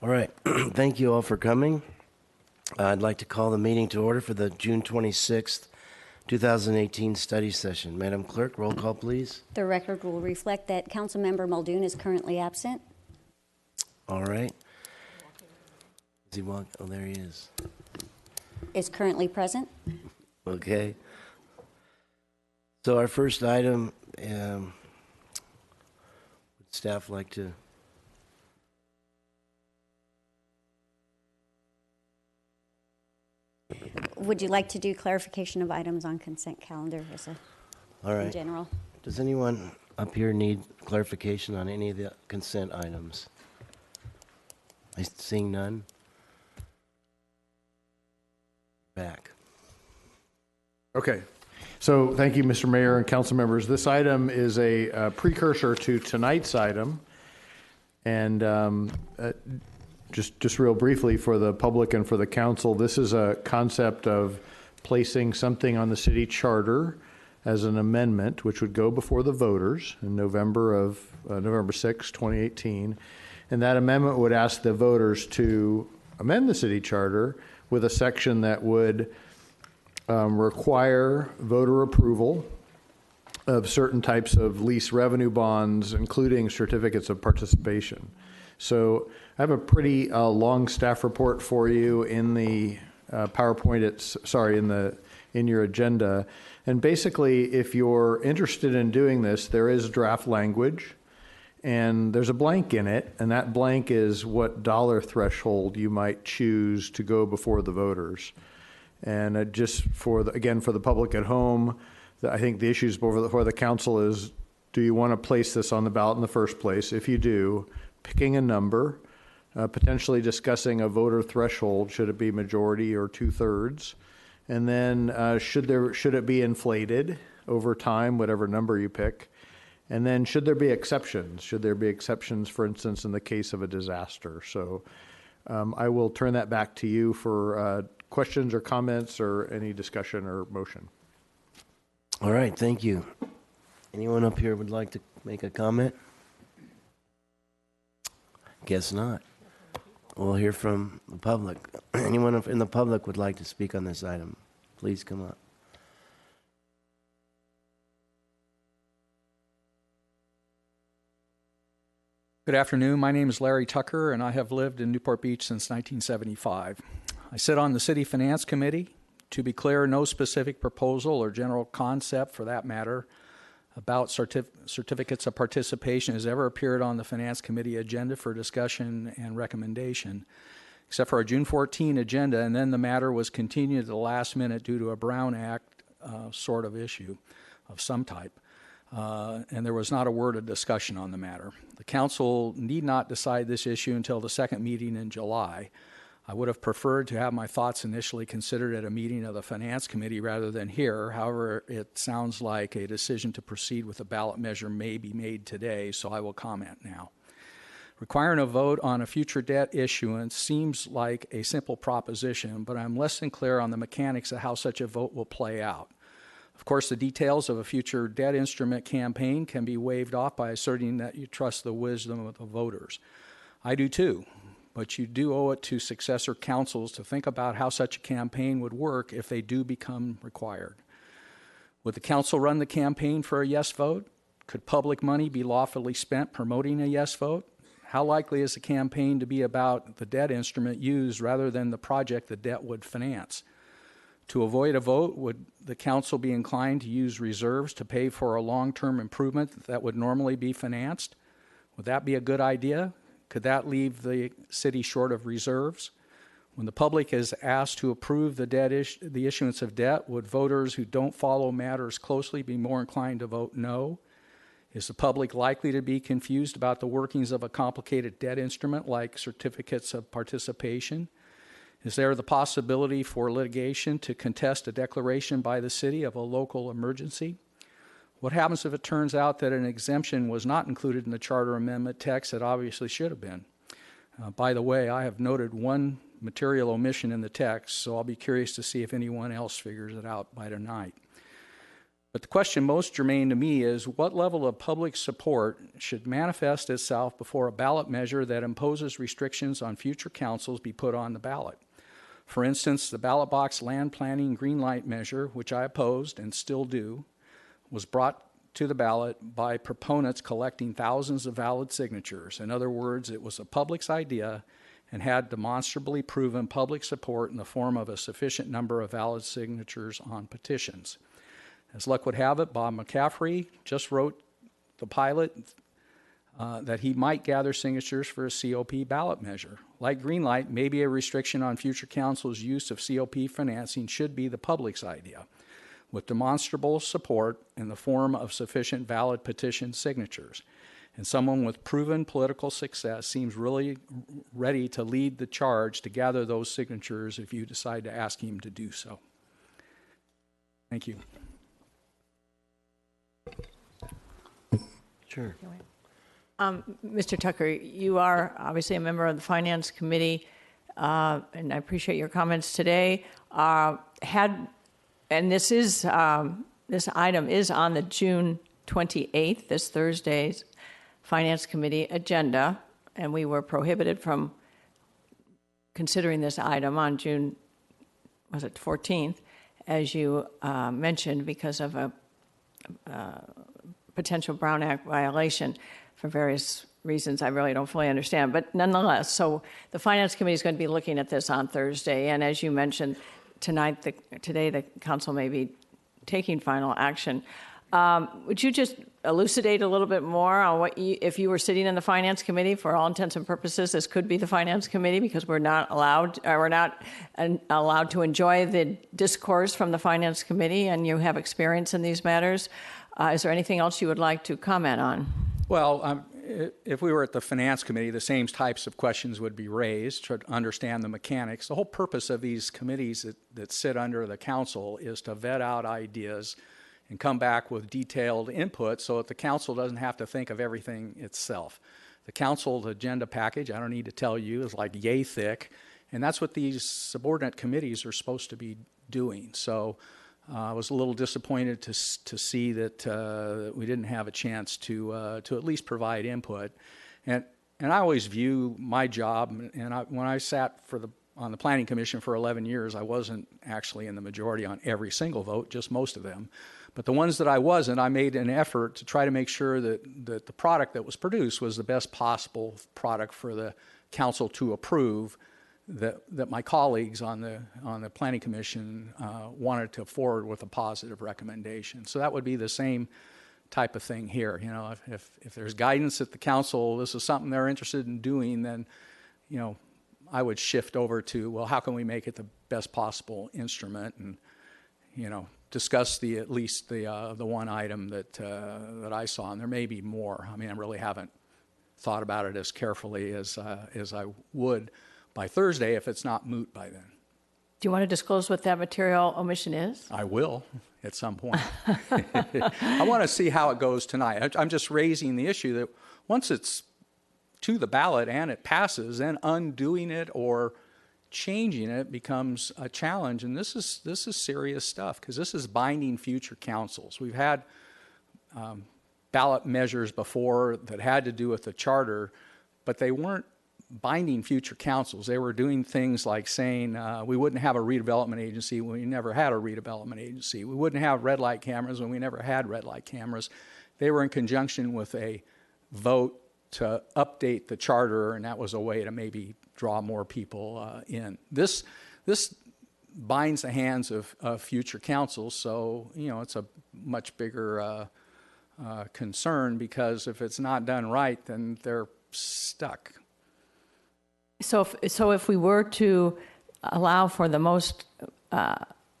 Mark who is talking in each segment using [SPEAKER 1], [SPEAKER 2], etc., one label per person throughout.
[SPEAKER 1] All right. Thank you all for coming. I'd like to call the meeting to order for the June 26th, 2018 study session. Madam Clerk, roll call, please.
[SPEAKER 2] The record will reflect that Councilmember Muldoon is currently absent.
[SPEAKER 1] All right. Is he walk? Oh, there he is.
[SPEAKER 2] Is currently present.
[SPEAKER 1] Okay. So our first item, would staff like to?
[SPEAKER 2] Would you like to do clarification of items on consent calendar as a
[SPEAKER 1] All right.
[SPEAKER 2] in general?
[SPEAKER 1] Does anyone up here need clarification on any of the consent items? I seeing none. Back.
[SPEAKER 3] Okay. So thank you, Mr. Mayor and council members. This item is a precursor to tonight's item. And just real briefly for the public and for the council, this is a concept of placing something on the city charter as an amendment, which would go before the voters in November 6, 2018. And that amendment would ask the voters to amend the city charter with a section that would require voter approval of certain types of lease revenue bonds, including certificates of participation. So I have a pretty long staff report for you in the PowerPoint. In your agenda. And basically, if you're interested in doing this, there is draft language, and there's a blank in it, and that blank is what dollar threshold you might choose to go before the voters. And just for the public at home, I think the issues before the council is: do you want to place this on the ballot in the first place? If you do, picking a number, potentially discussing a voter threshold, should it be majority or 2/3, and then should it be inflated over time, whatever number you pick, and then should there be exceptions? Should there be exceptions, for instance, in the case of a disaster? So I will turn that back to you for questions or comments or any discussion or motion.
[SPEAKER 1] All right. Thank you. Anyone up here would like to make a comment? Guess not. We'll hear from the public. Anyone in the public would like to speak on this item, please come up.
[SPEAKER 4] Good afternoon. My name is Larry Tucker, and I have lived in Newport Beach since 1975. I sit on the City Finance Committee. To be clear, no specific proposal or general concept, for that matter, about certificates of participation has ever appeared on the Finance Committee agenda for discussion and recommendation, except for a June 14 agenda, and then the matter was continued at the last minute due to a Brown Act sort of issue of some type. And there was not a word of discussion on the matter. The council need not decide this issue until the second meeting in July. I would have preferred to have my thoughts initially considered at a meeting of the Finance Committee rather than here. However, it sounds like a decision to proceed with a ballot measure may be made today, so I will comment now. Requiring a vote on a future debt issuance seems like a simple proposition, but I'm less than clear on the mechanics of how such a vote will play out. Of course, the details of a future debt instrument campaign can be waved off by asserting that you trust the wisdom of the voters. I do too. But you do owe it to successor councils to think about how such a campaign would work if they do become required. Would the council run the campaign for a yes vote? Could public money be lawfully spent promoting a yes vote? How likely is the campaign to be about the debt instrument used rather than the project the debt would finance? To avoid a vote, would the council be inclined to use reserves to pay for a long-term improvement that would normally be financed? Would that be a good idea? Could that leave the city short of reserves? When the public is asked to approve the issuance of debt, would voters who don't follow matters closely be more inclined to vote no? Is the public likely to be confused about the workings of a complicated debt instrument like certificates of participation? Is there the possibility for litigation to contest a declaration by the city of a local emergency? What happens if it turns out that an exemption was not included in the charter amendment text that obviously should have been? By the way, I have noted one material omission in the text, so I'll be curious to see if anyone else figures it out by tonight. But the question most germane to me is what level of public support should manifest itself before a ballot measure that imposes restrictions on future councils be put on the ballot? For instance, the ballot box land planning green light measure, which I opposed and still do, was brought to the ballot by proponents collecting thousands of valid signatures. In other words, it was the public's idea and had demonstrably proven public support in the form of a sufficient number of valid signatures on petitions. As luck would have it, Bob McCaffrey just wrote the pilot that he might gather signatures for a COP ballot measure. Like Greenlight, maybe a restriction on future council's use of COP financing should be the public's idea, with demonstrable support in the form of sufficient valid petition signatures. And someone with proven political success seems really ready to lead the charge to gather those signatures if you decide to ask him to do so. Thank you.
[SPEAKER 1] Sure.
[SPEAKER 5] Mr. Tucker, you are obviously a member of the Finance Committee, and I appreciate your comments today. This item is on the June 28th, this Thursday's Finance Committee agenda, and we were prohibited from considering this item on June, 14th, as you mentioned, because of a potential Brown Act violation for various reasons I really don't fully understand. But nonetheless, so the Finance Committee is going to be looking at this on Thursday, and as you mentioned, today the council may be taking final action. Would you just elucidate a little bit more on what if you were sitting in the Finance Committee, for all intents and purposes, this could be the Finance Committee because we're not allowed to enjoy the discourse from the Finance Committee, and you have experience in these matters. Is there anything else you would like to comment on?
[SPEAKER 4] Well, if we were at the Finance Committee, the same types of questions would be raised to understand the mechanics. The whole purpose of these committees that sit under the council is to vet out ideas and come back with detailed input so that the council doesn't have to think of everything itself. The council's agenda package, I don't need to tell you, is like yay thick, and that's what these subordinate committees are supposed to be doing. So I was a little disappointed to see that we didn't have a chance to at least provide input. And I always view my job, and when I sat on the Planning Commission for 11 years, I wasn't actually in the majority on every single vote, just most of them. But the ones that I wasn't, I made an effort to try to make sure that the product that was produced was the best possible product for the council to approve, that my colleagues on the Planning Commission wanted to forward with a positive recommendation. So that would be the same type of thing here. You know, if there's guidance at the council, this is something they're interested in doing, then, you know, I would shift over to, well, how can we make it the best possible instrument, and, you know, discuss at least the one item that I saw, and there may be more. I mean, I really haven't thought about it as carefully as I would by Thursday if it's not moot by then.
[SPEAKER 5] Do you want to disclose what that material omission is?
[SPEAKER 4] I will at some point. I want to see how it goes tonight. I'm just raising the issue that once it's to the ballot and it passes, then undoing it or changing it becomes a challenge. And this is serious stuff, because this is binding future councils. We've had ballot measures before that had to do with the charter, but they weren't binding future councils. They were doing things like saying we wouldn't have a redevelopment agency when we never had a redevelopment agency. We wouldn't have red light cameras when we never had red light cameras. They were in conjunction with a vote to update the charter, and that was a way to maybe draw more people in. This binds the hands of future councils, so, you know, it's a much bigger concern, because if it's not done right, then they're stuck.
[SPEAKER 5] So if we were to allow for the most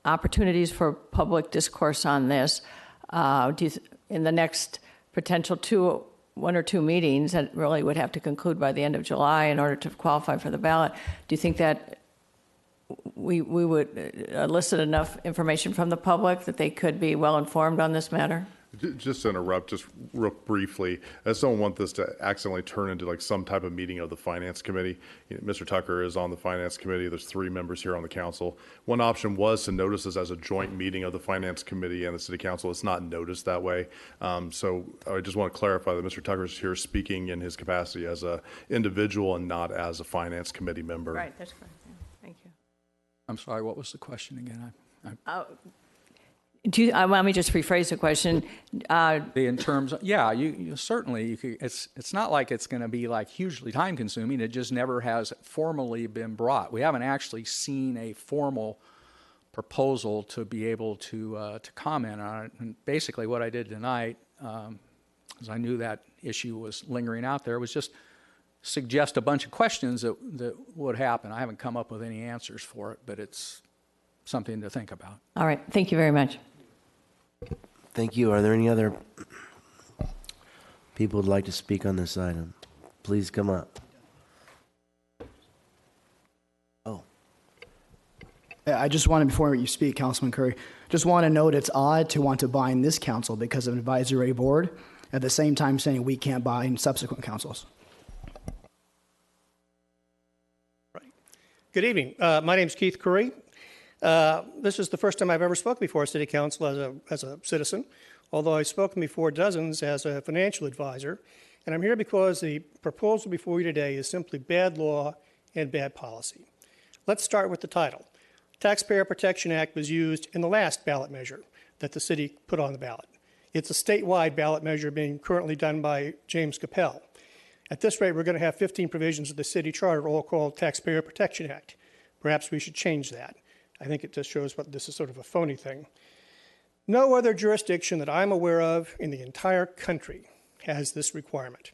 [SPEAKER 5] opportunities for public discourse on this, in the next potential one or two meetings that really would have to conclude by the end of July in order to qualify for the ballot, do you think that we would elicit enough information from the public that they could be well informed on this matter?
[SPEAKER 6] Just to interrupt, just real briefly, I just don't want this to accidentally turn into like some type of meeting of the Finance Committee. Mr. Tucker is on the Finance Committee. There's 3 members here on the council. One option was to notice this as a joint meeting of the Finance Committee and the City Council. It's not noticed that way. So I just want to clarify that Mr. Tucker is here speaking in his capacity as an individual and not as a Finance Committee member.
[SPEAKER 5] Right, that's correct. Yeah. Thank you.
[SPEAKER 4] I'm sorry, what was the question again?
[SPEAKER 5] Let me just rephrase the question.
[SPEAKER 4] In terms of, yeah, you certainly, you could, it's not like it's going to be like hugely time consuming. It just never has formally been brought. We haven't actually seen a formal proposal to be able to comment on it. And basically what I did tonight, because I knew that issue was lingering out there, was just suggest a bunch of questions that would happen. I haven't come up with any answers for it, but it's something to think about.
[SPEAKER 5] All right, thank you very much.
[SPEAKER 1] Thank you. Are there any other people who'd like to speak on this item? Please come up. Oh.
[SPEAKER 7] I just wanted, before you speak, Councilman Curry, just want to note it's odd to want to bind this council because of an advisory board, at the same time saying we can't bind subsequent councils.
[SPEAKER 8] Right. Good evening. My name is Keith Curry. This is the first time I've ever spoken before City Council as a citizen, although I've spoken before dozens as a financial advisor. And I'm here because the proposal before you today is simply bad law and bad policy. Let's start with the title. Taxpayer Protection Act was used in the last ballot measure that the city put on the ballot. It's a statewide ballot measure being currently done by James Capel. At this rate, we're going to have 15 provisions of the city charter all called Taxpayer Protection Act. Perhaps we should change that. I think it just shows what this is sort of a phony thing. No other jurisdiction that I'm aware of in the entire country has this requirement.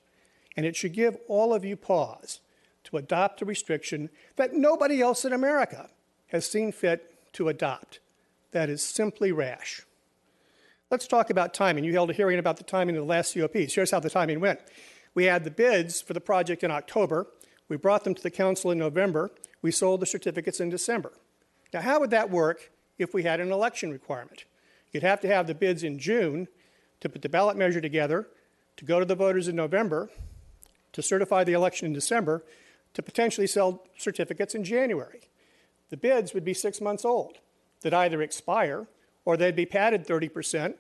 [SPEAKER 8] And it should give all of you pause to adopt a restriction that nobody else in America has seen fit to adopt. That is simply rash. Let's talk about timing. You held a hearing about the timing of the last COPs. Here's how the timing went. We had the bids for the project in October. We brought them to the council in November. We sold the certificates in December. Now, how would that work if we had an election requirement? You'd have to have the bids in June to put the ballot measure together, to go to the voters in November, to certify the election in December, to potentially sell certificates in January. The bids would be 6 months old. They'd either expire or they'd be padded 30%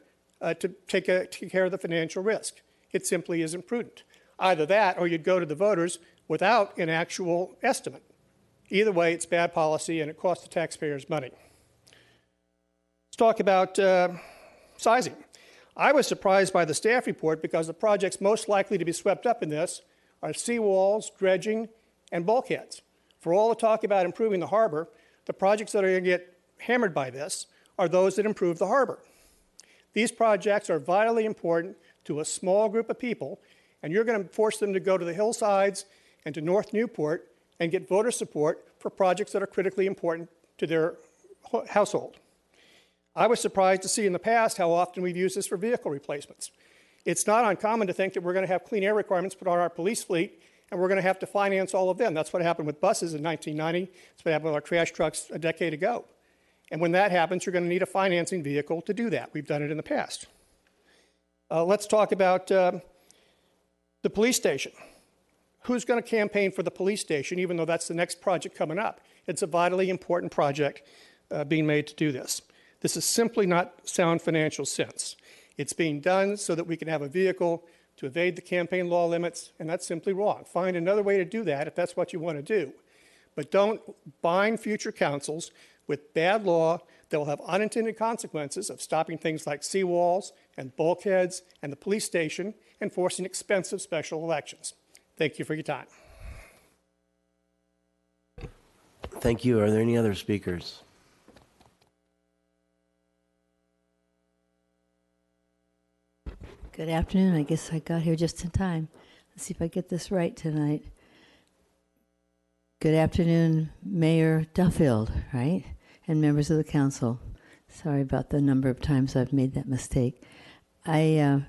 [SPEAKER 8] to take care of the financial risk. It simply isn't prudent. Either that or you'd go to the voters without an actual estimate. Either way, it's bad policy and it costs the taxpayers money. Let's talk about sizing. I was surprised by the staff report because the projects most likely to be swept up in this are seawalls, dredging, and bulkheads. For all the talk about improving the harbor, the projects that are going to get hammered by this are those that improve the harbor. These projects are vitally important to a small group of people, and you're going to force them to go to the hillsides and to North Newport and get voter support for projects that are critically important to their household. I was surprised to see in the past how often we've used this for vehicle replacements. It's not uncommon to think that we're going to have clean air requirements put on our police fleet, and we're going to have to finance all of them. That's what happened with buses in 1990. That's what happened with our trash trucks a decade ago. And when that happens, you're going to need a financing vehicle to do that. We've done it in the past. Let's talk about the police station. Who's going to campaign for the police station, even though that's the next project coming up? It's a vitally important project being made to do this. This is simply not sound financial sense. It's being done so that we can have a vehicle to evade the campaign law limits, and that's simply wrong. Find another way to do that if that's what you want to do. But don't bind future councils with bad law that will have unintended consequences of stopping things like seawalls and bulkheads and the police station and forcing expensive special elections. Thank you for your time.
[SPEAKER 1] Thank you. Are there any other speakers?
[SPEAKER 9] Good afternoon. I guess I got here just in time. Let's see if I get this right tonight. Good afternoon, Mayor Duffield, right? And members of the council. Sorry about the number of times I've made that mistake. I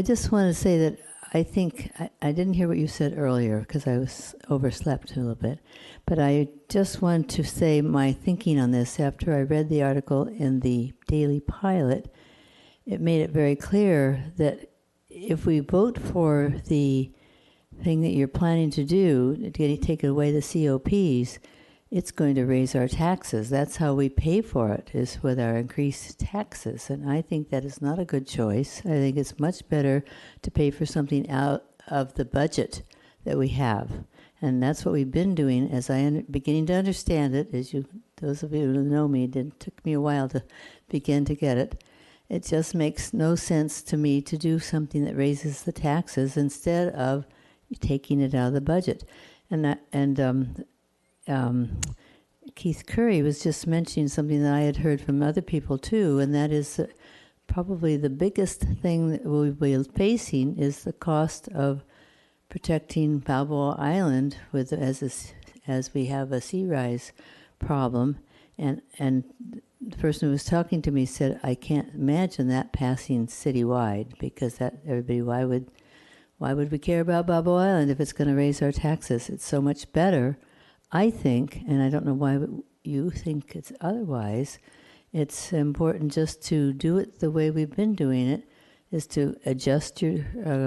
[SPEAKER 9] just want to say that I think I didn't hear what you said earlier because I was overslept a little bit. But I just want to say my thinking on this after I read the article in the Daily Pilot it made it very clear that if we vote for the thing that you're planning to do, take away the COPs, it's going to raise our taxes. That's how we pay for it, is with our increased taxes. And I think that is not a good choice. I think it's much better to pay for something out of the budget that we have. And that's what we've been doing, as beginning to understand it. Those of you who know me, it took me a while to begin to get it. It just makes no sense to me to do something that raises the taxes instead of taking it out of the budget. Keith Curry was just mentioning something that I had heard from other people too, and that is that probably the biggest thing that we'll be facing is the cost of protecting Balboa Island as we have a sea rise problem. And the person who was talking to me said, I can't imagine that passing citywide, because why would we care about Balboa Island if it's going to raise our taxes? It's so much better, I think, and I don't know why you think it's otherwise. It's important just to do it the way we've been doing it, is to adjust your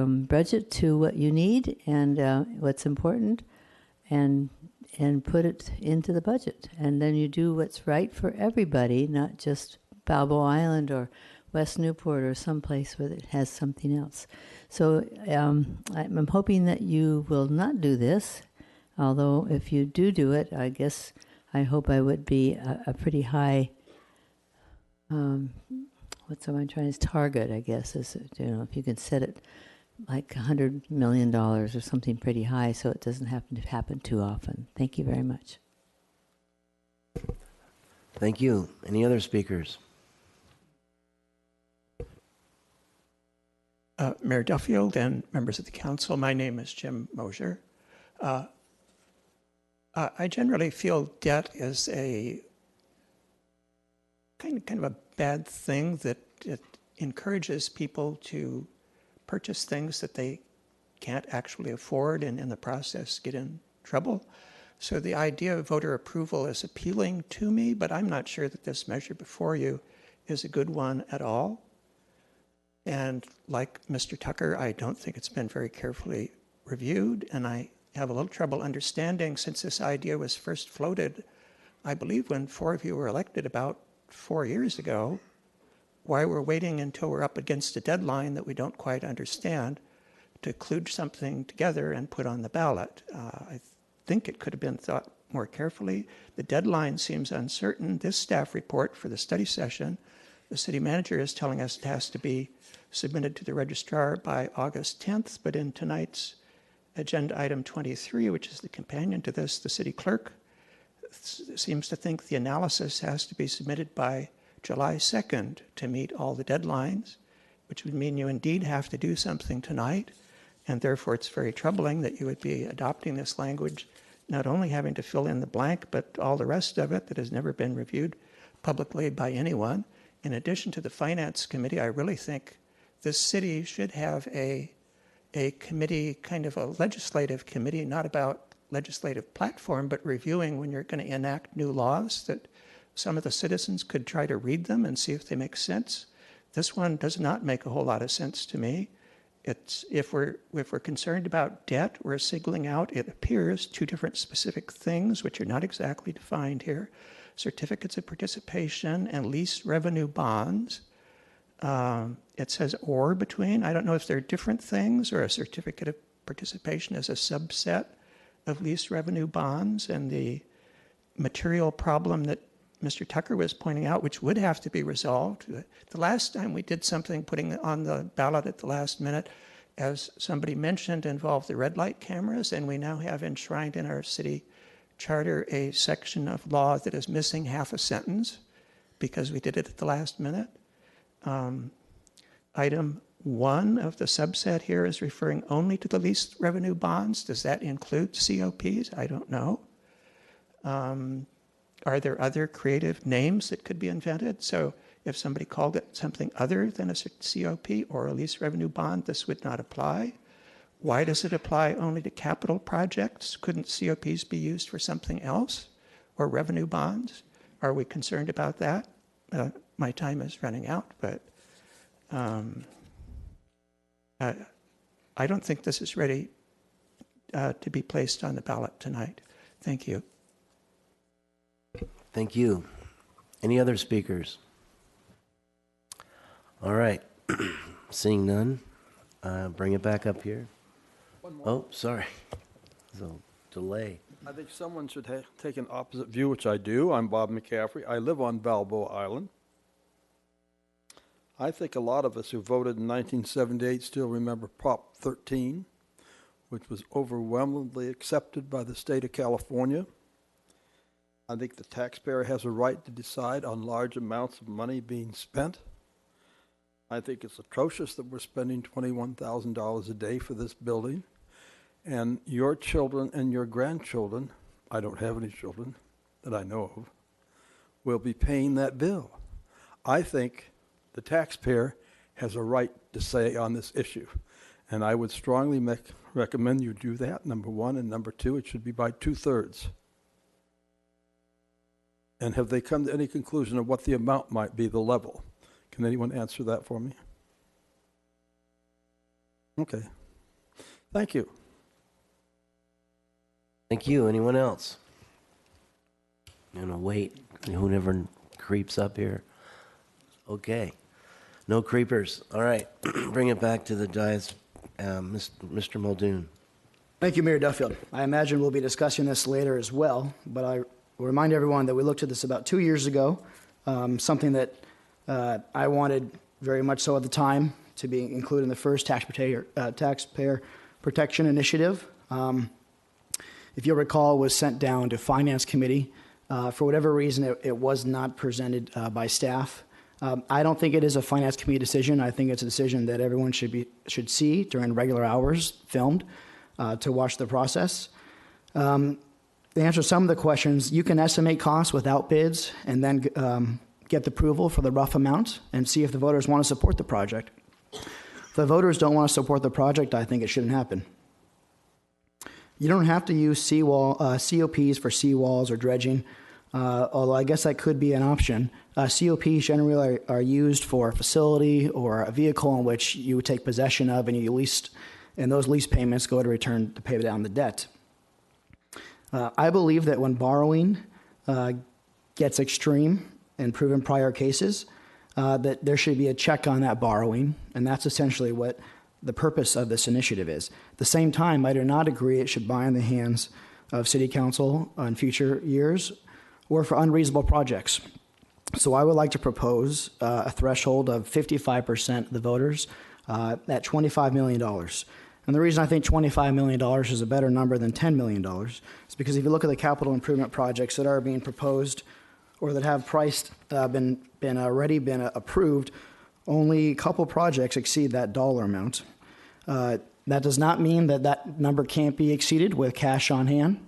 [SPEAKER 9] budget to what you need and what's important, and put it into the budget. And then you do what's right for everybody, not just Balboa Island or West Newport or someplace where it has something else. So I'm hoping that you will not do this, although if you do it, I hope I would be a pretty high, target, I guess, is, if you can set it like $100 million or something pretty high, so it doesn't happen too often. Thank you very much.
[SPEAKER 1] Thank you. Any other speakers?
[SPEAKER 10] Mayor Duffield and members of the council, my name is Jim Mosier. I generally feel debt is a kind of a bad thing, that it encourages people to purchase things that they can't actually afford, and in the process get in trouble. So the idea of voter approval is appealing to me, but I'm not sure that this measure before you is a good one at all. And like Mr. Tucker, I don't think it's been very carefully reviewed, and I have a little trouble understanding, since this idea was first floated, I believe when 4 of you were elected about 4 years ago, why we're waiting until we're up against a deadline that we don't quite understand to kludge something together and put on the ballot. I think it could have been thought more carefully. The deadline seems uncertain. This staff report for the study session, the city manager is telling us it has to be submitted to the registrar by August 10th, but in tonight's agenda item 23, which is the companion to this, the city clerk seems to think the analysis has to be submitted by July 2nd to meet all the deadlines, which would mean you indeed have to do something tonight, and therefore it's very troubling that you would be adopting this language, not only having to fill in the blank, but all the rest of it that has never been reviewed publicly by anyone. In addition to the Finance Committee, I really think this city should have a committee, kind of a legislative committee, not about legislative platform, but reviewing when you're going to enact new laws, that some of the citizens could try to read them and see if they make sense. This one does not make a whole lot of sense to me. It's, if we're concerned about debt, we're singling out, it appears, two different specific things which are not exactly defined here: certificates of participation and lease revenue bonds. It says or between. I don't know if they're different things, or a certificate of participation is a subset of lease revenue bonds, and the material problem that Mr. Tucker was pointing out, which would have to be resolved. The last time we did something putting it on the ballot at the last minute, as somebody mentioned, involved the red light cameras, and we now have enshrined in our city charter a section of law that is missing half a sentence because we did it at the last minute. Item 1 of the subset here is referring only to the lease revenue bonds. Does that include COPs? I don't know. Are there other creative names that could be invented? So if somebody called it something other than a COP or a lease revenue bond, this would not apply. Why does it apply only to capital projects? Couldn't COPs be used for something else, or revenue bonds? Are we concerned about that? My time is running out, but I don't think this is ready to be placed on the ballot tonight. Thank you.
[SPEAKER 1] Thank you. Any other speakers? All right. Seeing none, bring it back up here. Oh, sorry. There's a delay.
[SPEAKER 11] I think someone should take an opposite view, which I do. I'm Bob McCaffrey. I live on Balboa Island. I think a lot of us who voted in 1978 still remember Prop 13, which was overwhelmingly accepted by the state of California. I think the taxpayer has a right to decide on large amounts of money being spent. I think it's atrocious that we're spending $21,000 a day for this building. And your children and your grandchildren, I don't have any children that I know of, will be paying that bill. I think the taxpayer has a right to say on this issue. And I would strongly recommend you do that, number one. And number two, it should be by 2/3. And have they come to any conclusion of what the amount might be, the level? Can anyone answer that for me? Okay. Thank you.
[SPEAKER 1] Thank you. Anyone else? I'm going to wait. Who never creeps up here? Okay. No creepers. All right. Bring it back to the dais. Mr. Muldoon.
[SPEAKER 7] Thank you, Mayor Duffield. I imagine we'll be discussing this later as well, but I will remind everyone that we looked at this about 2 years ago, something that I wanted very much so at the time to be included in the first taxpayer protection initiative. If you'll recall, it was sent down to Finance Committee. For whatever reason, it was not presented by staff. I don't think it is a Finance Committee decision. I think it's a decision that everyone should see during regular hours, filmed, to watch the process. To answer some of the questions, you can estimate costs without bids and then get the approval for the rough amount and see if the voters want to support the project. If the voters don't want to support the project, I think it shouldn't happen. You don't have to use COPs for seawalls or dredging, although I guess that could be an option. COPs generally are used for a facility or a vehicle in which you would take possession of and you leased, and those lease payments go to return to pay down the debt. I believe that when borrowing gets extreme and proven prior cases, that there should be a check on that borrowing, and that's essentially what the purpose of this initiative is. At the same time, I do not agree it should bind the hands of City Council on future years or for unreasonable projects. So I would like to propose a threshold of 55% of the voters at $25 million. And the reason I think $25 million is a better number than $10 million is because if you look at the capital improvement projects that are being proposed or that have priced, already been approved, only a couple projects exceed that dollar amount. That does not mean that that number can't be exceeded with cash on hand.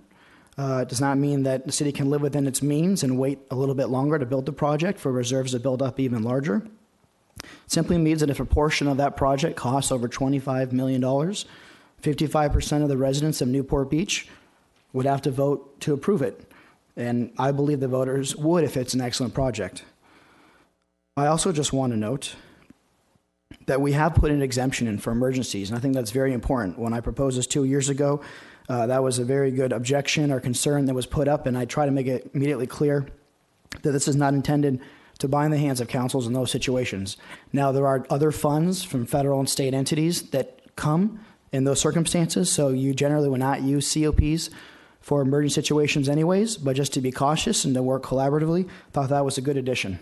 [SPEAKER 7] It does not mean that the city can live within its means and wait a little bit longer to build the project for reserves to build up even larger. It simply means that if a portion of that project costs over $25 million, 55% of the residents of Newport Beach would have to vote to approve it. And I believe the voters would if it's an excellent project. I also just want to note that we have put an exemption in for emergencies, and I think that's very important. When I proposed this 2 years ago, that was a very good objection or concern that was put up, and I try to make it immediately clear that this is not intended to bind the hands of councils in those situations. Now, there are other funds from federal and state entities that come in those circumstances, so you generally would not use COPs for emergency situations anyways, but just to be cautious and to work collaboratively, thought that was a good addition.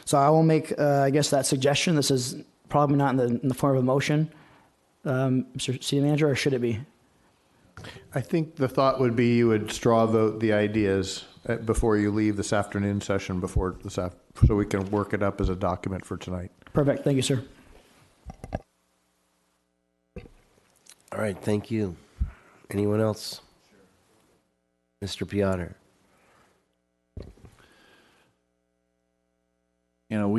[SPEAKER 7] So I will make, I guess, that suggestion. This is probably not in the form of a motion, Mr. City Manager, or should it be?
[SPEAKER 3] I think the thought would be you would straw vote the ideas before you leave this afternoon session, so we can work it up as a document for tonight.
[SPEAKER 7] Perfect. Thank you, sir.
[SPEAKER 1] All right. Thank you. Anyone else? Mr. Piotr.
[SPEAKER 12] You know,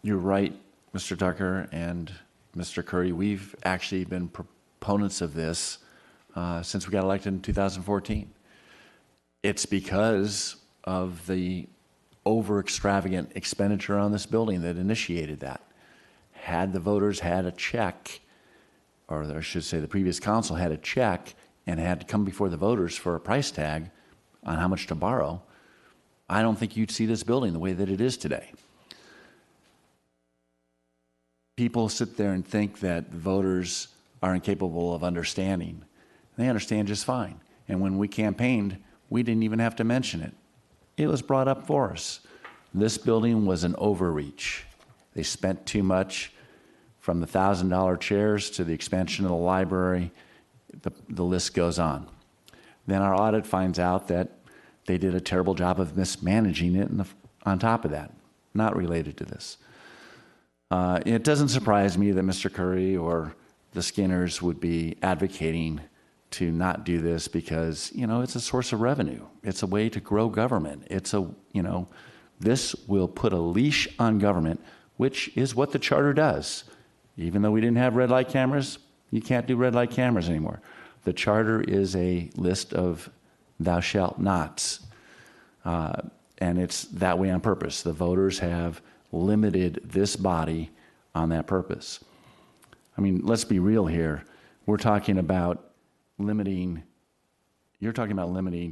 [SPEAKER 12] you're right, Mr. Tucker and Mr. Curry. We've actually been proponents of this since we got elected in 2014. It's because of the over extravagant expenditure on this building that initiated that. Had the voters had a check, or I should say the previous council had a check and had to come before the voters for a price tag on how much to borrow, I don't think you'd see this building the way that it is today. People sit there and think that voters are incapable of understanding. They understand just fine. And when we campaigned, we didn't even have to mention it. It was brought up for us. This building was an overreach. They spent too much, from the $1,000 chairs to the expansion of the library. The list goes on. Then our audit finds out that they did a terrible job of mismanaging it on top of that, not related to this. It doesn't surprise me that Mr. Curry or the Skinners would be advocating to not do this because, it's a source of revenue. It's a way to grow government. This will put a leash on government, which is what the charter does. Even though we didn't have red light cameras, you can't do red light cameras anymore. The charter is a list of thou shalt nots. And it's that way on purpose. The voters have limited this body on that purpose. I mean, let's be real here. You're talking about limiting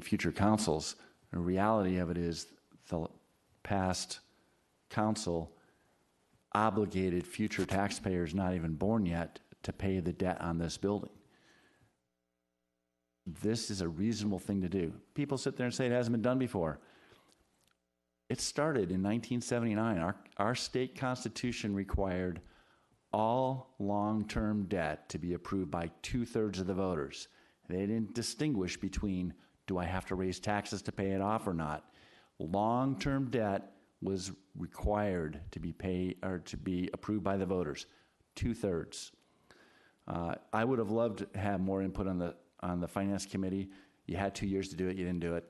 [SPEAKER 12] future councils. The reality of it is the past council obligated future taxpayers not even born yet to pay the debt on this building. This is a reasonable thing to do. People sit there and say it hasn't been done before. It started in 1979. Our state constitution required all long-term debt to be approved by 2/3 of the voters. They didn't distinguish between, do I have to raise taxes to pay it off or not? Long-term debt was required to be paid or to be approved by the voters, 2/3. I would have loved to have more input on the finance committee. You had 2 years to do it. You didn't do it.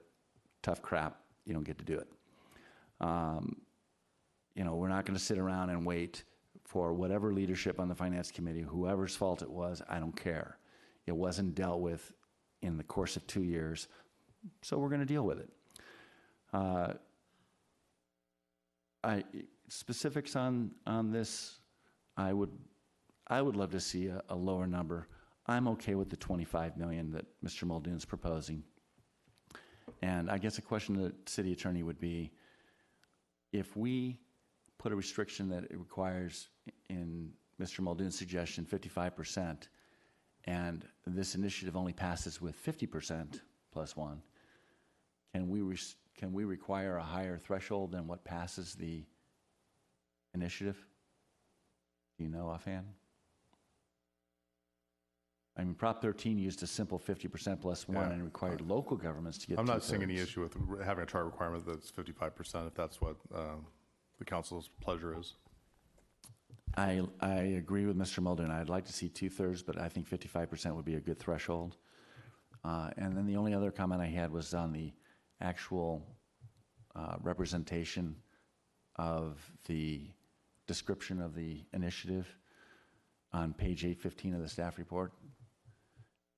[SPEAKER 12] Tough crap. You don't get to do it. We're not going to sit around and wait for whatever leadership on the finance committee, whoever's fault it was. I don't care. It wasn't dealt with in the course of 2 years, so we're going to deal with it. Specifics on this, I would love to see a lower number. I'm okay with the 25 million that Mr. Muldoon's proposing. And I guess a question to the city attorney would be, if we put a restriction that it requires, in Mr. Muldoon's suggestion, 55%, and this initiative only passes with 50% plus one, can we require a higher threshold than what passes the initiative? Do you know offhand? I mean, Prop 13 used a simple 50% plus one and required local governments to get
[SPEAKER 6] I'm not
[SPEAKER 12] 2/3.
[SPEAKER 6] seeing any issue with having a charter requirement that's 55%, if that's what the council's pleasure is.
[SPEAKER 12] I agree with Mr. Muldoon. I'd like to see 2/3, but I think 55% would be a good threshold. And then the only other comment I had was on the actual representation of the description of the initiative on page 815 of the staff report.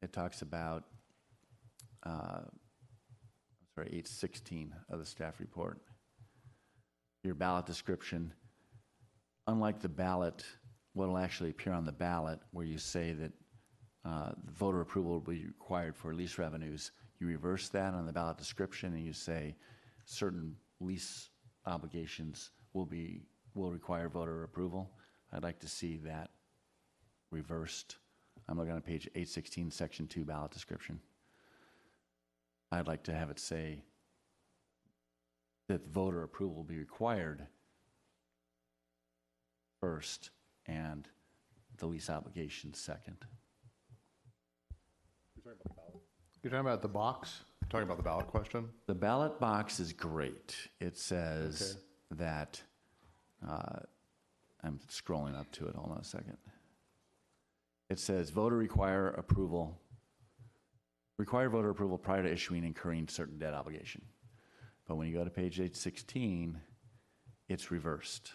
[SPEAKER 12] It talks about, 816 of the staff report. Your ballot description, unlike the ballot, what will actually appear on the ballot, where you say that voter approval will be required for lease revenues, you reverse that on the ballot description and you say certain lease obligations will require voter approval. I'd like to see that reversed. I'm looking at page 816, section 2, ballot description. I'd like to have it say that voter approval will be required first and the lease obligation second.
[SPEAKER 3] You're talking about the box?
[SPEAKER 6] Talking about the ballot question?
[SPEAKER 12] The ballot box is great. It says that, I'm scrolling up to it, hold on a second. It says require voter approval prior to issuing and incurring certain debt obligation. But when you go to page 816, it's reversed.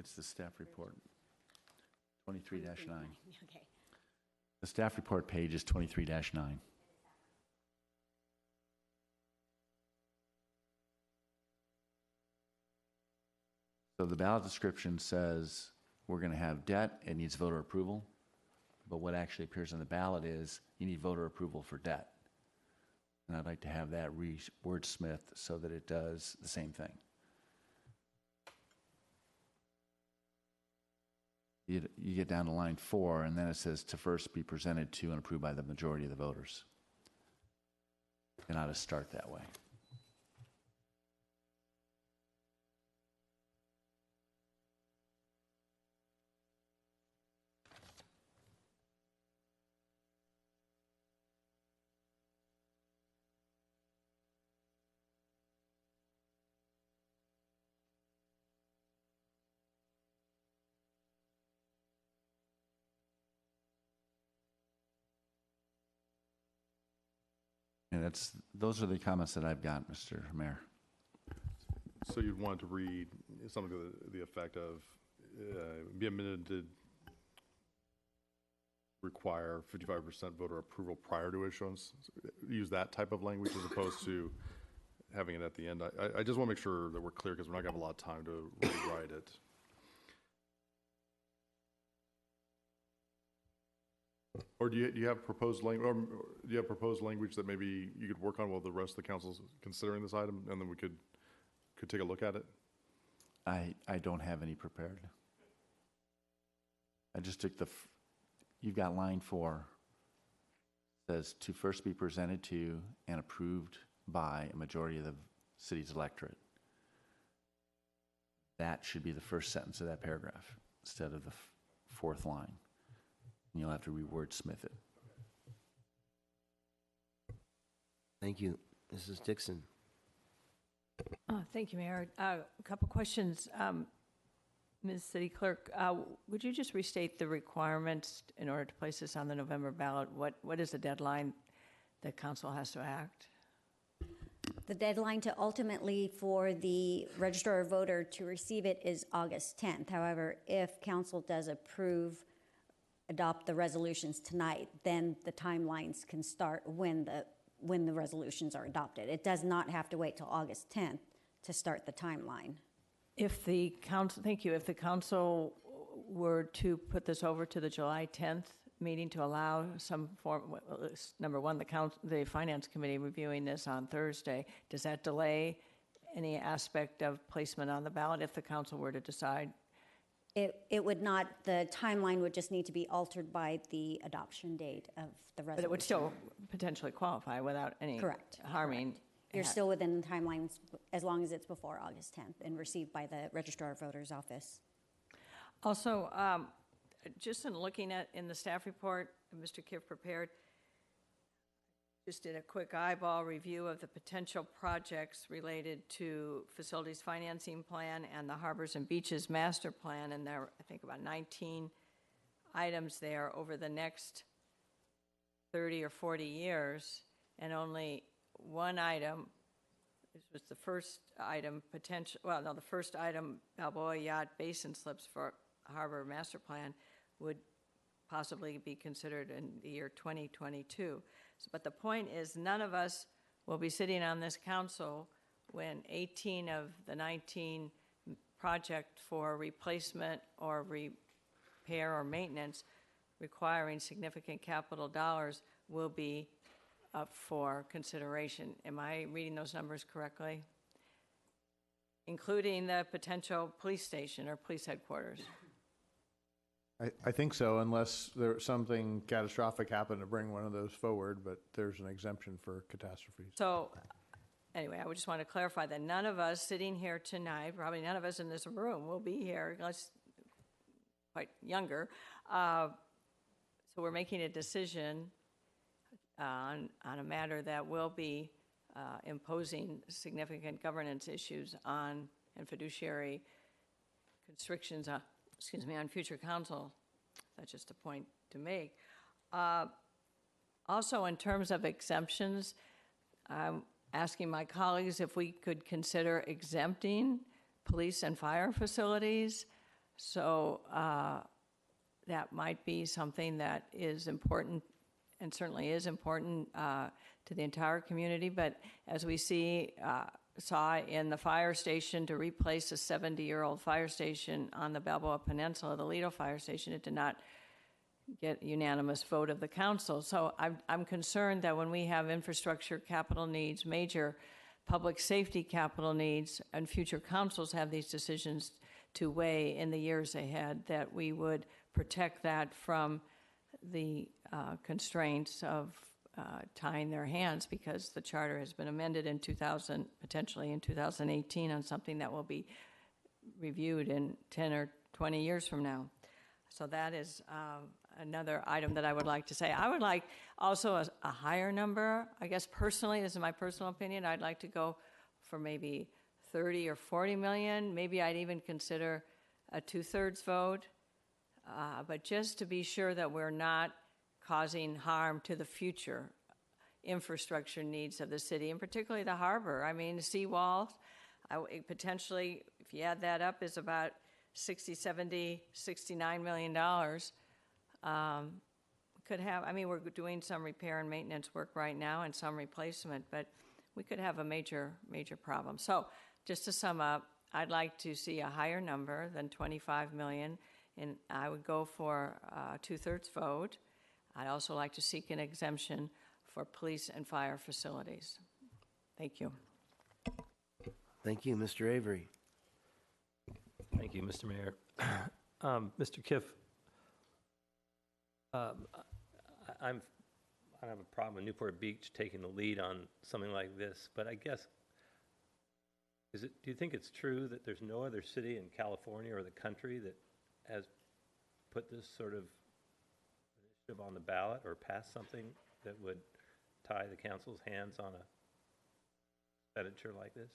[SPEAKER 12] It's the staff report, 23-9.
[SPEAKER 2] Okay.
[SPEAKER 12] The staff report page is 23-9. So the ballot description says we're going to have debt, it needs voter approval, but what actually appears on the ballot is you need voter approval for debt. And I'd like to have that wordsmith so that it does the same thing. You get down to line 4, and then it says to first be presented to and approved by the majority of the voters. And I ought to start that way. And those are the comments that I've got, Mr. Mayor.
[SPEAKER 6] So you'd want to read something to the effect of, be amended to require 55% voter approval prior to issuance. Use that type of language as opposed to having it at the end. I just want to make sure that we're clear because we're not going to have a lot of time to rewrite it. Or do you have proposed language? Or do you have proposed language that maybe you could work on while the rest of the council's considering this item, and then we could take a look at it?
[SPEAKER 12] I don't have any prepared. I just took you've got line 4. It says to first be presented to and approved by a majority of the city's electorate. That should be the first sentence of that paragraph instead of the 4th line. And you'll have to re-wordsmith it.
[SPEAKER 1] Thank you. Mrs. Dixon.
[SPEAKER 5] Thank you, Mayor. A couple questions. Ms. City Clerk, would you just restate the requirements in order to place this on the November ballot? What is the deadline that council has to act?
[SPEAKER 2] The deadline to ultimately for the registrar of voter to receive it is August 10th. However, if council does adopt the resolutions tonight, then the timelines can start when the resolutions are adopted. It does not have to wait till August 10th to start the timeline.
[SPEAKER 5] If the council, thank you, if the council were to put this over to the July 10th meeting to allow some form, number one, the Finance Committee reviewing this on Thursday, does that delay any aspect of placement on the ballot if the council were to decide?
[SPEAKER 2] It would not, the timeline would just need to be altered by the adoption date of the resolution.
[SPEAKER 5] But it would still potentially qualify without any harming.
[SPEAKER 2] Correct. You're still within the timelines as long as it's before August 10th and received by the Registrar of Voters office.
[SPEAKER 5] Also, just in looking in the staff report, Mr. Kiff prepared, just did a quick eyeball review of the potential projects related to facilities financing plan and the harbors and beaches master plan, and there are, I think, about 19 items there over the next 30 or 40 years, and only one item, this was the first item, the first item, Balboa Yacht Basin Slips for Harbor Master Plan, would possibly be considered in the year 2022. But the point is, none of us will be sitting on this council when 18 of the 19 project for replacement or repair or maintenance requiring significant capital dollars will be up for consideration. Am I reading those numbers correctly? Including the potential police station or police headquarters.
[SPEAKER 3] I think so, unless something catastrophic happened to bring one of those forward, but there's an exemption for catastrophes.
[SPEAKER 5] So anyway, I would just want to clarify that none of us sitting here tonight, probably none of us in this room will be here, unless quite younger. So we're making a decision on a matter that will be imposing significant governance issues on and fiduciary constrictions on future council. That's just a point to make. Also, in terms of exemptions, I'm asking my colleagues if we could consider exempting police and fire facilities So that might be something that is important and certainly is important to the entire community. But as we saw in the fire station, to replace a 70-year-old fire station on the Balboa Peninsula, the Lido Fire Station, it did not get unanimous vote of the council. So I'm concerned that when we have infrastructure capital needs, major public safety capital needs, and future councils have these decisions to weigh in the years ahead, that we would protect that from the constraints of tying their hands, because the charter has been amended in potentially in 2018 on something that will be reviewed in 10 or 20 years from now. So that is another item that I would like to say. I would like also a higher number. I guess personally, this is my personal opinion, I'd like to go for maybe 30 or 40 million. Maybe I'd even consider a 2/3 vote. But just to be sure that we're not causing harm to the future infrastructure needs of the city, and particularly the harbor. I mean, seawalls, potentially, if you add that up, is about 60, 70, $69 million. Could have, I mean, we're doing some repair and maintenance work right now and some replacement, but we could have a major problem. So just to sum up, I'd like to see a higher number than 25 million, and I would go for a 2/3 vote. I'd also like to seek an exemption for police and fire facilities. Thank you.
[SPEAKER 1] Thank you, Mr. Avery.
[SPEAKER 13] Thank you, Mr. Mayor. Mr. Kiff, I don't have a problem with Newport Beach taking the lead on something like this, but I guess, do you think it's true that there's no other city in California or the country that has put this sort of initiative on the ballot or passed something that would tie the council's hands on a expenditure like this?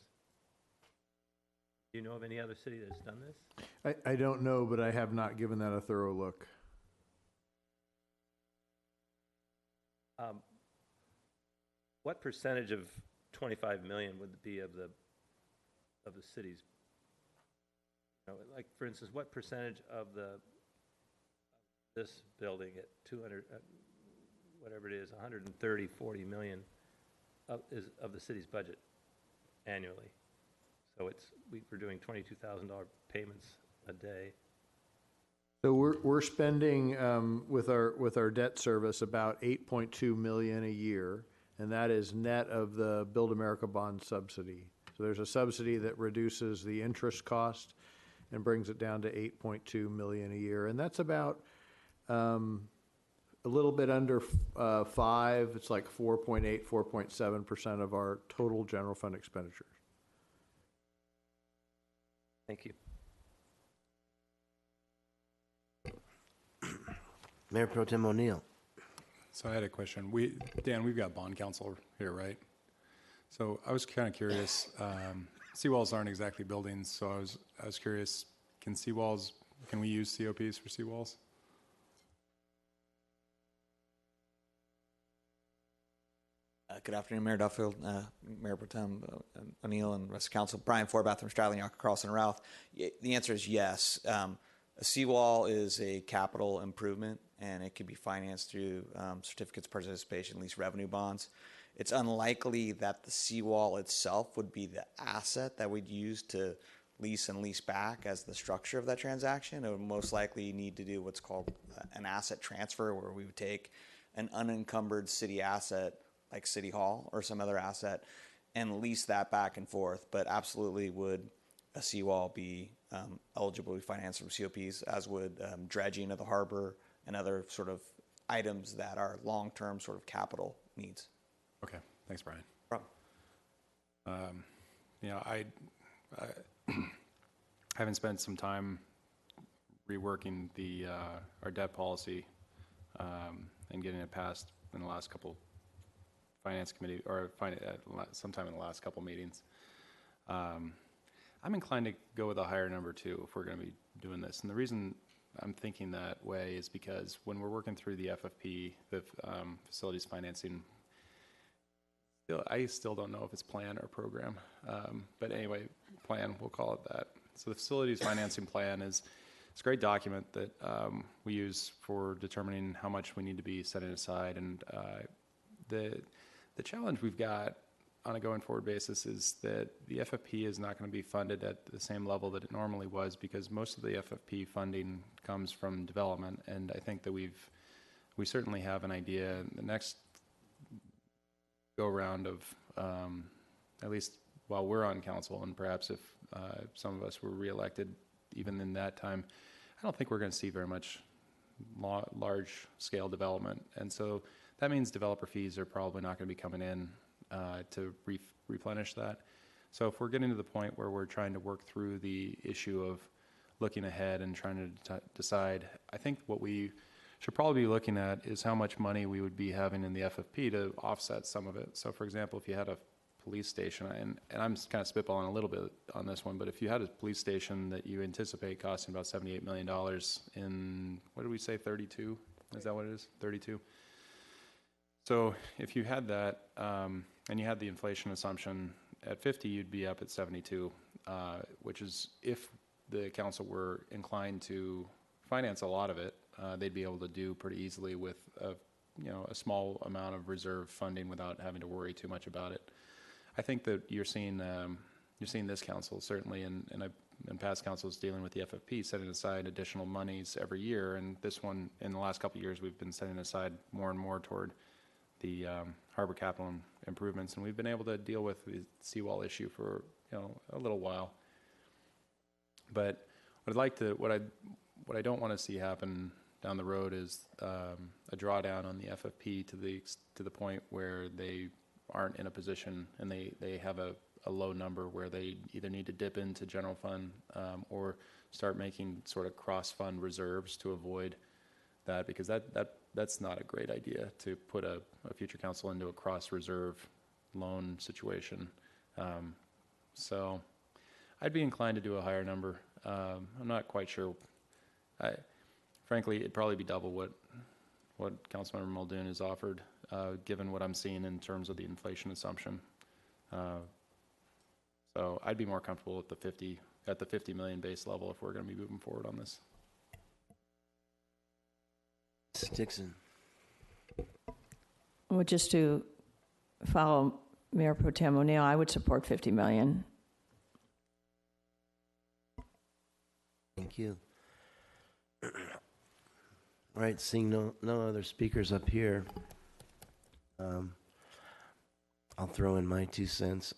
[SPEAKER 13] Do you know of any other city that's done this?
[SPEAKER 3] I don't know, but I have not given that a thorough look.
[SPEAKER 13] What percentage of 25 million would it be of the city's? You know, like for instance, what percentage of this building at 200, whatever it is, 130, 40 million is of the city's budget annually? So we're doing $22,000 payments a day.
[SPEAKER 3] So we're spending with our debt service about 8.2 million a year, and that is net of the Build America Bond subsidy. So there's a subsidy that reduces the interest cost and brings it down to 8.2 million a year, and that's about a little bit under 5. It's like 4.8, 4.7% of our total general fund expenditures.
[SPEAKER 13] Thank you.
[SPEAKER 1] Mayor Pro Tem O'Neill.
[SPEAKER 14] So I had a question. Dan, we've got bond counsel here, right? So I was kind of curious. Seawalls aren't exactly buildings, so I was curious. Can we use COPs for seawalls?
[SPEAKER 15] Good afternoon, Mayor Duffield, Mayor Pro Tem O'Neill, and the rest of the council. Brian Forbath from Stradley, Yaka, Carlson, and Routh. The answer is yes. A seawall is a capital improvement, and it can be financed through certificates of participation, lease revenue bonds. It's unlikely that the seawall itself would be the asset that we'd use to lease and lease back as the structure of that transaction. It would most likely need to do what's called an asset transfer, where we would take an unencumbered city asset like City Hall or some other asset and lease that back and forth. But absolutely would a seawall be eligible to be financed from COPs, as would dredging of the harbor and other sort of items that are long-term sort of capital needs.
[SPEAKER 14] Okay, thanks, Brian.
[SPEAKER 15] No problem.
[SPEAKER 14] I haven't spent some time reworking our debt policy and getting it passed in the last couple finance committee, or sometime in the last couple meetings. I'm inclined to go with a higher number too if we're going to be doing this. And the reason I'm thinking that way is because when we're working through the FFP, the facilities financing, I still don't know if it's plan or program. But anyway, plan, we'll call it that. So the facilities financing plan is it's a great document that we use for determining how much we need to be setting aside. And the challenge we've got on a going forward basis is that the FFP is not going to be funded at the same level that it normally was, because most of the FFP funding comes from development. And I think that we certainly have an idea. The next go round of, at least while we're on council, and perhaps if some of us were reelected even in that time, I don't think we're going to see very much large scale development. And so that means developer fees are probably not going to be coming in to replenish that. So if we're getting to the point where we're trying to work through the issue of looking ahead and trying to decide, I think what we should probably be looking at is how much money we would be having in the FFP to offset some of it. So for example, if you had a police station, and I'm kind of spitballing a little bit on this one, but if you had a police station that you anticipate costing about $78 million in, what did we say, 32? Is that what it is? 32? So if you had that, and you had the inflation assumption at 50, you'd be up at 72, which is, if the council were inclined to finance a lot of it, they'd be able to do pretty easily with a small amount of reserve funding without having to worry too much about it. I think that you're seeing this council certainly, and past councils dealing with the FFP, setting aside additional monies every year. And this one, in the last couple of years, we've been setting aside more and more toward the harbor capital improvements, and we've been able to deal with the seawall issue for a little while. But what I don't want to see happen down the road is a drawdown on the FFP to the point where they aren't in a position, and they have a low number where they either need to dip into general fund or start making sort of cross-fund reserves to avoid that, because that's not a great idea, to put a future council into a cross-reserve loan situation. So I'd be inclined to do a higher number. I'm not quite sure. Frankly, it'd probably be double what Councilmember Muldoon has offered, given what I'm seeing in terms of the inflation assumption. So I'd be more comfortable at the 50 million base level if we're going to be moving forward on this.
[SPEAKER 1] Dixon.
[SPEAKER 5] Well, just to follow Mayor Pro Tem O'Neill, I would support 50 million.
[SPEAKER 1] Thank you. All right, seeing no other speakers up here, I'll throw in my 2 cents.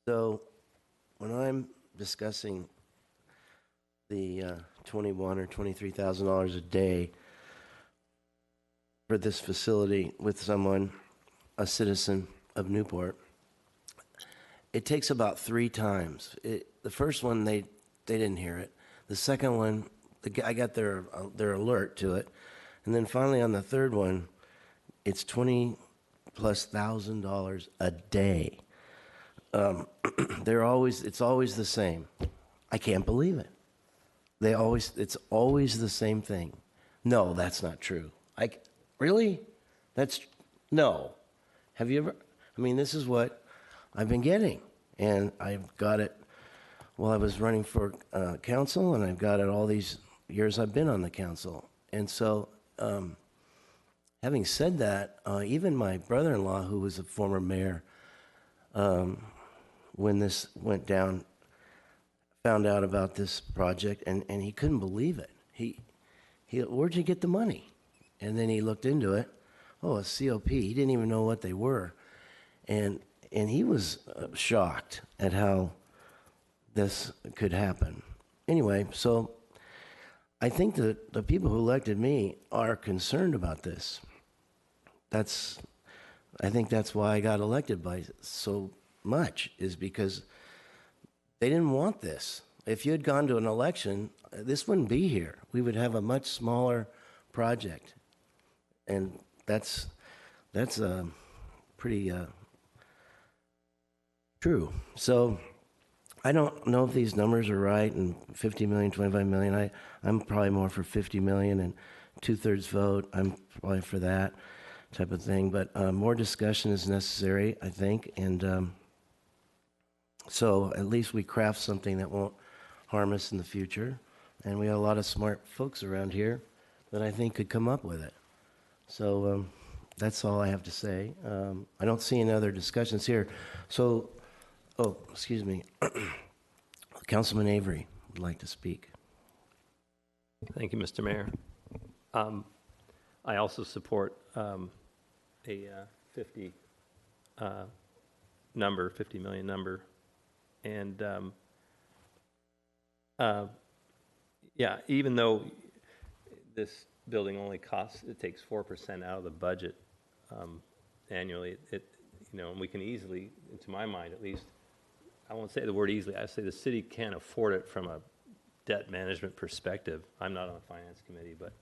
[SPEAKER 1] So when I'm discussing the $21,000 or $23,000 a day for this facility with someone, a citizen of Newport, it takes about 3 times. The first one, they didn't hear it. The second one, I got their alert to it. And then finally on the third one, it's $20,000+ a day. It's always the same. I can't believe it. It's always the same thing. No, that's not true. Really? No. Have you ever? I mean, this is what I've been getting, and I've got it while I was running for council, and I've got it all these years I've been on the council. And so, having said that, even my brother-in-law, who was a former mayor, when this went down, found out about this project, and he couldn't believe it. He where'd you get the money? And then he looked into it. Oh, a COP. He didn't even know what they were. And he was shocked at how this could happen. Anyway, so I think that the people who elected me are concerned about this. I think that's why I got elected by so much, is because they didn't want this. If you had gone to an election, this wouldn't be here. We would have a much smaller project. And that's pretty true. So I don't know if these numbers are right, and 50 million, 25 million. I'm probably more for 50 million and 2/3 vote. I'm probably for that type of thing. But more discussion is necessary, I think. And so at least we craft something that won't harm us in the future. And we have a lot of smart folks around here that I think could come up with it. So that's all I have to say. I don't see any other discussions here. So, oh, excuse me. Councilman Avery would like to speak.
[SPEAKER 13] Thank you, Mr. Mayor. I also support a 50 million number. And yeah, even though this building only costs, it takes 4% out of the budget annually, and we can easily, to my mind at least, I won't say the word easily, I say the city can't afford it from a debt management perspective. I'm not on the finance committee, but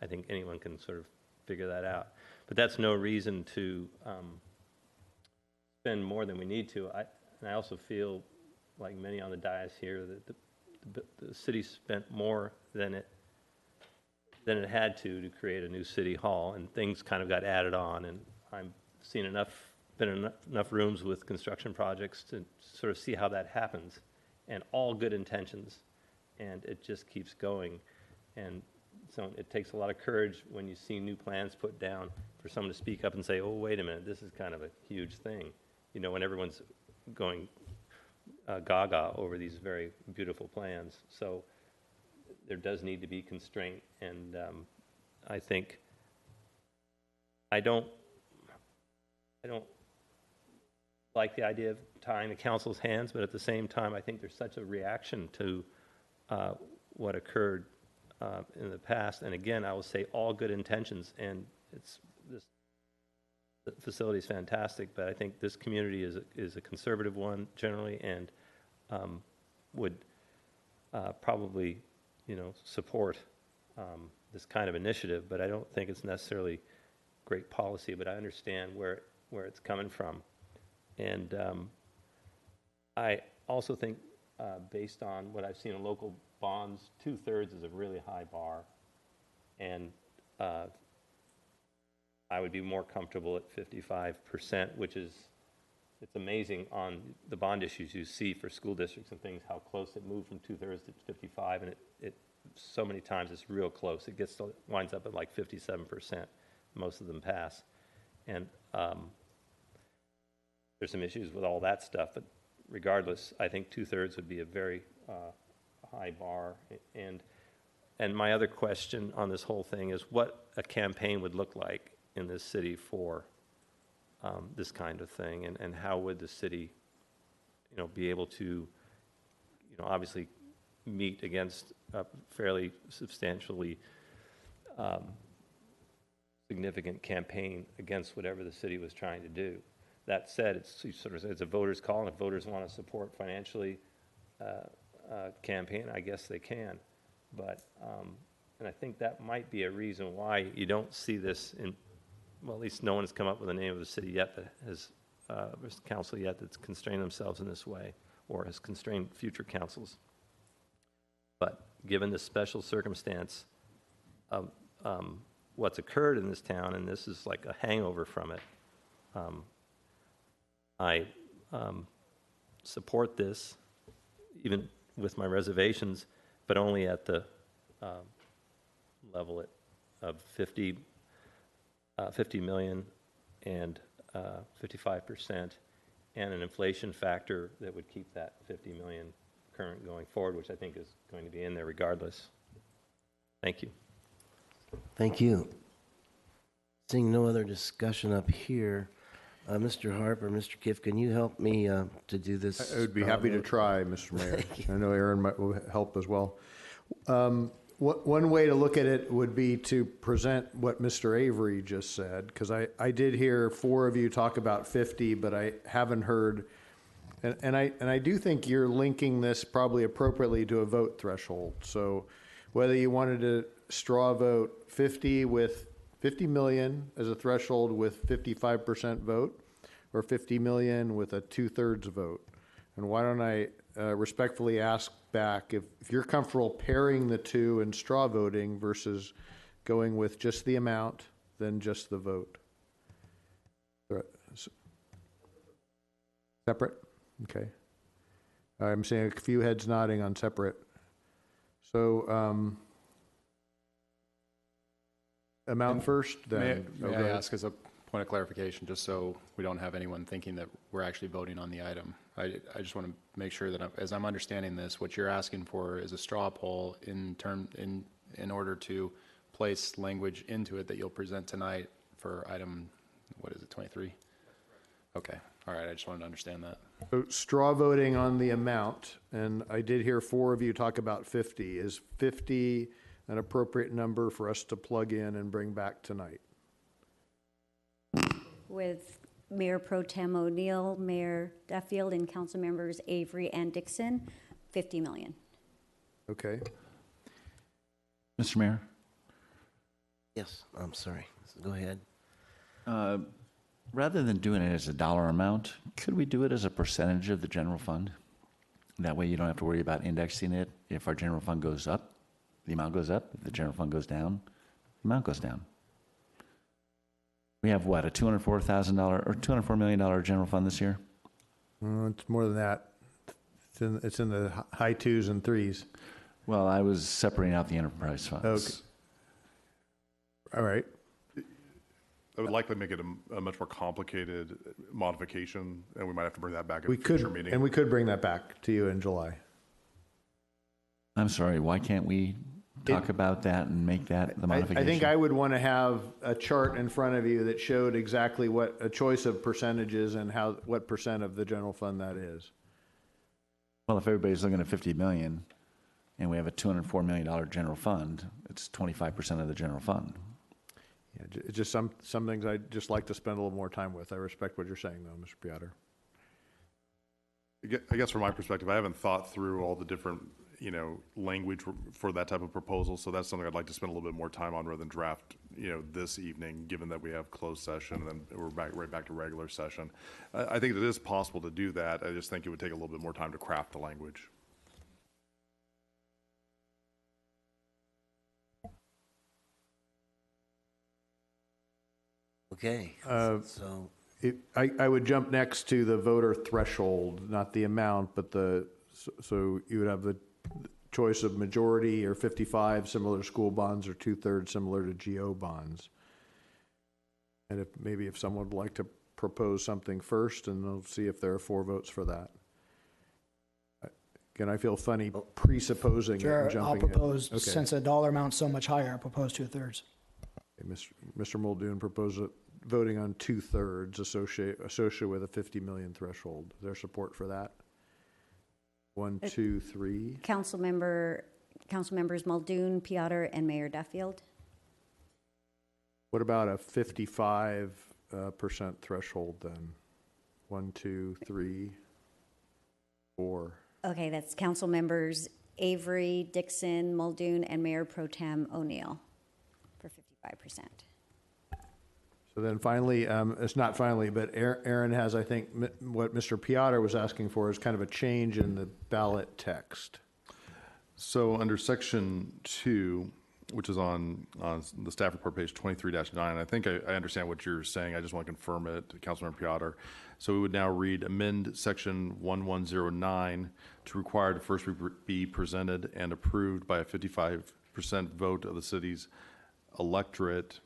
[SPEAKER 13] I think anyone can sort of figure that out. But that's no reason to spend more than we need to. And I also feel, like many on the dais here, that the city spent more than it had to create a new city hall, and things kind of got added on. And I've seen been in enough rooms with construction projects to sort of see how that happens, and all good intentions, and it just keeps going. And so it takes a lot of courage when you see new plans put down for someone to speak up and say, oh, wait a minute, this is kind of a huge thing. When everyone's going gaga over these very beautiful plans. So there does need to be constraint, and I think I don't like the idea of tying the council's hands, but at the same time, I think there's such a reaction to what occurred in the past. And again, I will say all good intentions, and the facility is fantastic, but I think this community is a conservative one generally, and would probably, support this kind of initiative. But I don't think it's necessarily great policy. But I understand where it's coming from, and I also think, based on what I've seen in local bonds, 2/3 is a really high bar, and I would be more comfortable at 55%, which is, it's amazing on the bond issues you see for school districts and things, how close it moved from 2/3 to 55, and it so many times it's real close. It winds up at like 57%. Most of them pass. And there's some issues with all that stuff, but regardless, I think 2/3 would be a very high bar. And my other question on this whole thing is what a campaign would look like in this city for this kind of thing, and how would the city, be able to, obviously meet against a fairly substantially significant campaign against whatever the city was trying to do. That said, it's a voter's call, and if voters want to support financially campaign, I guess they can. But and I think that might be a reason why you don't see this in. Well, at least no one has come up with the name of the city yet that has, council yet that's constrained themselves in this way, or has constrained future councils. But given the special circumstance of what's occurred in this town, and this is like a hangover from it, I support this, even with my reservations, but only at the level of 50 million and 55%, and an inflation factor that would keep that 50 million current going forward, which I think is going to be in there regardless. Thank you.
[SPEAKER 1] Thank you. Seeing no other discussion up here, Mr. Harper, Mr. Kiff, can you help me to do this?
[SPEAKER 3] I would be happy to try, Mr. Mayor. I know Aaron will help as well. One way to look at it would be to present what Mr. Avery just said, because I did hear 4 of you talk about 50, but I haven't heard, and I do think you're linking this probably appropriately to a vote threshold. So whether you wanted to straw vote 50 with 50 million as a threshold with 55% vote, or 50 million with a 2/3 vote. And why don't I respectfully ask back if you're comfortable pairing the two and straw voting versus going with just the amount, then just the vote. Separate? Okay. I'm seeing a few heads nodding on separate. So, amount first, then.
[SPEAKER 14] May I ask as a point of clarification, just so we don't have anyone thinking that we're actually voting on the item? I just want to make sure that as I'm understanding this, what you're asking for is a straw poll in order to place language into it that you'll present tonight for item, what is it, 23? Okay, all right, I just wanted to understand that.
[SPEAKER 3] So straw voting on the amount, and I did hear 4 of you talk about 50. Is 50 an appropriate number for us to plug in and bring back tonight?
[SPEAKER 2] With Mayor Pro Tem O'Neill, Mayor Duffield, and council members Avery and Dixon, 50 million.
[SPEAKER 3] Okay.
[SPEAKER 12] Mr. Mayor?
[SPEAKER 1] Yes, I'm sorry. Go ahead.
[SPEAKER 12] Rather than doing it as a dollar amount, could we do it as a percentage of the general fund? That way you don't have to worry about indexing it. If our general fund goes up, the amount goes up. If the general fund goes down, the amount goes down. We have what, a $204,000 or $204 million general fund this year?
[SPEAKER 3] It's more than that. It's in the high 2s and 3s.
[SPEAKER 12] Well, I was separating out the enterprise funds.
[SPEAKER 3] Okay. All right.
[SPEAKER 6] That would likely make it a much more complicated modification, and we might have to bring that back at
[SPEAKER 3] We
[SPEAKER 6] a future
[SPEAKER 3] could,
[SPEAKER 6] meeting.
[SPEAKER 3] and we could bring that back to you in July.
[SPEAKER 12] I'm sorry, why can't we talk about that and make that the modification?
[SPEAKER 3] I think I would want to have a chart in front of you that showed exactly what a choice of percentages and what percent of the general fund that is.
[SPEAKER 12] Well, if everybody's looking at 50 million and we have a $204 million general fund, it's 25% of the general fund.
[SPEAKER 3] Yeah, it's just some things I'd just like to spend a little more time with. I respect what you're saying, though, Mr. Piotr.
[SPEAKER 6] I guess from my perspective, I haven't thought through all the different, language for that type of proposal. So that's something I'd like to spend a little bit more time on rather than draft, this evening, given that we have closed session and then we're right back to regular session. I think it is possible to do that. I just think it would take a little bit more time to craft the language.
[SPEAKER 1] Okay, so
[SPEAKER 3] I would jump next to the voter threshold, not the amount, but so you would have the choice of majority or 55 similar to school bonds or 2/3 similar to GO bonds. And if someone would like to propose something first, and we'll see if there are 4 votes for that. Again, I feel funny presupposing it and
[SPEAKER 7] Sure, I'll
[SPEAKER 3] jumping in.
[SPEAKER 7] propose,
[SPEAKER 3] Okay.
[SPEAKER 7] since the dollar amount's so much higher, I'll propose 2/3.
[SPEAKER 3] Okay, Mr. Muldoon proposed voting on 2/3 associated with a 50 million threshold. Is there support for that? 1, 2, 3.
[SPEAKER 2] Council members Muldoon, Piotr, and Mayor Duffield.
[SPEAKER 3] What about a 55% threshold then? 1, 2, 3, 4.
[SPEAKER 2] Okay, that's council members Avery, Dixon, Muldoon, and Mayor Pro Tem O'Neill for 55%.
[SPEAKER 3] So then finally, it's not finally, but Aaron has, I think, what Mr. Piotr was asking for is kind of a change in the ballot text.
[SPEAKER 6] So under section 2, which is on the staff report, page 23-9, I think I understand what you're saying. I just want to confirm it, Councilmember Piotr. So we would now read amend section 1109 to require to first be presented and approved by a 55% vote of the city's electorate,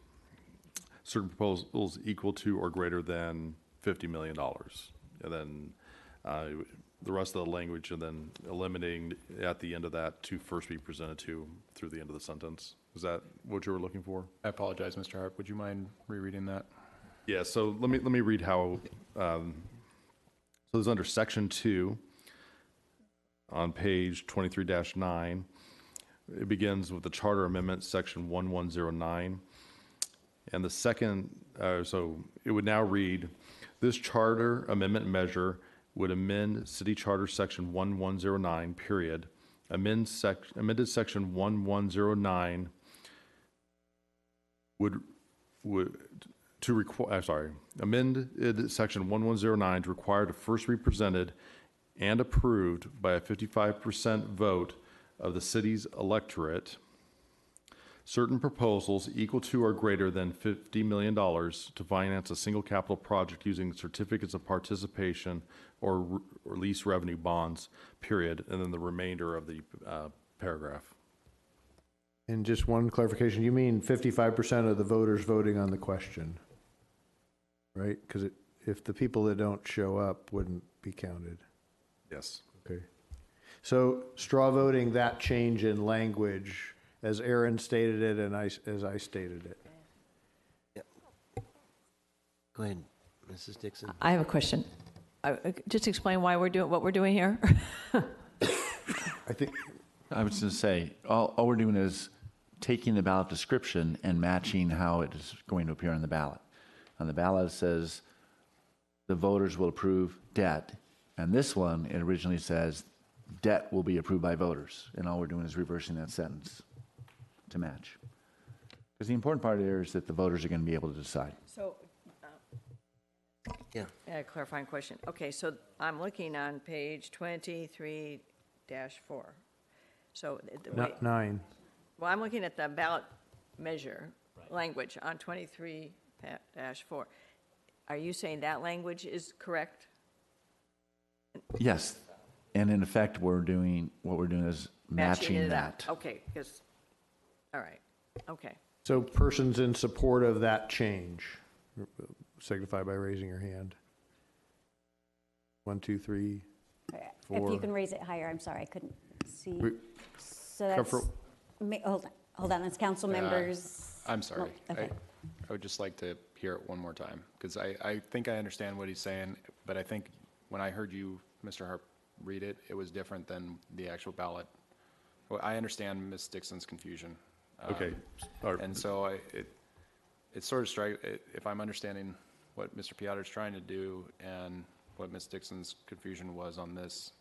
[SPEAKER 6] certain proposals equal to or greater than $50 million. And then the rest of the language, and then eliminating at the end of that to first be presented to through the end of the sentence. Is that what you were looking for?
[SPEAKER 14] I apologize, Mr. Harp. Would you mind rereading that?
[SPEAKER 6] Yeah, so let me read how, so it's under section 2 on page 23-9. It begins with the charter amendment, section 1109. And the second, so it would now read, this charter amendment measure would amend city charter section 1109, period. Amended section 1109 amended section 1109 to require to first be presented and approved by a 55% vote of the city's electorate certain proposals equal to or greater than $50 million to finance a single capital project using certificates of participation or lease revenue bonds, period, and then the remainder of the paragraph.
[SPEAKER 3] And just one clarification, you mean 55% of the voters voting on the question, right? Because if the people that don't show up wouldn't be counted.
[SPEAKER 6] Yes.
[SPEAKER 3] Okay. So straw voting that change in language as Aaron stated it and as I stated it.
[SPEAKER 1] Go ahead, Mrs. Dixon.
[SPEAKER 5] I have a question. Just explain why we're doing what we're doing here.
[SPEAKER 3] I think
[SPEAKER 12] I was going to say, all we're doing is taking the ballot description and matching how it is going to appear on the ballot. On the ballot, it says the voters will approve debt. And this one, it originally says debt will be approved by voters. And all we're doing is reversing that sentence to match. Because the important part here is that the voters are going to be able to decide.
[SPEAKER 5] So,
[SPEAKER 1] Yeah.
[SPEAKER 5] a clarifying question. Okay, so I'm looking on page 23-4. So,
[SPEAKER 3] not 9.
[SPEAKER 5] well, I'm looking at the ballot measure language on 23-4. Are you saying that language is correct?
[SPEAKER 12] Yes. And in effect, what we're doing is matching
[SPEAKER 5] it
[SPEAKER 12] that.
[SPEAKER 5] up. Okay, because, all right, okay.
[SPEAKER 3] So persons in support of that change, signify by raising your hand. 1, 2, 3, 4.
[SPEAKER 2] If you can raise it higher, I'm sorry, I couldn't see. So that's,
[SPEAKER 3] Comfort-
[SPEAKER 2] hold on, that's council members.
[SPEAKER 14] I'm sorry.
[SPEAKER 2] Okay.
[SPEAKER 14] I would just like to hear it one more time, because I think I understand what he's saying, but I think when I heard you, Mr. Harp, read it, it was different than the actual ballot. Well, I understand Ms. Dixon's confusion.
[SPEAKER 6] Okay.
[SPEAKER 14] And so it sort of strikes, if I'm understanding what Mr. Piotr is trying to do and what Ms. Dixon's confusion was on this,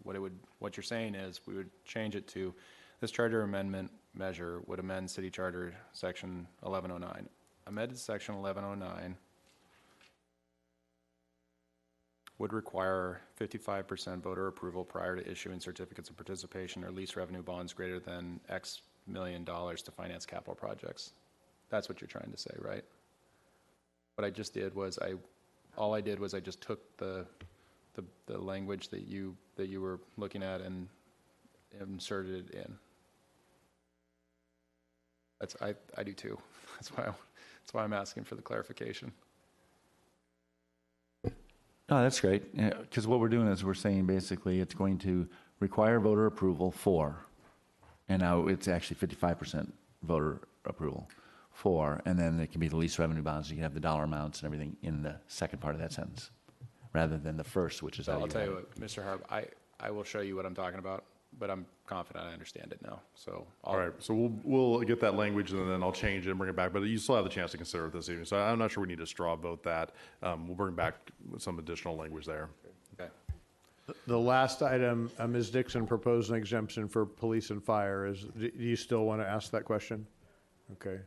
[SPEAKER 14] what you're saying is we would change it to this charter amendment measure would amend City Charter Section 1109. Amended Section 1109 would require 55% voter approval prior to issuing certificates of participation or lease revenue bonds greater than X million dollars to finance capital projects. That's what you're trying to say, right? What I just did was I just took the language that you were looking at and inserted it in. I do too. That's why I'm asking for the clarification.
[SPEAKER 12] No, that's great. Because what we're doing is we're saying basically it's going to require voter approval for, and now it's actually 55% voter approval for, and then it can be the lease revenue bonds. You can have the dollar amounts and everything in the second part of that sentence, rather than the first, which is
[SPEAKER 14] So
[SPEAKER 12] how
[SPEAKER 14] I'll tell you
[SPEAKER 12] have it.
[SPEAKER 14] what, Mr. Harp, I will show you what I'm talking about, but I'm confident I understand it now. So
[SPEAKER 6] All right, so we'll get that language and then I'll change it and bring it back. But you still have the chance to consider it this evening. So I'm not sure we need to straw vote that. We'll bring back some additional language there.
[SPEAKER 14] Okay.
[SPEAKER 3] The last item, Ms. Dixon proposed an exemption for police and fire. Do you still want to ask that question? Okay.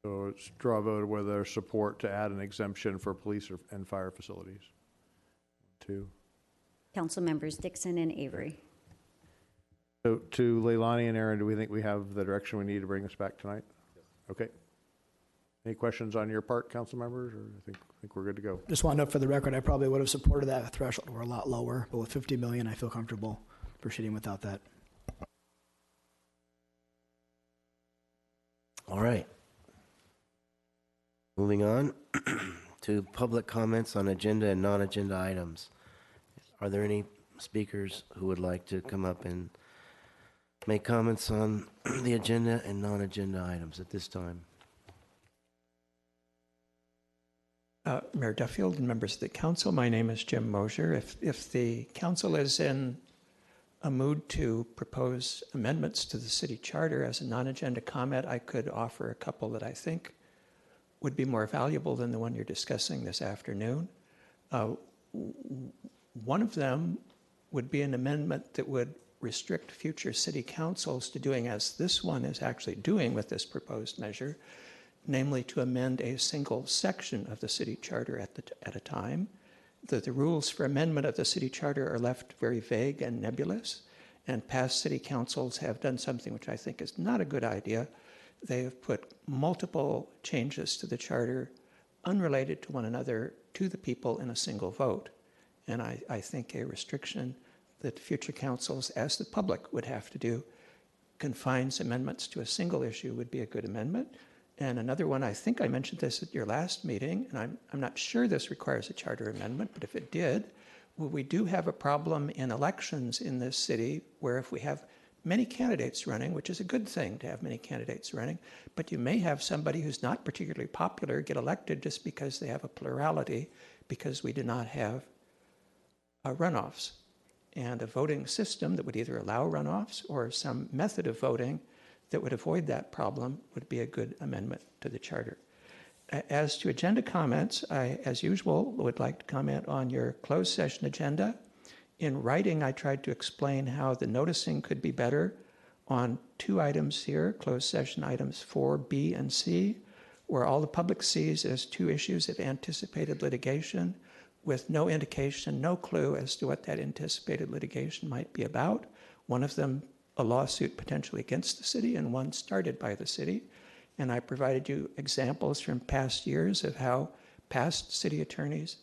[SPEAKER 3] So straw vote whether there's support to add an exemption for police and fire facilities. 2.
[SPEAKER 2] Council members Dixon and Avery.
[SPEAKER 3] So to Leilani and Aaron, do we think we have the direction we need to bring this back tonight? Yes. Okay. Any questions on your part, council members, or I think we're good to go?
[SPEAKER 7] Just want to note for the record, I probably would have supported that if threshold were a lot lower, but with 50 million, I feel comfortable proceeding without that.
[SPEAKER 1] All right. Moving on to public comments on agenda and non-agenda items. Are there any speakers who would like to come up and make comments on the agenda and non-agenda items at this time?
[SPEAKER 10] Mayor Duffield and members of the council, my name is Jim Mosier. If the council is in a mood to propose amendments to the city charter as a non-agenda comment, I could offer a couple that I think would be more valuable than the one you're discussing this afternoon. One of them would be an amendment that would restrict future city councils to doing as this one is actually doing with this proposed measure, namely to amend a single section of the city charter at a time. The rules for amendment of the city charter are left very vague and nebulous, and past city councils have done something which I think is not a good idea. They have put multiple changes to the charter unrelated to one another to the people in a single vote. And I think a restriction that future councils, as the public would have to do, confines amendments to a single issue would be a good amendment. And another one, I think I mentioned this at your last meeting, and I'm not sure this requires a charter amendment, but if it did, well, we do have a problem in elections in this city where if we have many candidates running, which is a good thing to have many candidates running, but you may have somebody who's not particularly popular get elected just because they have a plurality, because we do not have runoffs. And a voting system that would either allow runoffs or some method of voting that would avoid that problem would be a good amendment to the charter. As to agenda comments, I, as usual, would like to comment on your closed session agenda. In writing, I tried to explain how the noticing could be better on two items here, closed session items 4B and C, where all the public sees as two issues of anticipated litigation with no indication, no clue as to what that anticipated litigation might be about. One of them, a lawsuit potentially against the city, and one started by the city. And I provided you examples from past years of how past city attorneys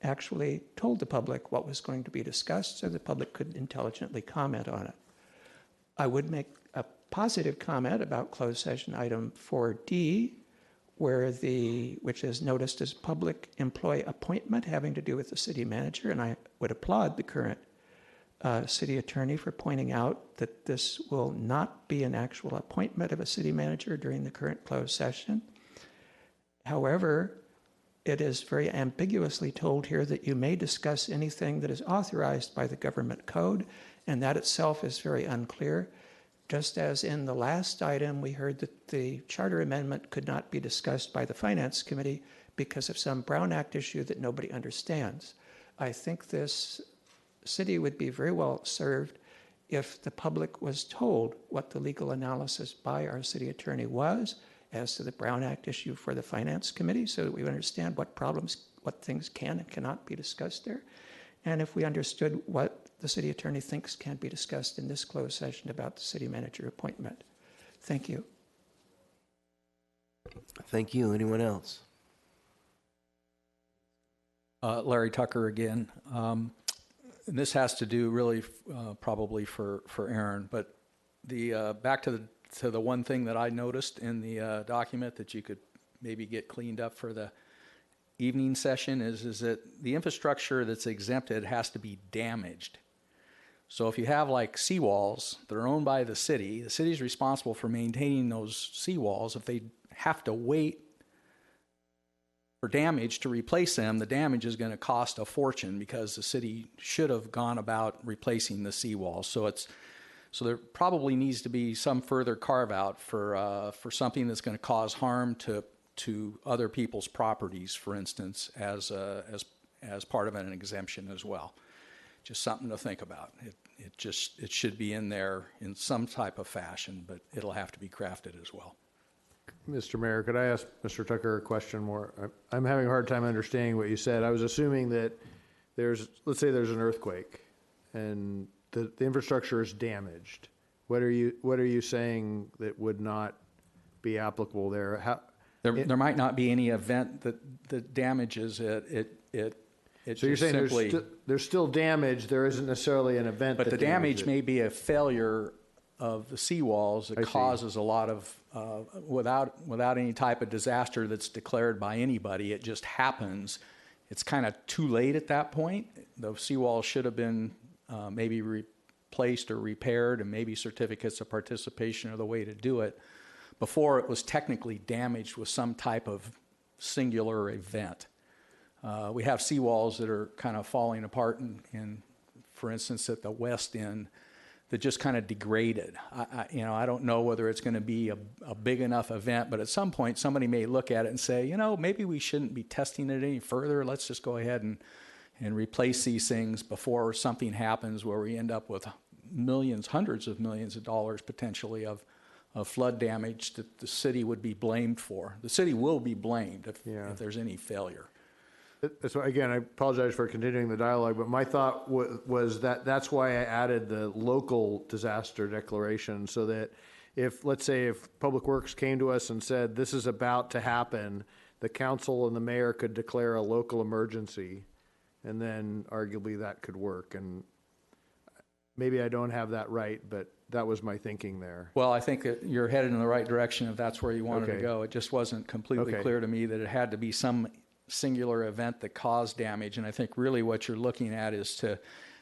[SPEAKER 10] actually told the public what was going to be discussed so the public could intelligently comment on it. I would make a positive comment about closed session item 4D, which is noticed as public employee appointment having to do with the city manager, and I would applaud the current city attorney for pointing out that this will not be an actual appointment of a city manager during the current closed session. However, it is very ambiguously told here that you may discuss anything that is authorized by the government code, and that itself is very unclear. Just as in the last item, we heard that the charter amendment could not be discussed by the Finance Committee because of some Brown Act issue that nobody understands. I think this city would be very well served if the public was told what the legal analysis by our city attorney was as to the Brown Act issue for the Finance Committee, so that we understand what things can and cannot be discussed there. And if we understood what the city attorney thinks can be discussed in this closed session about the city manager appointment. Thank you.
[SPEAKER 1] Thank you. Anyone else?
[SPEAKER 4] Larry Tucker again. And this has to do really probably for Aaron, but the back to the one thing that I noticed in the document that you could maybe get cleaned up for the evening session is that the infrastructure that's exempted has to be damaged. So if you have like seawalls that are owned by the city's responsible for maintaining those seawalls. If they have to wait for damage to replace them, the damage is going to cost a fortune because the city should have gone about replacing the seawall. So there probably needs to be some further carve out for something that's going to cause harm to other people's properties, for instance, as part of an exemption as well. Just something to think about. It should be in there in some type of fashion, but it'll have to be crafted as well.
[SPEAKER 3] Mr. Mayor, could I ask Mr. Tucker a question more? I'm having a hard time understanding what you said. I was assuming that let's say there's an earthquake and the infrastructure is damaged. What are you saying that would not be applicable there?
[SPEAKER 4] There might not be any event that damages it.
[SPEAKER 3] So you're saying there's still damage. There isn't necessarily an event.
[SPEAKER 4] But the damage may be a failure of the seawalls that causes a lot of without any type of disaster that's declared by anybody. It just happens. It's kind of too late at that point. The seawall should have been maybe replaced or repaired, and maybe certificates of participation are the way to do it before it was technically damaged with some type of singular event. We have seawalls that are kind of falling apart in, for instance, at the west end, that just kind of degraded. I don't know whether it's going to be a big enough event, but at some point somebody may look at it and say, maybe we shouldn't be testing it any further. Let's just go ahead and replace these things before something happens where we end up with millions, hundreds of millions of dollars potentially of flood damage that the city would be blamed for. The city will be blamed if there's any failure.
[SPEAKER 3] So again, I apologize for continuing the dialogue, but my thought was that's why I added the local disaster declaration, so that let's say if Public Works came to us and said this is about to happen, the council and the mayor could declare a local emergency, and then arguably that could work. And maybe I don't have that right, but that was my thinking there.
[SPEAKER 4] Well, I think that you're headed in the right direction if that's where you wanted to
[SPEAKER 3] Okay.
[SPEAKER 4] go. It just wasn't completely
[SPEAKER 3] Okay.
[SPEAKER 4] clear to me that it had to be some singular event that caused damage. And I think really what you're looking at is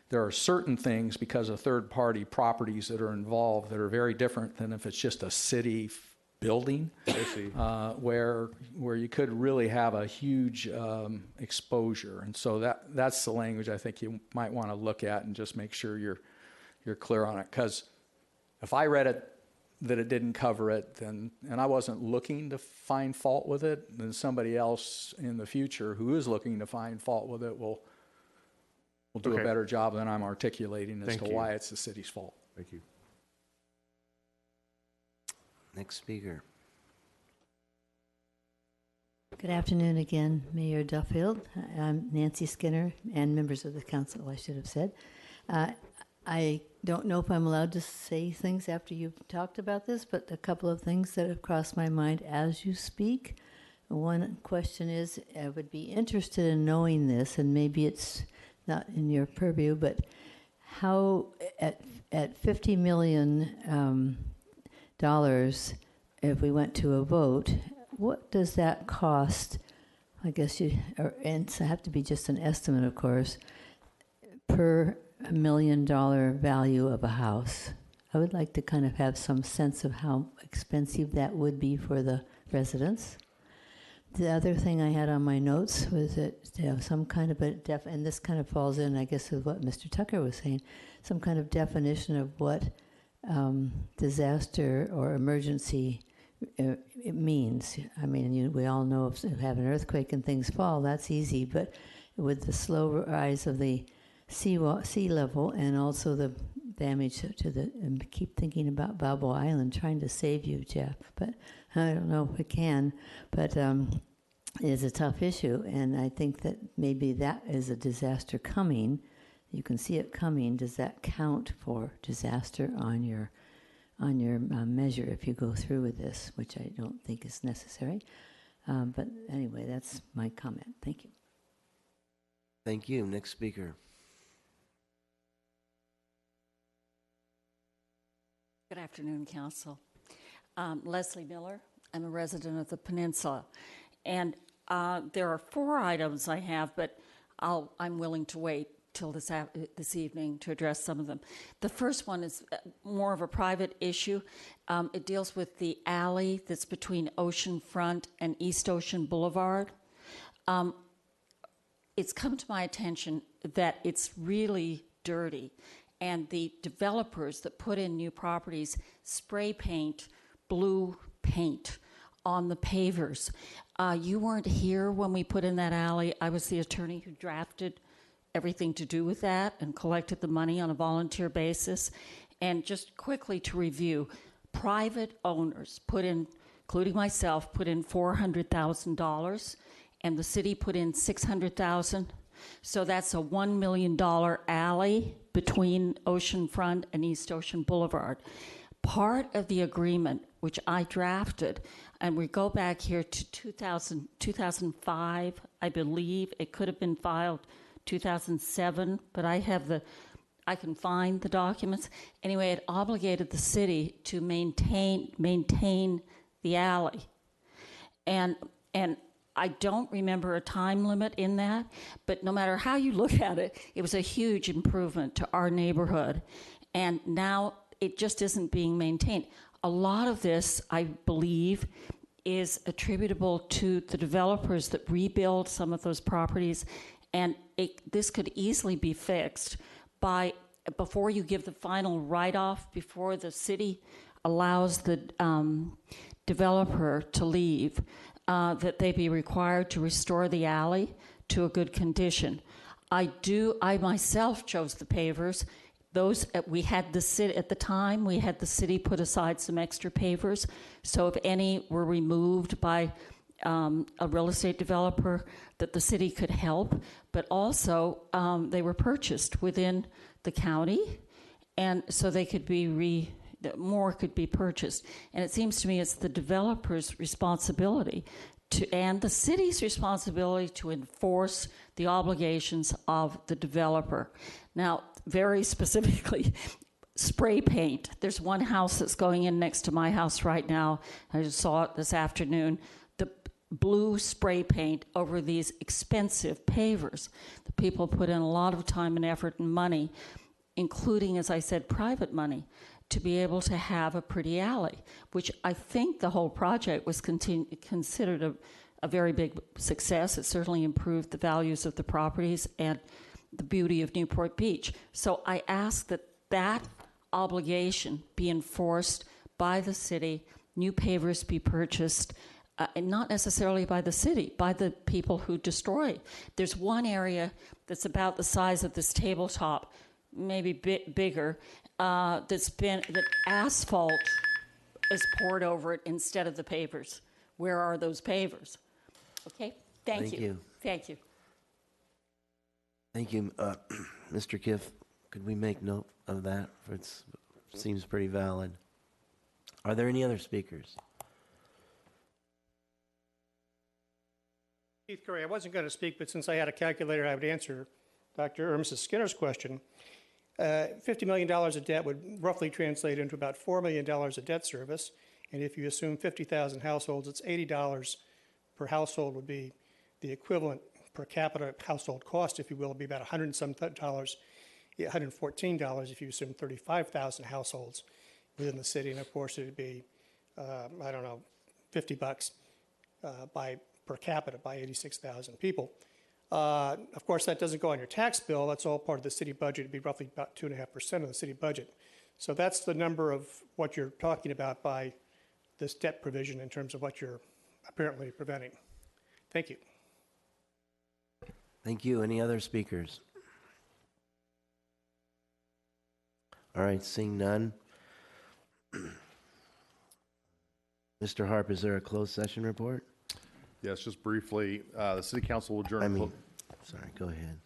[SPEAKER 4] there are certain things because of third-party properties that are involved that are very different than if it's just a city building, where you could really have a huge exposure. And so that's the language I think you might want to look at and just make sure you're clear on it. Because if I read it that it didn't cover it, then, and I wasn't looking to find fault with it, then somebody else in the future who is looking to find fault with it will do
[SPEAKER 3] Okay.
[SPEAKER 4] a better job than I'm articulating as
[SPEAKER 3] Thank
[SPEAKER 4] to
[SPEAKER 3] you.
[SPEAKER 4] why it's the city's fault.
[SPEAKER 3] Thank you.
[SPEAKER 1] Next speaker.
[SPEAKER 9] Good afternoon again, Mayor Duffield. I'm Nancy Skinner and members of the council, I should have said. I don't know if I'm allowed to say things after you've talked about this, but a couple of things that have crossed my mind as you speak. One question is, I would be interested in knowing this, and maybe it's not in your purview, but how at $50 million, if we went to a vote, what does that cost? I guess and it's have to be just an estimate, of course, per $1 million value of a house. I would like to kind of have some sense of how expensive that would be for the residents. The other thing I had on my notes was that some kind of and this kind of falls in, I guess, with what Mr. Tucker was saying, some kind of definition of what disaster or emergency it means. I mean, we all know if you have an earthquake and things fall, that's easy, but with the slow rise of the sea level and also the damage to and keep thinking about Balboa Island, trying to save you, Jeff, but I don't know if it can, but it is a tough issue, and I think that maybe that is a disaster coming. You can see it coming. Does that count for disaster on your measure if you go through with this, which I don't think is necessary. But anyway, that's my comment. Thank you.
[SPEAKER 1] Thank you. Next speaker.
[SPEAKER 16] Good afternoon, Council. Leslie Miller. I'm a resident of the Peninsula. And there are 4 items I have, but I'm willing to wait till this evening to address some of them. The first one is more of a private issue. It deals with the alley that's between Oceanfront and East Ocean Boulevard. It's come to my attention that it's really dirty, and the developers that put in new properties spray paint blue paint on the pavers. You weren't here when we put in that alley. I was the attorney who drafted everything to do with that and collected the money on a volunteer basis. And just quickly to review, private owners put in, including myself, put in $400,000, and the city put in $600,000. So that's a $1 million alley between Oceanfront and East Ocean Boulevard. Part of the agreement, which I drafted, and we go back here to 2005, I believe. It could have been filed 2007, but I can find the documents. Anyway, it obligated the city to maintain the alley. And I don't remember a time limit in that, but no matter how you look at it, it was a huge improvement to our neighborhood. And now it just isn't being maintained. A lot of this, I believe, is attributable to the developers that rebuild some of those properties, and this could easily be fixed before you give the final write-off, before the city allows the developer to leave, that they be required to restore the alley to a good condition. I myself chose the pavers. Those we had the city at the time. We had the city put aside some extra pavers, so if any were removed by a real estate developer, that the city could help. But also, they were purchased within the county, and so they could be more could be purchased. And it seems to me it's the developer's responsibility and the city's responsibility to enforce the obligations of the developer. Now, very specifically, spray paint. There's one house that's going in next to my house right now. I just saw it this afternoon. The blue spray paint over these expensive pavers. The people put in a lot of time and effort and money, including, as I said, private money, to be able to have a pretty alley, which I think the whole project was considered a very big success. It certainly improved the values of the properties and the beauty of Newport Beach. So I ask that that obligation be enforced by the city, new pavers be purchased, and not necessarily by the city, by the people who destroy. There's one area that's about the size of this tabletop, maybe bigger, that asphalt is poured over it instead of the pavers. Where are those pavers? Okay, thank you. Thank you.
[SPEAKER 1] Thank you. Mr. Kiff, could we make note of that? It seems pretty valid. Are there any other speakers?
[SPEAKER 8] Keith Curry, I wasn't going to speak, but since I had a calculator, I would answer Dr. Mrs. Skinner's question. $50 million of debt would roughly translate into about $4 million of debt service. And if you assume 50,000 households, it's $80 per household would be the equivalent per capita household cost, if you will, would be about $114 if you assume 35,000 households within the city. And of course, it would be, I don't know, $50 per capita by 86,000 people. Of course, that doesn't go on your tax bill. That's all part of the city budget. It'd be roughly about 2.5% of the city budget. So that's the number of what you're talking about by this debt provision in terms of what you're apparently preventing. Thank you.
[SPEAKER 1] Thank you. Any other speakers? All right, seeing none. Mr. Harp, is there a closed session report?
[SPEAKER 6] Yes, just briefly, the city council will adjourn.
[SPEAKER 1] Sorry, go ahead.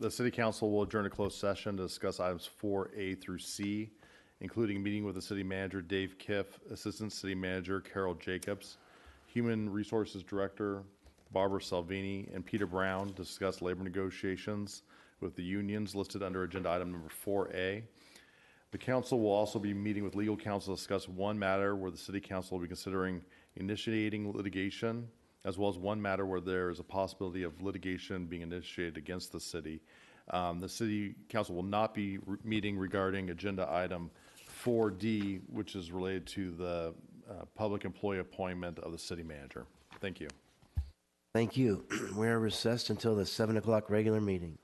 [SPEAKER 6] The city council will adjourn a closed session to discuss items 4A through C, including a meeting with the city manager, Dave Kiff, assistant city manager, Carol Jacobs, human resources director, Barbara Salvini, and Peter Brown to discuss labor negotiations with the unions listed under agenda item number 4A. The council will also be meeting with legal counsel to discuss one matter where the city council will be considering initiating litigation, as well as one matter where there is a possibility of litigation being initiated against the city. The city council will not be meeting regarding agenda item 4D, which is related to the public employee appointment of the city manager. Thank you.
[SPEAKER 1] Thank you. We are recessed until the 7 o'clock regular meeting.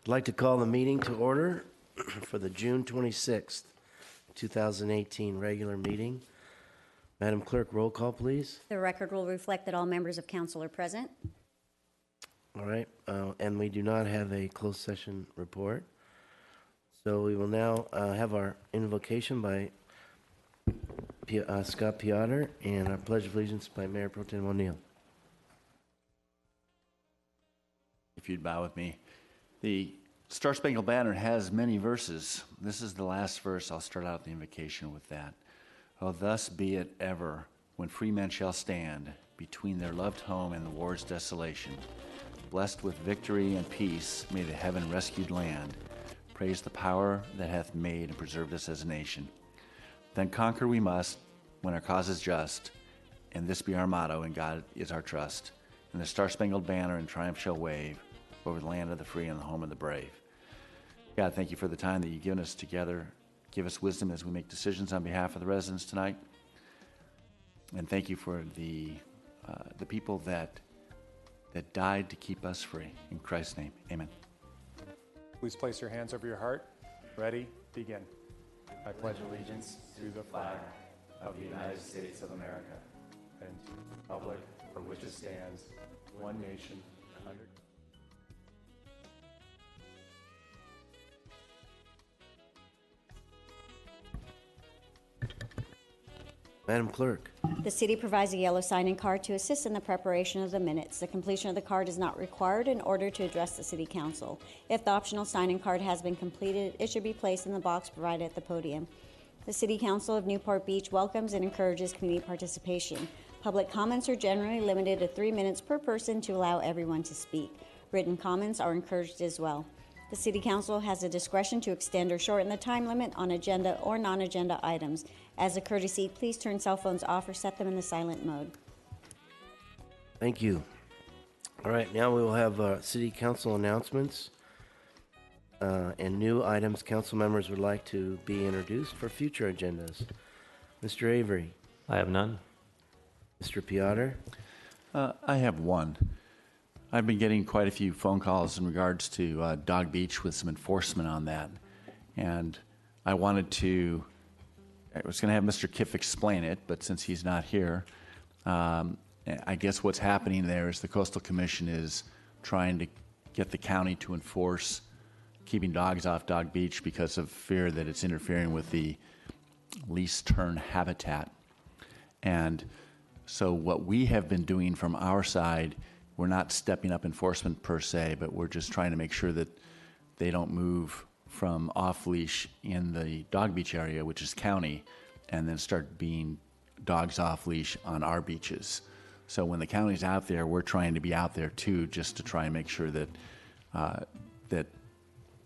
[SPEAKER 1] I'd like to call the meeting to order for the June 26th, 2018 regular meeting. Madam Clerk, roll call, please.
[SPEAKER 2] The record will reflect that all members of council are present.
[SPEAKER 1] All right, and we do not have a closed session report. So we will now have our invocation by Scott Piotr and our Pledge of Allegiance by Mayor Pro Tem O'Neill.
[SPEAKER 12] If you'd bow with me. The Star Spangled Banner has many verses. This is the last verse. I'll start out the invocation with that. Oh, thus be it ever, when free men shall stand between their loved home and the war's desolation. Blessed with victory and peace, may the heaven-rescued land praise the power that hath made and preserved us as a nation. Then conquer we must, when our cause is just, and this be our motto, and God is our trust. And the Star-Spangled Banner in triumph shall wave over the land of the free and the home of the brave. God, thank you for the time that you've given us together. Give us wisdom as we make decisions on behalf of the residents tonight. And thank you for the people that died to keep us free. In Christ's name, amen.
[SPEAKER 14] Please place your hands over your heart. Ready? Begin. I pledge allegiance to the flag of the United States of America and to the republic for which it stands, one nation, under
[SPEAKER 1] Madam Clerk.
[SPEAKER 2] The city provides a yellow sign-in card to assist in the preparation of the minutes. The completion of the card is not required in order to address the city council. If the optional sign-in card has been completed, it should be placed in the box provided at the podium. The City Council of Newport Beach welcomes and encourages community participation. Public comments are generally limited to 3 minutes per person to allow everyone to speak. Written comments are encouraged as well. The City Council has the discretion to extend or shorten the time limit on agenda or non-agenda items. As a courtesy, please turn cell phones off or set them in the silent mode.
[SPEAKER 1] Thank you. All right, now we will have City Council announcements and new items council members would like to be introduced for future agendas. Mr. Avery.
[SPEAKER 13] I have none.
[SPEAKER 1] Mr. Piotr.
[SPEAKER 12] I have one. I've been getting quite a few phone calls in regards to Dog Beach with some enforcement on that. And I was going to have Mr. Kiff explain it, but since he's not here, I guess what's happening there is the Coastal Commission is trying to get the county to enforce keeping dogs off Dog Beach because of fear that it's interfering with the least tern habitat. And so what we have been doing from our side, we're not stepping up enforcement per se, but we're just trying to make sure that they don't move from off-leash in the Dog Beach area, which is county, and then start being dogs off-leash on our beaches. So when the county's out there, we're trying to be out there too, just to try and make sure that that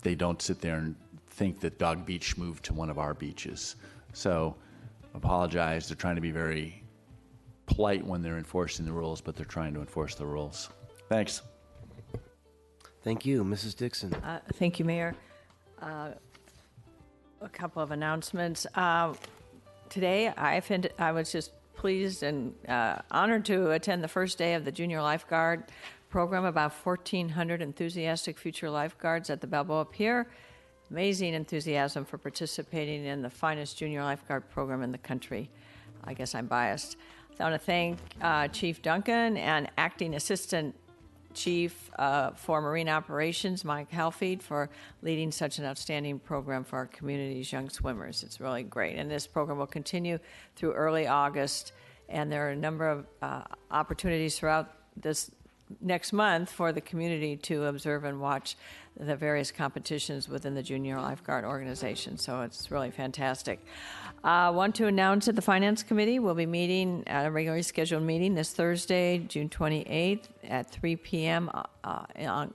[SPEAKER 12] they don't sit there and think that Dog Beach moved to one of our beaches. So apologize. They're trying to be very polite when they're enforcing the rules, but they're trying to enforce the rules. Thanks.
[SPEAKER 1] Thank you. Mrs. Dixon.
[SPEAKER 5] Thank you, Mayor. A couple of announcements. Today, I was just pleased and honored to attend the first day of the Junior Lifeguard program. About 1,400 enthusiastic future lifeguards at the Balboa Pier. Amazing enthusiasm for participating in the finest junior lifeguard program in the country. I guess I'm biased. I want to thank Chief Duncan and Acting Assistant Chief for Marine Operations, Mike Halfeed, for leading such an outstanding program for our community's young swimmers. It's really great. And this program will continue through early August. And there are a number of opportunities throughout this next month for the community to observe and watch the various competitions within the Junior Lifeguard organization. So it's really fantastic. I want to announce that the Finance Committee will be meeting at a regularly scheduled meeting this Thursday, June 28th at 3 p.m.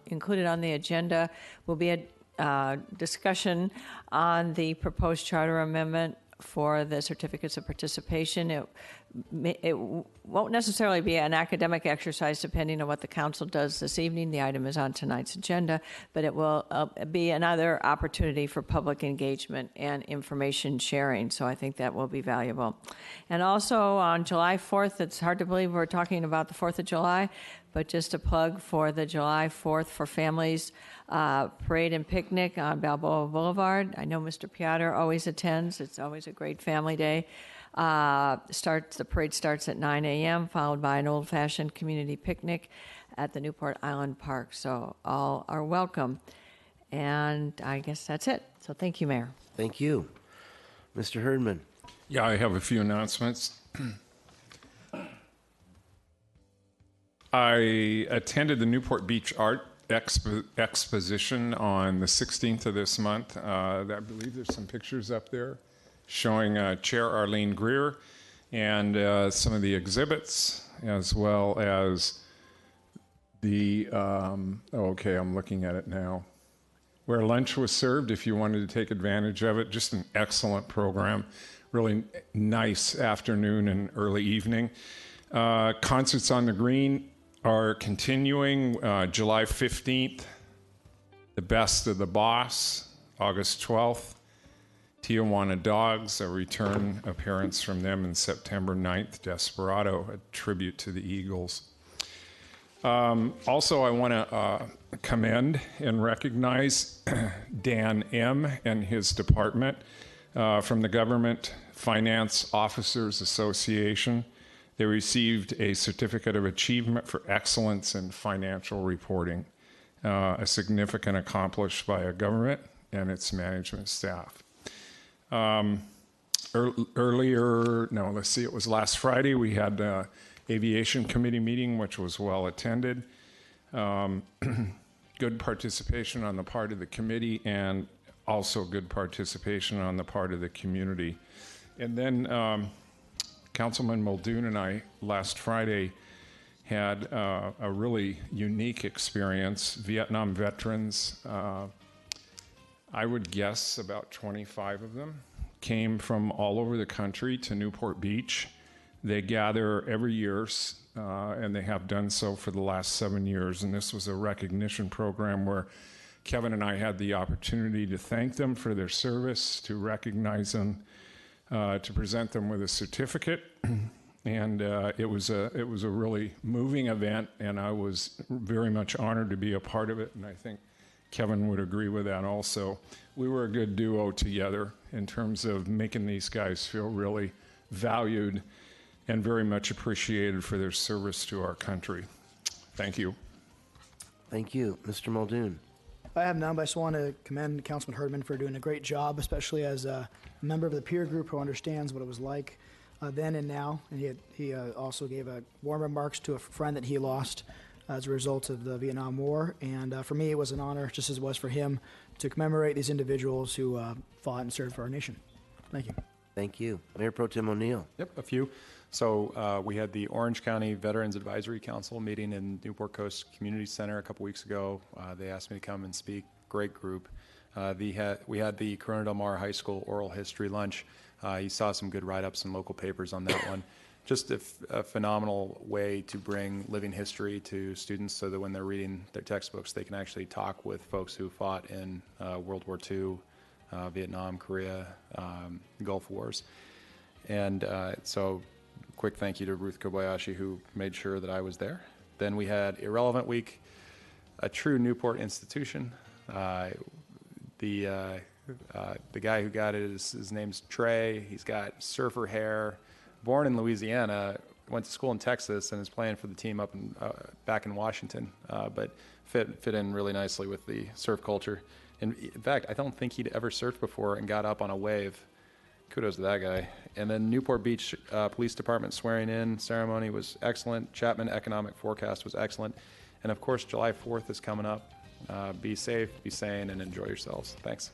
[SPEAKER 5] Included on the agenda will be a discussion on the proposed charter amendment for the certificates of participation. It won't necessarily be an academic exercise depending on what the council does this evening. The item is on tonight's agenda, but it will be another opportunity for public engagement and information sharing, so I think that will be valuable. And also on July 4th, it's hard to believe we're talking about the 4th of July, but just a plug for the July 4th for Families Parade and Picnic on Balboa Boulevard. I know Mr. Piotr always attends. It's always a great family day. The parade starts at 9 a.m., followed by an old-fashioned community picnic at the Newport Island Park. So all are welcome. And I guess that's it. So thank you, Mayor.
[SPEAKER 1] Thank you. Mr. Herdman.
[SPEAKER 17] Yeah, I have a few announcements. I attended the Newport Beach Art Exposition on the 16th of this month. I believe there's some pictures up there showing Chair Arlene Greer and some of the exhibits, as well as the, okay, I'm looking at it now, where lunch was served if you wanted to take advantage of it. Just an excellent program. Really nice afternoon and early evening. Concerts on the Green are continuing. July 15th, The Best of the Boss. August 12th, Tijuana Dogs, a return appearance from them. And September 9th, Desperado, a tribute to the Eagles. Also, I want to commend and recognize Dan M. and his department from the Government Finance Officers Association. They received a Certificate of Achievement for Excellence in Financial Reporting, a significant accomplishment by a government and its management staff. It was last Friday, we had the Aviation Committee meeting, which was well attended. Good participation on the part of the committee and also good participation on the part of the community. And then Councilman Muldoon and I last Friday had a really unique experience. Vietnam veterans, I would guess about 25 of them, came from all over the country to Newport Beach. They gather every year, and they have done so for the last 7 years. And this was a recognition program where Kevin and I had the opportunity to thank them for their service, to recognize them, to present them with a certificate. And it was a really moving event, and I was very much honored to be a part of it. And I think Kevin would agree with that also. We were a good duo together in terms of making these guys feel really valued and very much appreciated for their service to our country. Thank you.
[SPEAKER 1] Thank you. Mr. Muldoon.
[SPEAKER 7] I have none, but I just want to commend Councilman Herdman for doing a great job, especially as a member of the peer group who understands what it was like then and now. And he also gave warm remarks to a friend that he lost as a result of the Vietnam War. And for me, it was an honor, just as it was for him, to commemorate these individuals who fought and served for our nation. Thank you.
[SPEAKER 1] Thank you. Mayor Pro Tem O'Neill.
[SPEAKER 14] Yep, a few. So we had the Orange County Veterans Advisory Council meeting in Newport Coast Community Center a couple weeks ago. They asked me to come and speak. Great group. We had the Corona Del Mar High School oral history lunch. You saw some good write-ups in local papers on that one. Just a phenomenal way to bring living history to students so that when they're reading their textbooks, they can actually talk with folks who fought in World War II, Vietnam, Korea, Gulf Wars. And so quick thank you to Ruth Kobayashi, who made sure that I was there. Then we had Irrelevant Week, a true Newport institution. The guy who got it, his name's Trey. He's got surfer hair, born in Louisiana, went to school in Texas, and is playing for the team up back in Washington, but fit in really nicely with the surf culture. In fact, I don't think he'd ever surfed before and got up on a wave. Kudos to that guy. And then Newport Beach Police Department swearing in ceremony was excellent. Chapman Economic Forecast was excellent. And of course, July 4th is coming up. Be safe, be sane, and enjoy yourselves. Thanks.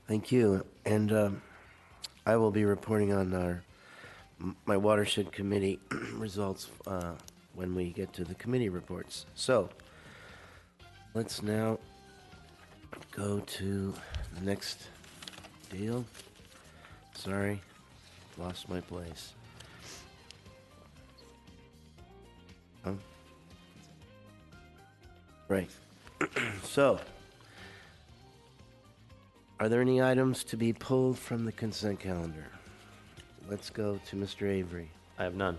[SPEAKER 1] Thank you. And I will be reporting on my watershed committee results when we get to the committee reports. So let's now go to the next deal. Sorry, lost my place. Right. So, are there any items to be pulled from the consent calendar? Let's go to Mr. Avery.
[SPEAKER 13] I have none.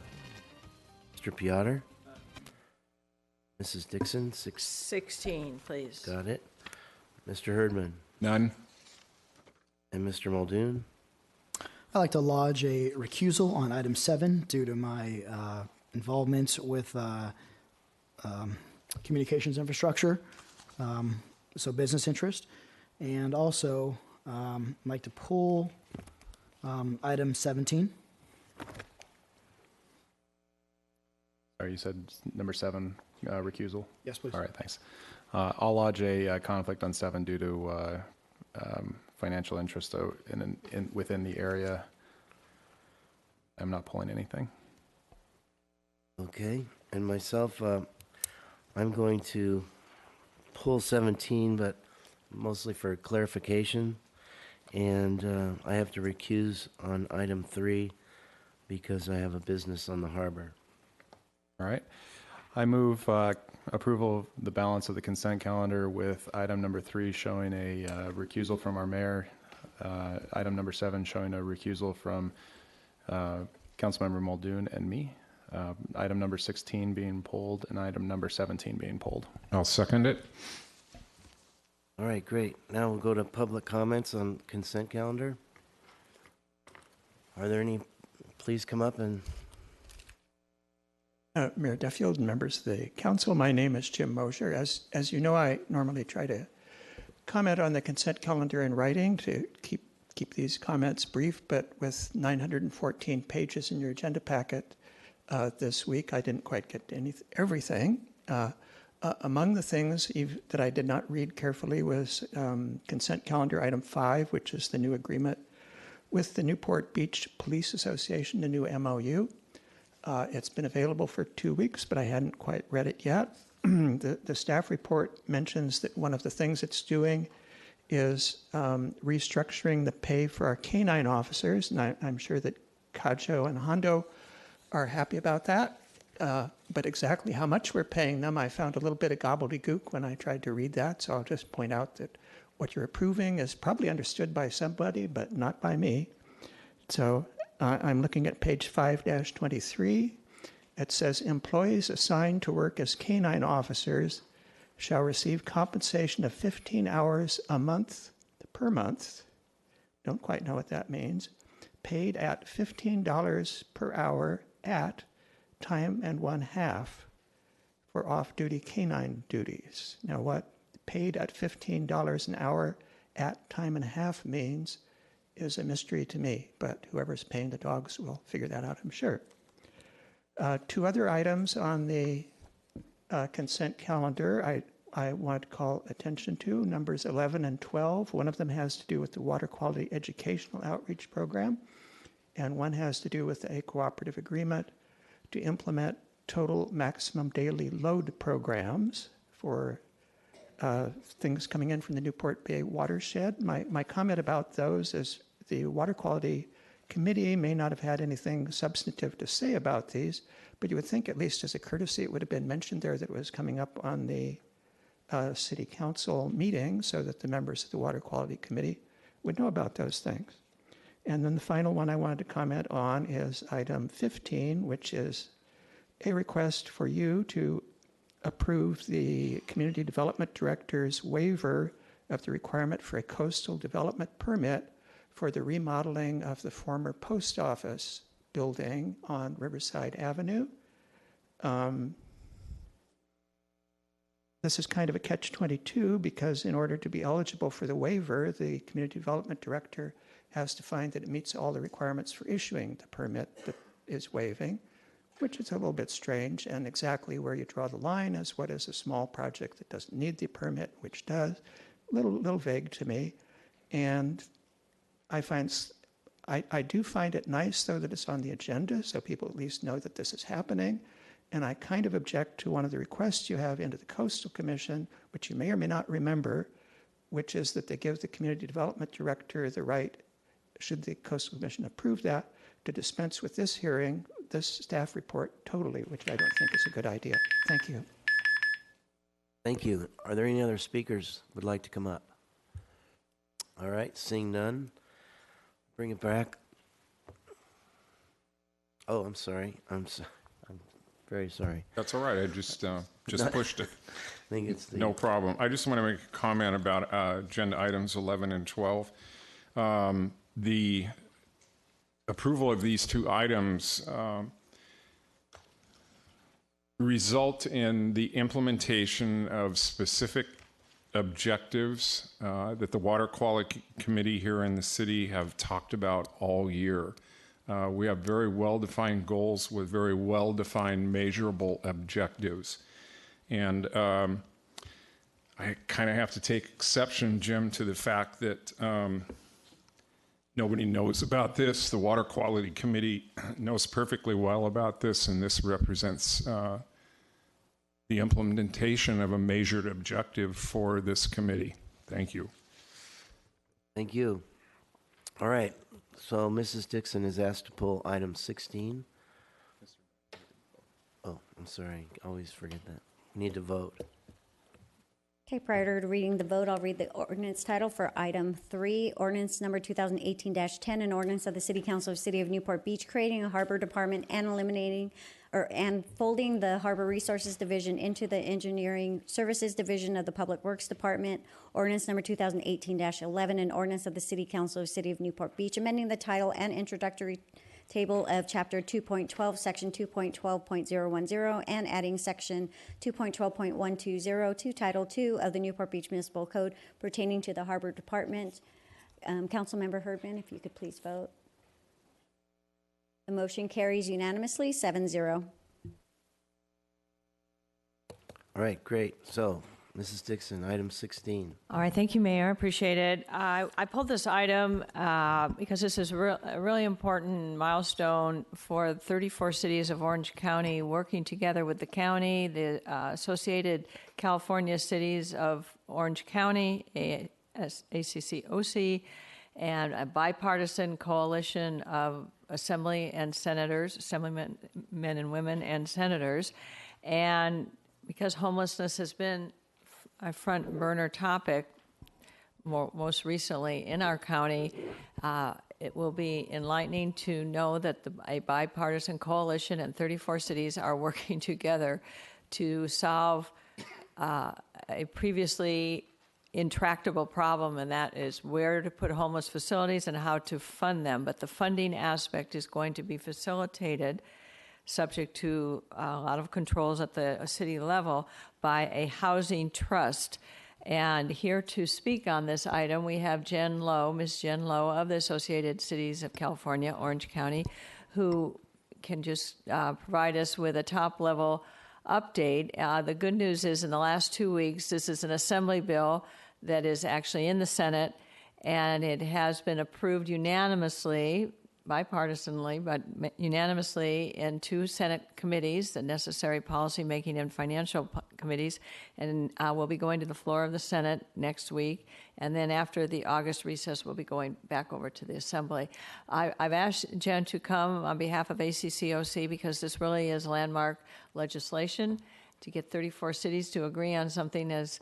[SPEAKER 1] Mr. Piotr? Mrs. Dixon,
[SPEAKER 5] 16, please.
[SPEAKER 1] got it. Mr. Herdman
[SPEAKER 14] None.
[SPEAKER 1] and Mr. Muldoon.
[SPEAKER 7] I'd like to lodge a recusal on item 7 due to my involvement with communications infrastructure, so business interest. And also, I'd like to pull item 17.
[SPEAKER 14] Sorry, you said number 7, recusal?
[SPEAKER 7] Yes, please.
[SPEAKER 14] All right, thanks. I'll lodge a conflict on 7 due to financial interest within the area. I'm not pulling anything.
[SPEAKER 1] Okay, and myself, I'm going to pull 17, but mostly for clarification. And I have to recuse on item 3 because I have a business on the harbor.
[SPEAKER 14] All right. I move approval of the balance of the consent calendar with item number 3 showing a recusal from our mayor, item number 7 showing a recusal from Councilmember Muldoon and me, item number 16 being pulled, and item number 17 being pulled.
[SPEAKER 17] I'll second it.
[SPEAKER 1] All right, great. Now we'll go to public comments on consent calendar. Are there any? Please come up and...
[SPEAKER 10] Mayor Duffield and members of the council, my name is Jim Mosher. As you know, I normally try to comment on the consent calendar in writing to keep these comments brief, but with 914 pages in your agenda packet this week, I didn't quite get to everything. Among the things that I did not read carefully was consent calendar item 5, which is the new agreement with the Newport Beach Police Association, the new MOU. It's been available for 2 weeks, but I hadn't quite read it yet. The staff report mentions that one of the things it's doing is restructuring the pay for our canine officers, and I'm sure that Cajo and Hondo are happy about that. But exactly how much we're paying them, I found a little bit of gobbledygook when I tried to read that, so I'll just point out that what you're approving is probably understood by somebody, but not by me. So I'm looking at page 5-23. It says, employees assigned to work as canine officers shall receive compensation of 15 hours a month per month. Don't quite know what that means. Paid at $15 per hour at time and 1/2 for off-duty canine duties. Now, what paid at $15 an hour at time and 1/2 means is a mystery to me, but whoever's paying the dogs will figure that out, I'm sure. 2 other items on the consent calendar I want to call attention to, numbers 11 and 12. One of them has to do with the Water Quality Educational Outreach Program, and one has to do with a cooperative agreement to implement total maximum daily load programs for things coming in from the Newport Bay watershed. My comment about those is the Water Quality Committee may not have had anything substantive to say about these, but you would think, at least as a courtesy, it would have been mentioned there that it was coming up on the City Council meeting so that the members of the Water Quality Committee would know about those things. And then the final one I wanted to comment on is item 15, which is a request for you to approve the Community Development Director's waiver of the requirement for a coastal development permit for the remodeling of the former post office building on Riverside Avenue. This is kind of a catch-22 because in order to be eligible for the waiver, the Community Development Director has to find that it meets all the requirements for issuing the permit that is waiving, which is a little bit strange, and exactly where you draw the line as what is a small project that doesn't need the permit, which does, little vague to me. And I do find it nice, though, that it's on the agenda, so people at least know that this is happening. And I kind of object to one of the requests you have into the Coastal Commission, which you may or may not remember, which is that they give the Community Development Director the right, should the Coastal Commission approve that, to dispense with this hearing, this staff report totally, which I don't think is a good idea. Thank you.
[SPEAKER 1] Thank you. Are there any other speakers who would like to come up? All right, seeing none, bring it back. Oh, I'm sorry. I'm very sorry.
[SPEAKER 17] That's all right. I just just pushed it.
[SPEAKER 1] I think it's the...
[SPEAKER 17] No problem. I just want to make a comment about agenda items 11 and 12. The approval of these two items result in the implementation of specific objectives that the Water Quality Committee here in the city have talked about all year. We have very well-defined goals with very well-defined measurable objectives. And I kind of have to take exception, Jim, to the fact that nobody knows about this. The Water Quality Committee knows perfectly well about this, and this represents the implementation of a measured objective for this committee. Thank you.
[SPEAKER 1] Thank you. All right. So Mrs. Dixon is asked to pull item 16. Oh, I'm sorry. I always forget that. We need to vote.
[SPEAKER 2] Okay, prior to reading the vote, I'll read the ordinance title for item 3, ordinance number 2018-10, an ordinance of the City Council of the City of Newport Beach creating a harbor department and eliminating and folding the Harbor Resources Division into the Engineering Services Division of the Public Works Department. Ordinance number 2018-11, an ordinance of the City Council of the City of Newport Beach, amending the title and introductory table of Chapter 2.12, Section 2.12.010, and adding Section 2.12.120 to Title II of the Newport Beach Municipal Code pertaining to the Harbor Department. Councilmember Herdman, if you could please vote. The motion carries unanimously, 7-0.
[SPEAKER 1] All right, great. So, Mrs. Dixon, item 16.
[SPEAKER 5] All right, thank you, Mayor. Appreciate it. I pulled this item because this is a really important milestone for 34 cities of Orange County working together with the county, the Associated California Cities of Orange County, ACCOC, and a bipartisan coalition of Assembly and senators, Assemblymen and women and senators. And because homelessness has been a front burner topic most recently in our county, it will be enlightening to know that a bipartisan coalition and 34 cities are working together to solve a previously intractable problem, and that is where to put homeless facilities and how to fund them. But the funding aspect is going to be facilitated, subject to a lot of controls at the city level, by a housing trust. And here to speak on this item, we have Jen Lowe, Ms. Jen Lowe of the Associated Cities of California, Orange County, who can just provide us with a top-level update. The good news is in the last 2 weeks, this is an assembly bill that is actually in the Senate, and it has been approved unanimously, bipartisanly, but unanimously in 2 Senate committees, the necessary policymaking and financial committees, and will be going to the floor of the Senate next week. And then after the August recess, we'll be going back over to the Assembly. I've asked Jen to come on behalf of ACCOC because this really is landmark legislation to get 34 cities to agree on something as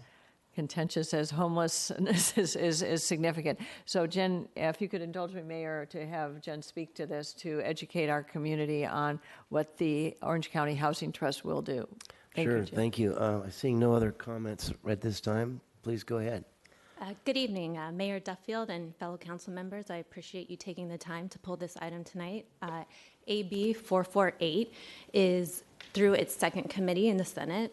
[SPEAKER 5] contentious as homelessness is significant. So Jen, if you could indulge me, Mayor, to have Jen speak to this to educate our community on what the Orange County Housing Trust will do.
[SPEAKER 1] Sure, thank you. Seeing no other comments at this time, please go ahead.
[SPEAKER 18] Good evening, Mayor Duffield and fellow council members. I appreciate you taking the time to pull this item tonight. AB 448 is through its second committee in the Senate,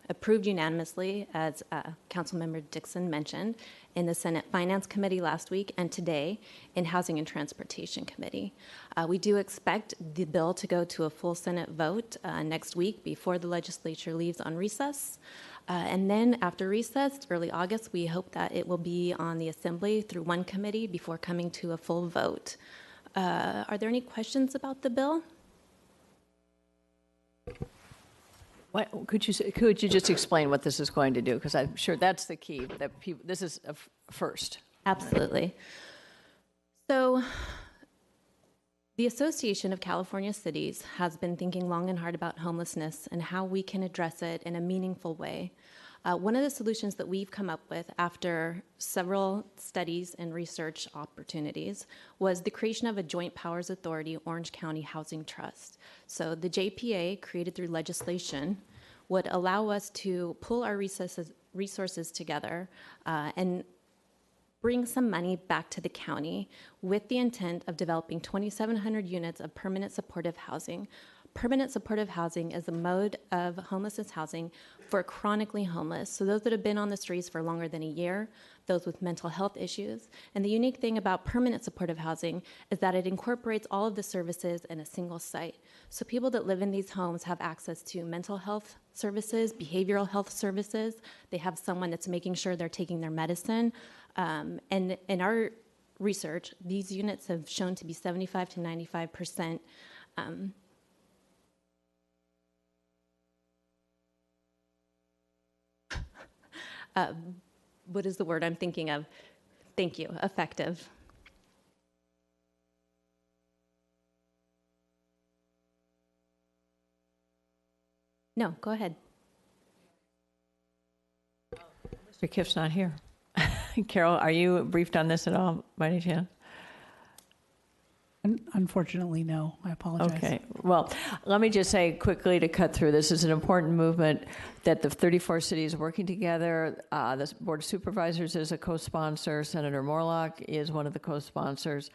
[SPEAKER 18] approved unanimously, as Councilmember Dixon mentioned, in the Senate Finance Committee last week and today in Housing and Transportation Committee. We do expect the bill to go to a full Senate vote next week before the legislature leaves on recess. And then after recess, early August, we hope that it will be on the Assembly through one committee before coming to a full vote. Are there any questions about the bill?
[SPEAKER 5] What, could you just explain what this is going to do? Because I'm sure that's the key, that this is a first.
[SPEAKER 18] Absolutely. So the Association of California Cities has been thinking long and hard about homelessness and how we can address it in a meaningful way. One of the solutions that we've come up with after several studies and research opportunities was the creation of a Joint Powers Authority Orange County Housing Trust. So the JPA, created through legislation, would allow us to pull our resources together and bring some money back to the county with the intent of developing 2,700 units of permanent supportive housing. Permanent supportive housing is a mode of homelessness housing for chronically homeless, so those that have been on the streets for longer than a year, those with mental health issues. And the unique thing about permanent supportive housing is that it incorporates all of the services in a single site. So people that live in these homes have access to mental health services, behavioral health services. They have someone that's making sure they're taking their medicine. And in our research, these units have shown to be 75 to 95% what is the word I'm thinking of? Thank you, effective. No, go ahead.
[SPEAKER 5] Mr. Kiff's not here. Carol, are you briefed on this at all, by any chance?
[SPEAKER 19] Unfortunately, no. I apologize.
[SPEAKER 5] Okay. Well, let me just say quickly to cut through, this is an important movement that the 34 cities working together. The Board of Supervisors is a co-sponsor. Senator Morlock is one of the co-sponsors.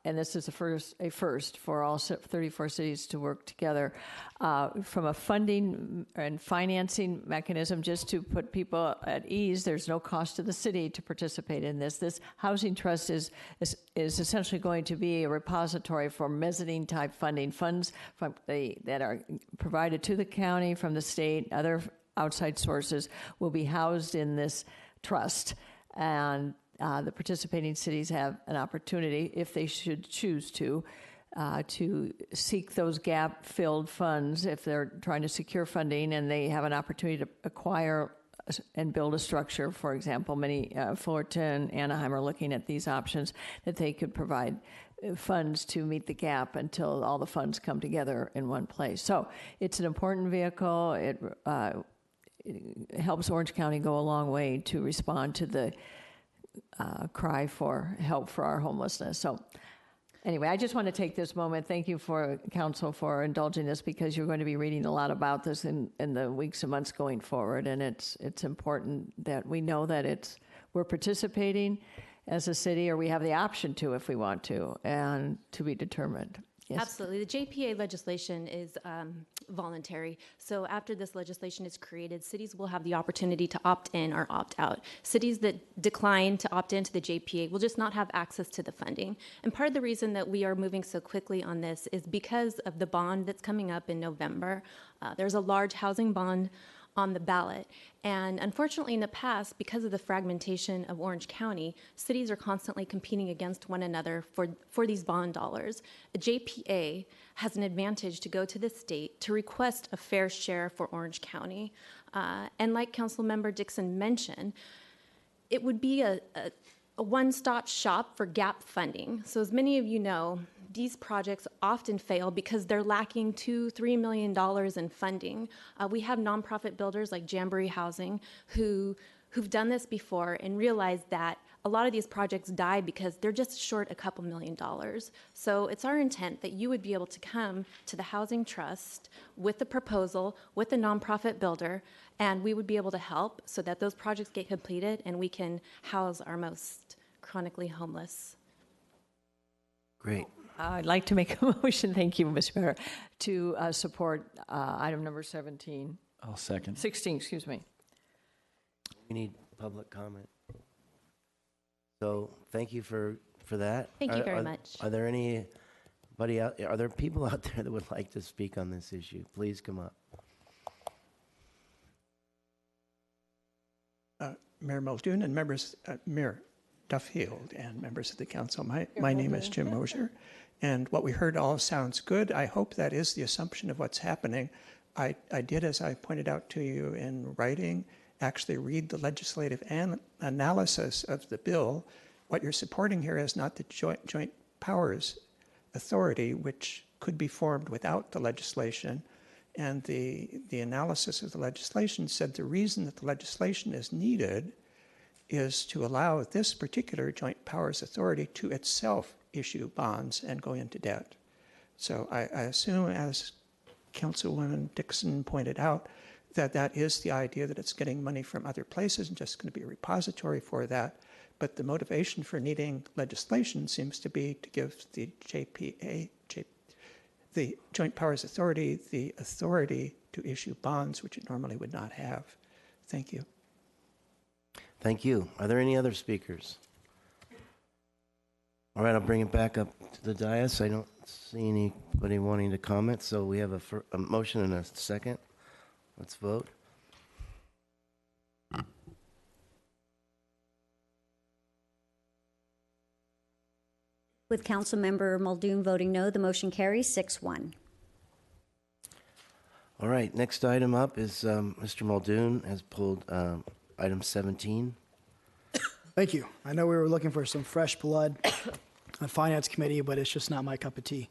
[SPEAKER 5] And this is a first for all 34 cities to work together from a funding and financing mechanism. Just to put people at ease, there's no cost to the city to participate in this. This housing trust is essentially going to be a repository for mezzanine type funding, funds that are provided to the county from the state, other outside sources will be housed in this trust. And the participating cities have an opportunity, if they should choose to seek those gap-filled funds if they're trying to secure funding, and they have an opportunity to acquire and build a structure. For example, many Fullerton, Anaheim are looking at these options that they could provide funds to meet the gap until all the funds come together in one place. So it's an important vehicle. It helps Orange County go a long way to respond to the cry for help for our homelessness. So anyway, I just want to take this moment. Thank you for council for indulging this, because you're going to be reading a lot about this in the weeks and months going forward. And it's important that we know that we're participating as a city, or we have the option to if we want to, and to be determined. Yes.
[SPEAKER 18] Absolutely. The JPA legislation is voluntary. So after this legislation is created, cities will have the opportunity to opt in or opt out. Cities that decline to opt into the JPA will just not have access to the funding. And part of the reason that we are moving so quickly on this is because of the bond that's coming up in November. There's a large housing bond on the ballot. And unfortunately, in the past, because of the fragmentation of Orange County, cities are constantly competing against one another for these bond dollars. The JPA has an advantage to go to the state to request a fair share for Orange County. And like Councilmember Dixon mentioned, it would be a one-stop shop for gap funding. So as many of you know, these projects often fail because they're lacking $2-3 million in funding. We have nonprofit builders like Jamboree Housing who've done this before and realized that a lot of these projects die because they're just short a couple $1 million. So it's our intent that you would be able to come to the Housing Trust with the proposal, with the nonprofit builder, and we would be able to help so that those projects get completed and we can house our most chronically homeless.
[SPEAKER 1] Great.
[SPEAKER 5] I'd like to make a motion, thank you, Mr. Mayor, to support item number 17.
[SPEAKER 12] I'll second.
[SPEAKER 5] 16, excuse me.
[SPEAKER 1] We need public comment. So thank you for that.
[SPEAKER 18] Thank you very much.
[SPEAKER 1] Are there are there people out there that would like to speak on this issue? Please come up.
[SPEAKER 10] Mayor Muldoon and members, Mayor Duffield and members of the council. My name is Jim Mosier, and what we heard all sounds good. I hope that is the assumption of what's happening. I did, as I pointed out to you in writing, actually read the legislative analysis of the bill. What you're supporting here is not the Joint Powers Authority, which could be formed without the legislation. And the analysis of the legislation said the reason that the legislation is needed is to allow this particular joint powers authority to itself issue bonds and go into debt. So I assume, as Councilwoman Dixon pointed out, that that is the idea, that it's getting money from other places and just going to be a repository for that. But the motivation for needing legislation seems to be to give the the Joint Powers Authority, the authority to issue bonds, which it normally would not have. Thank you.
[SPEAKER 1] Thank you. Are there any other speakers? All right, I'll bring it back up to the dais. I don't see anybody wanting to comment, so we have a motion and a second. Let's vote.
[SPEAKER 2] With Councilmember Muldoon voting no, the motion carries 6-1.
[SPEAKER 1] All right, next item up is Mr. Muldoon has pulled item 17.
[SPEAKER 7] Thank you. I know we were looking for some fresh blood on Finance Committee, but it's just not my cup of tea.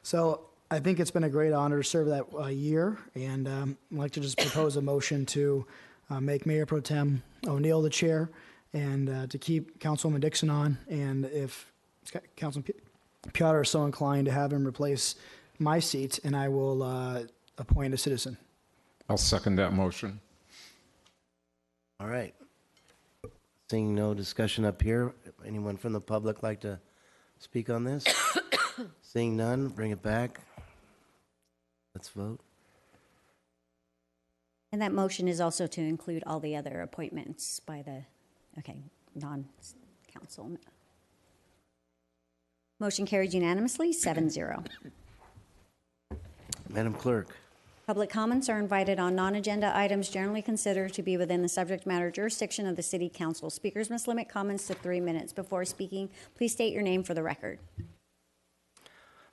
[SPEAKER 7] So I think it's been a great honor to serve that year, and I'd like to just propose a motion to make Mayor Pro Tem O'Neill the chair, and to keep Councilwoman Dixon on, and if Councilman Piotr is so inclined, to have him replace my seat, and I will appoint a citizen.
[SPEAKER 17] I'll second that motion.
[SPEAKER 1] All right. Seeing no discussion up here, anyone from the public like to speak on this? Seeing none, bring it back. Let's vote.
[SPEAKER 2] And that motion is also to include all the other appointments by the, non-council. Motion carried unanimously, 7-0.
[SPEAKER 1] Madam Clerk.
[SPEAKER 2] Public comments are invited on non-agenda items generally considered to be within the subject matter jurisdiction of the City Council. Speakers must limit comments to 3 minutes. Before speaking, please state your name for the record.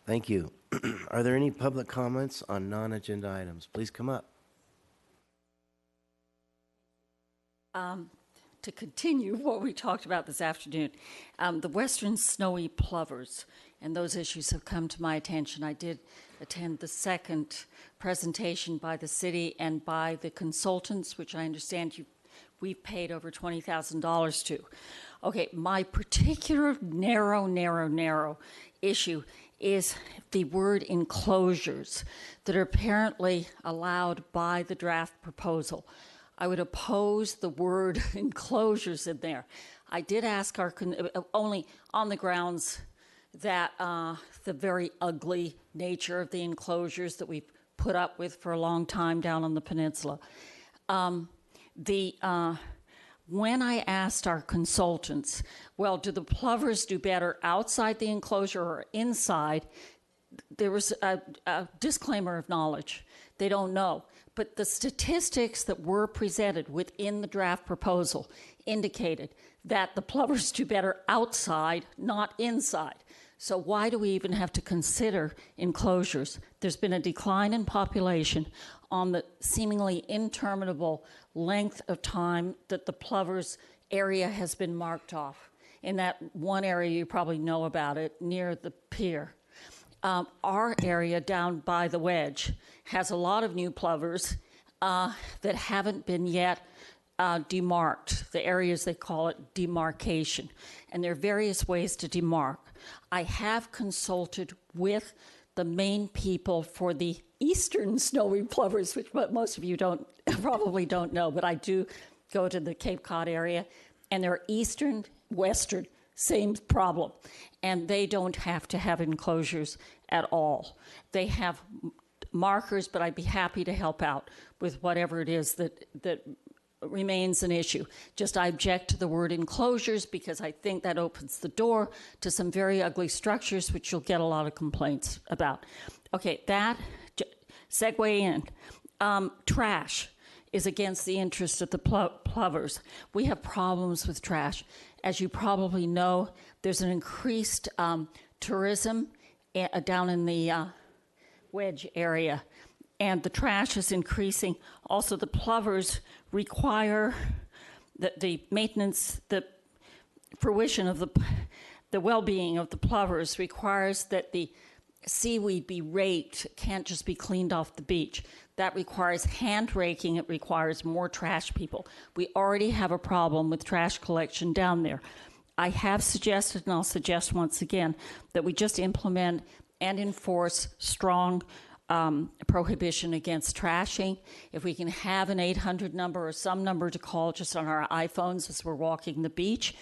[SPEAKER 1] Thank you. Are there any public comments on non-agenda items? Please come up.
[SPEAKER 16] To continue what we talked about this afternoon, the western snowy plovers and those issues have come to my attention. I did attend the second presentation by the city and by the consultants, which I understand we've paid over $20,000 to. Okay, my particular narrow issue is the word enclosures that are apparently allowed by the draft proposal. I would oppose the word enclosures in there. I did ask only on the grounds that the very ugly nature of the enclosures that we've put up with for a long time down on the peninsula. When I asked our consultants, well, do the plovers do better outside the enclosure or inside? There was a disclaimer of knowledge. They don't know. But the statistics that were presented within the draft proposal indicated that the plovers do better outside, not inside. So why do we even have to consider enclosures? There's been a decline in population on the seemingly interminable length of time that the plovers area has been marked off. In that one area, you probably know about it, near the pier. Our area down by the wedge has a lot of new plovers that haven't been yet demarked. The areas, they call it demarcation. And there are various ways to demark. I have consulted with the main people for the eastern snowy plovers, which most of you probably don't know, but I do go to the Cape Cod area, and they're eastern, western, same problem. And they don't have to have enclosures at all. They have markers, but I'd be happy to help out with whatever it is that remains an issue. Just I object to the word enclosures because I think that opens the door to some very ugly structures, which you'll get a lot of complaints about. Okay, that segue in. Trash is against the interest of the plovers. We have problems with trash. As you probably know, there's an increased tourism down in the wedge area, and the trash is increasing. Also, the plovers require the maintenance, the fruition of the well-being of the plovers requires that the seaweed be raked, can't just be cleaned off the beach. That requires hand raking. It requires more trash people. We already have a problem with trash collection down there. I have suggested, and I'll suggest once again, that we just implement and enforce strong prohibition against trashing. If we can have an 800 number or some number to call just on our iPhones as we're walking the beach,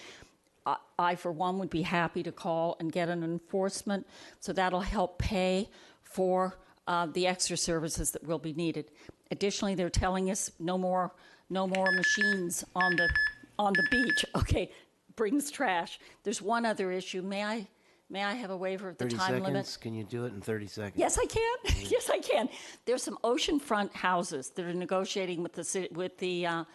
[SPEAKER 16] I, for one, would be happy to call and get an enforcement. So that'll help pay for the extra services that will be needed. Additionally, they're telling us no more machines on the beach. Okay, brings trash. There's one other issue. May I have a waiver of the
[SPEAKER 1] 30
[SPEAKER 16] time
[SPEAKER 1] seconds?
[SPEAKER 16] limit?
[SPEAKER 1] Can you do it in 30 seconds?
[SPEAKER 16] Yes, I can. Yes, I can. There's some oceanfront houses that are negotiating with the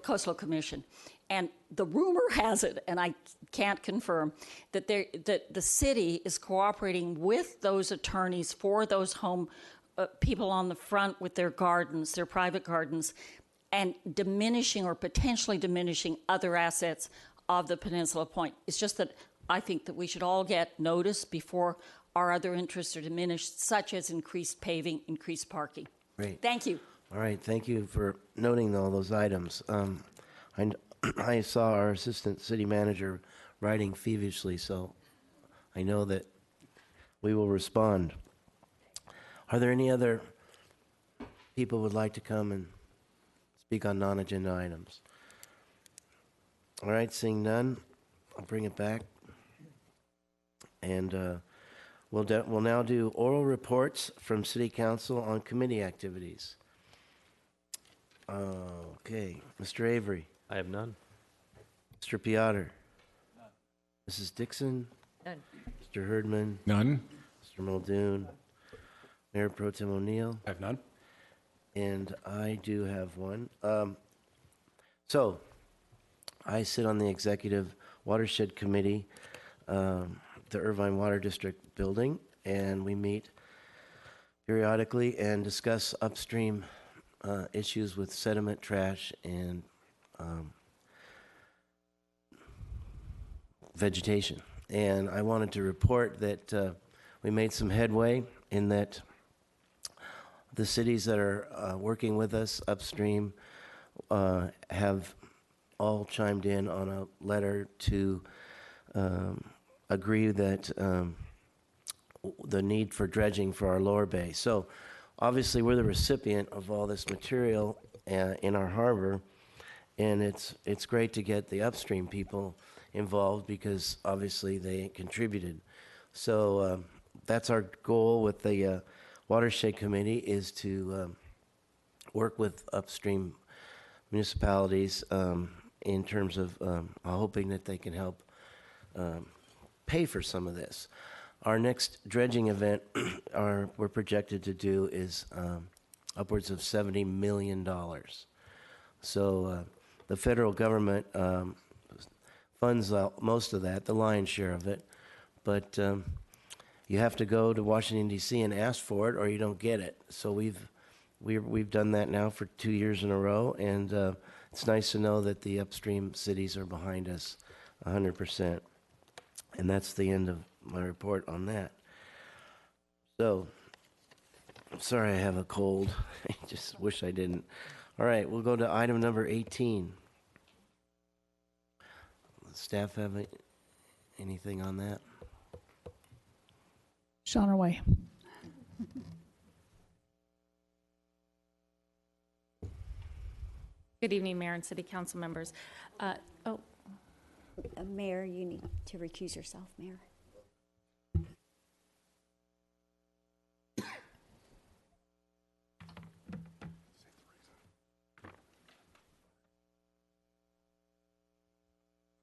[SPEAKER 16] Coastal Commission, and the rumor has it, and I can't confirm, that the city is cooperating with those attorneys for those home people on the front with their gardens, their private gardens, and diminishing or potentially diminishing other assets of the Peninsula Point. It's just that I think that we should all get notice before our other interests are diminished, such as increased paving, increased parking.
[SPEAKER 1] Great.
[SPEAKER 16] Thank you.
[SPEAKER 1] All right, thank you for noting all those items. I saw our assistant city manager writing feverishly, so I know that we will respond. Are there any other people who would like to come and speak on non-agenda items? All right, seeing none, I'll bring it back. And we'll now do oral reports from City Council on committee activities. Okay, Mr. Avery.
[SPEAKER 13] I have none.
[SPEAKER 1] Mr. Piotr. None. Mrs. Dixon.
[SPEAKER 5] None.
[SPEAKER 1] Mr. Herdman.
[SPEAKER 17] None.
[SPEAKER 1] Mr. Muldoon. Mayor Pro Tem O'Neill.
[SPEAKER 14] I have none.
[SPEAKER 1] And I do have one. So, I sit on the Executive Watershed Committee, the Irvine Water District building, and we meet periodically and discuss upstream issues with sediment, trash, and vegetation. And I wanted to report that we made some headway in that the cities that are working with us upstream have all chimed in on a letter to agree that the need for dredging for our lower bay. So obviously we're the recipient of all this material in our harbor, and it's great to get the upstream people involved because obviously they contributed. So that's our goal with the Watershed Committee, is to work with upstream municipalities in terms of hoping that they can help pay for some of this. Our next dredging event we're projected to do is upwards of $70 million. So the federal government funds most of that, the lion's share of it, but you have to go to Washington, D.C. and ask for it or you don't get it. So we've done that now for 2 years in a row, and it's nice to know that the upstream cities are behind us 100%. And that's the end of my report on that. So, I'm sorry I have a cold. I just wish I didn't. All right, we'll go to item number 18. Does staff have anything on that?
[SPEAKER 19] She's on her way.
[SPEAKER 20] Good evening, Mayor and City Council members.
[SPEAKER 2] Mayor, you need to recuse yourself, Mayor.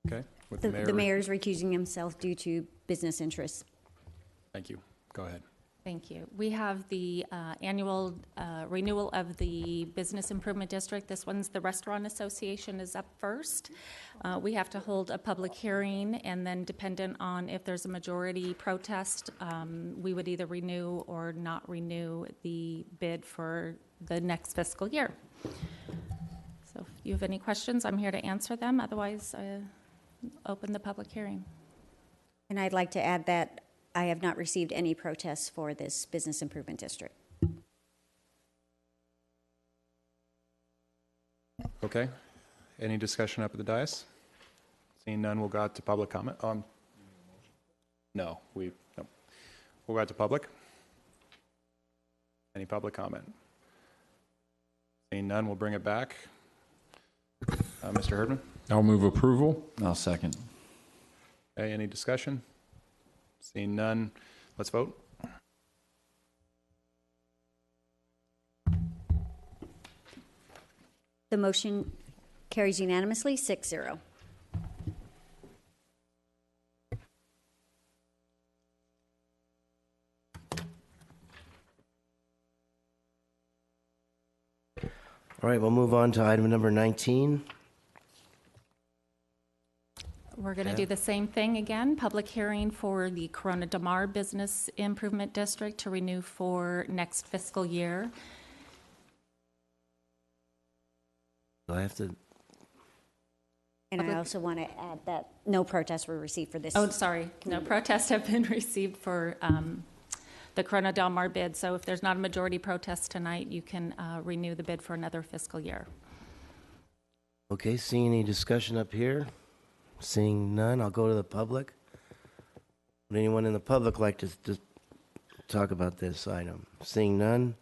[SPEAKER 14] Okay. With
[SPEAKER 2] The mayor's recusing himself due to business interests.
[SPEAKER 14] Thank you. Go ahead.
[SPEAKER 20] Thank you. We have the annual renewal of the Business Improvement District. This one's the Restaurant Association is up first. We have to hold a public hearing, and then dependent on if there's a majority protest, we would either renew or not renew the bid for the next fiscal year. So if you have any questions, I'm here to answer them. Otherwise, open the public hearing.
[SPEAKER 2] And I'd like to add that I have not received any protests for this business improvement district.
[SPEAKER 14] Okay. Any discussion up at the dais? Seeing none, we'll go out to public comment. No. We'll go out to public. Any public comment? Seeing none, we'll bring it back. Mr. Herdman?
[SPEAKER 17] I'll move approval.
[SPEAKER 12] I'll second.
[SPEAKER 14] Okay, any discussion? Seeing none, let's vote.
[SPEAKER 2] The motion carries unanimously, 6-0.
[SPEAKER 1] All right, we'll move on to item number 19.
[SPEAKER 20] We're going to do the same thing again. Public hearing for the Corona Del Mar Business Improvement District to renew for next fiscal year.
[SPEAKER 1] Do I have to?
[SPEAKER 2] And I also want to add that no protests were received for this.
[SPEAKER 20] Oh, sorry. No protests have been received for the Corona Del Mar bid. So if there's not a majority protest tonight, you can renew the bid for another fiscal year.
[SPEAKER 1] Okay, seeing any discussion up here? Seeing none, I'll go to the public. Would anyone in the public like to talk about this item? Seeing none?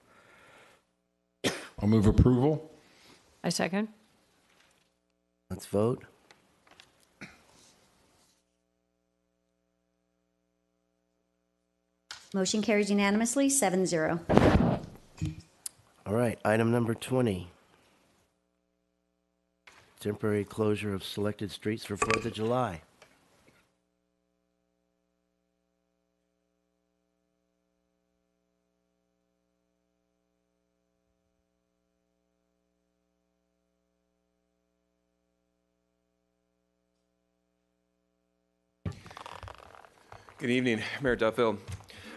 [SPEAKER 17] I'll move approval.
[SPEAKER 5] I second.
[SPEAKER 1] Let's vote.
[SPEAKER 2] Motion carries unanimously, 7-0.
[SPEAKER 1] All right, item number 20. Temporary closure of selected streets for 4th of July.
[SPEAKER 21] Good evening, Mayor Duffield.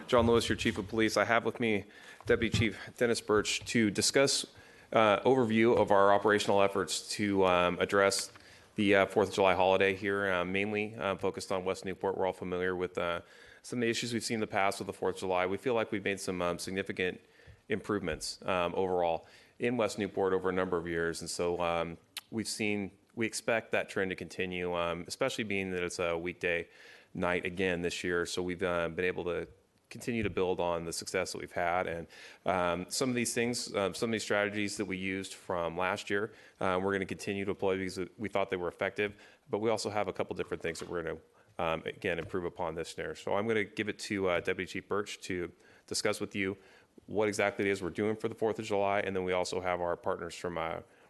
[SPEAKER 21] John Lewis, your Chief of Police. I have with me Deputy Chief Dennis Birch to discuss overview of our operational efforts to address the 4th of July holiday here, mainly focused on West Newport. We're all familiar with some of the issues we've seen in the past with the 4th of July. We feel like we've made some significant improvements overall in West Newport over a number of years. And so we expect that trend to continue, especially being that it's a weekday night again this year. So we've been able to continue to build on the success that we've had. And some of these things, some of these strategies that we used from last year, we're going to continue to deploy because we thought they were effective. But we also have a couple different things that we're going to, again, improve upon this year. So I'm going to give it to Deputy Chief Birch to discuss with you what exactly it is we're doing for the 4th of July. And then we also have our partners from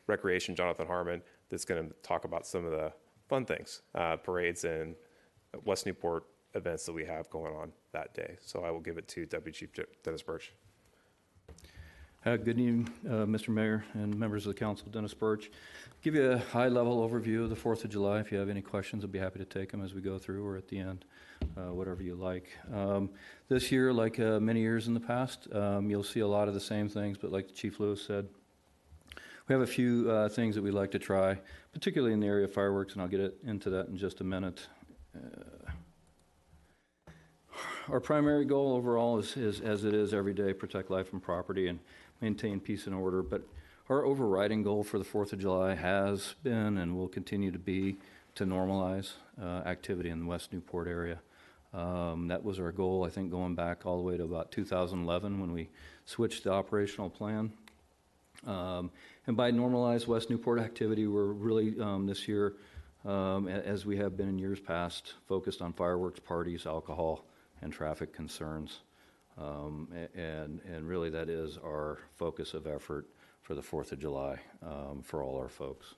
[SPEAKER 21] Recreation, Jonathan Harmon, that's going to talk about some of the fun things, parades and West Newport events that we have going on that day. So I will give it to Deputy Chief Dennis Birch.
[SPEAKER 22] Good evening, Mr. Mayor and members of the council. Dennis Birch. Give you a high-level overview of the 4th of July. If you have any questions, I'd be happy to take them as we go through or at the end, whatever you like. This year, like many years in the past, you'll see a lot of the same things, but like Chief Lewis said, we have a few things that we'd like to try, particularly in the area of fireworks, and I'll get into that in just a minute. Our primary goal overall is, as it is every day, protect life and property and maintain peace and order. But our overriding goal for the 4th of July has been and will continue to be to normalize activity in the West Newport area. That was our goal, I think, going back all the way to about 2011 when we switched the operational plan. And by normalized West Newport activity, we're really this year, as we have been in years past, focused on fireworks, parties, alcohol, and traffic concerns. And really that is our focus of effort for the 4th of July for all our folks.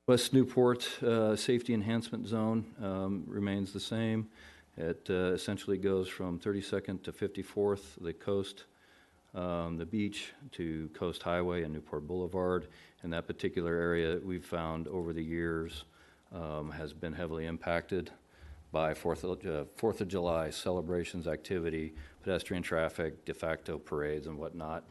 [SPEAKER 22] West Newport Safety Enhancement Zone remains the same. It essentially goes from 32nd to 54th, the coast, the beach to Coast Highway and Newport Boulevard. And that particular area we've found over the years has been heavily impacted by 4th of July celebrations, activity, pedestrian traffic, de facto parades and whatnot.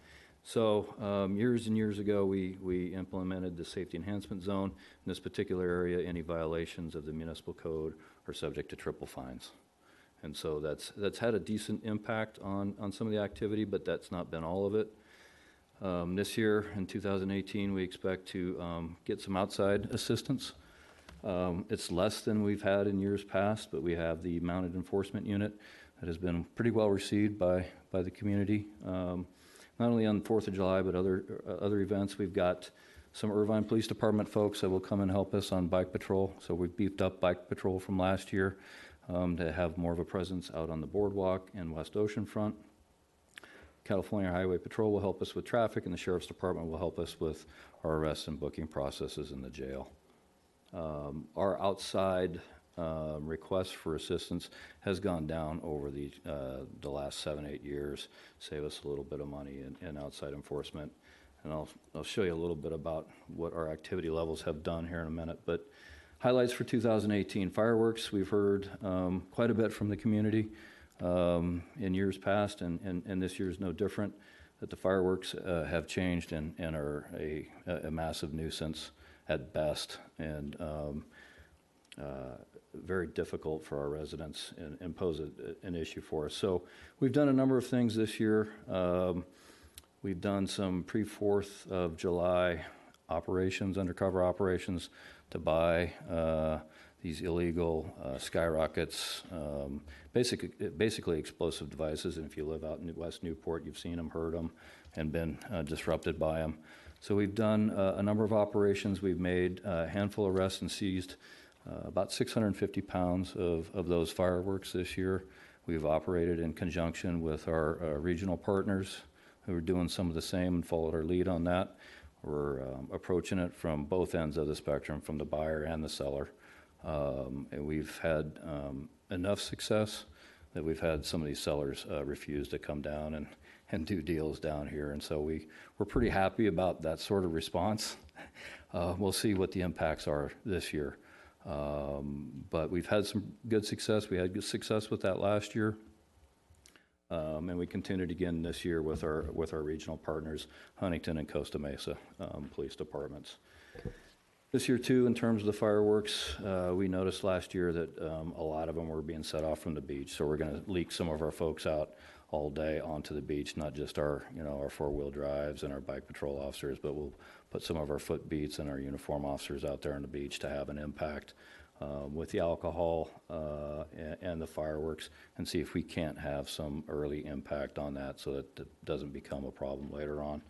[SPEAKER 22] So years and years ago, we implemented the safety enhancement zone. In this particular area, any violations of the municipal code are subject to triple fines. And so that's had a decent impact on some of the activity, but that's not been all of it. This year, in 2018, we expect to get some outside assistance. It's less than we've had in years past, but we have the mounted enforcement unit that has been pretty well received by the community. Not only on the 4th of July, but other events. We've got some Irvine Police Department folks that will come and help us on bike patrol. So we've beefed up bike patrol from last year to have more of a presence out on the boardwalk and West Ocean front. California Highway Patrol will help us with traffic, and the Sheriff's Department will help us with our arrests and booking processes in the jail. Our outside request for assistance has gone down over the last 7-8 years, save us a little bit of money in outside enforcement. And I'll show you a little bit about what our activity levels have done here in a minute. But highlights for 2018, fireworks, we've heard quite a bit from the community in years past, and this year is no different, that the fireworks have changed and are a massive nuisance at best, and very difficult for our residents and pose an issue for us. So we've done a number of things this year. We've done some pre-4th of July operations, undercover operations, to buy these illegal skyrockets, basically explosive devices. And if you live out in West Newport, you've seen them, heard them, and been disrupted by them. So we've done a number of operations. We've made a handful of arrests and seized about 650 pounds of those fireworks this year. We've operated in conjunction with our regional partners who are doing some of the same and followed our lead on that. We're approaching it from both ends of the spectrum, from the buyer and the seller. And we've had enough success that we've had some of these sellers refuse to come down and do deals down here. And so we're pretty happy about that sort of response. We'll see what the impacts are this year. But we've had some good success. We had good success with that last year. And we continued again this year with our regional partners, Huntington and Costa Mesa police departments. This year, too, in terms of the fireworks, we noticed last year that a lot of them were being set off from the beach. So we're going to leak some of our folks out all day onto the beach, not just our four-wheel drives and our bike patrol officers, but we'll put some of our foot beats and our uniform officers out there on the beach to have an impact with the alcohol and the fireworks, and see if we can't have some early impact on that so that it doesn't become a problem later on.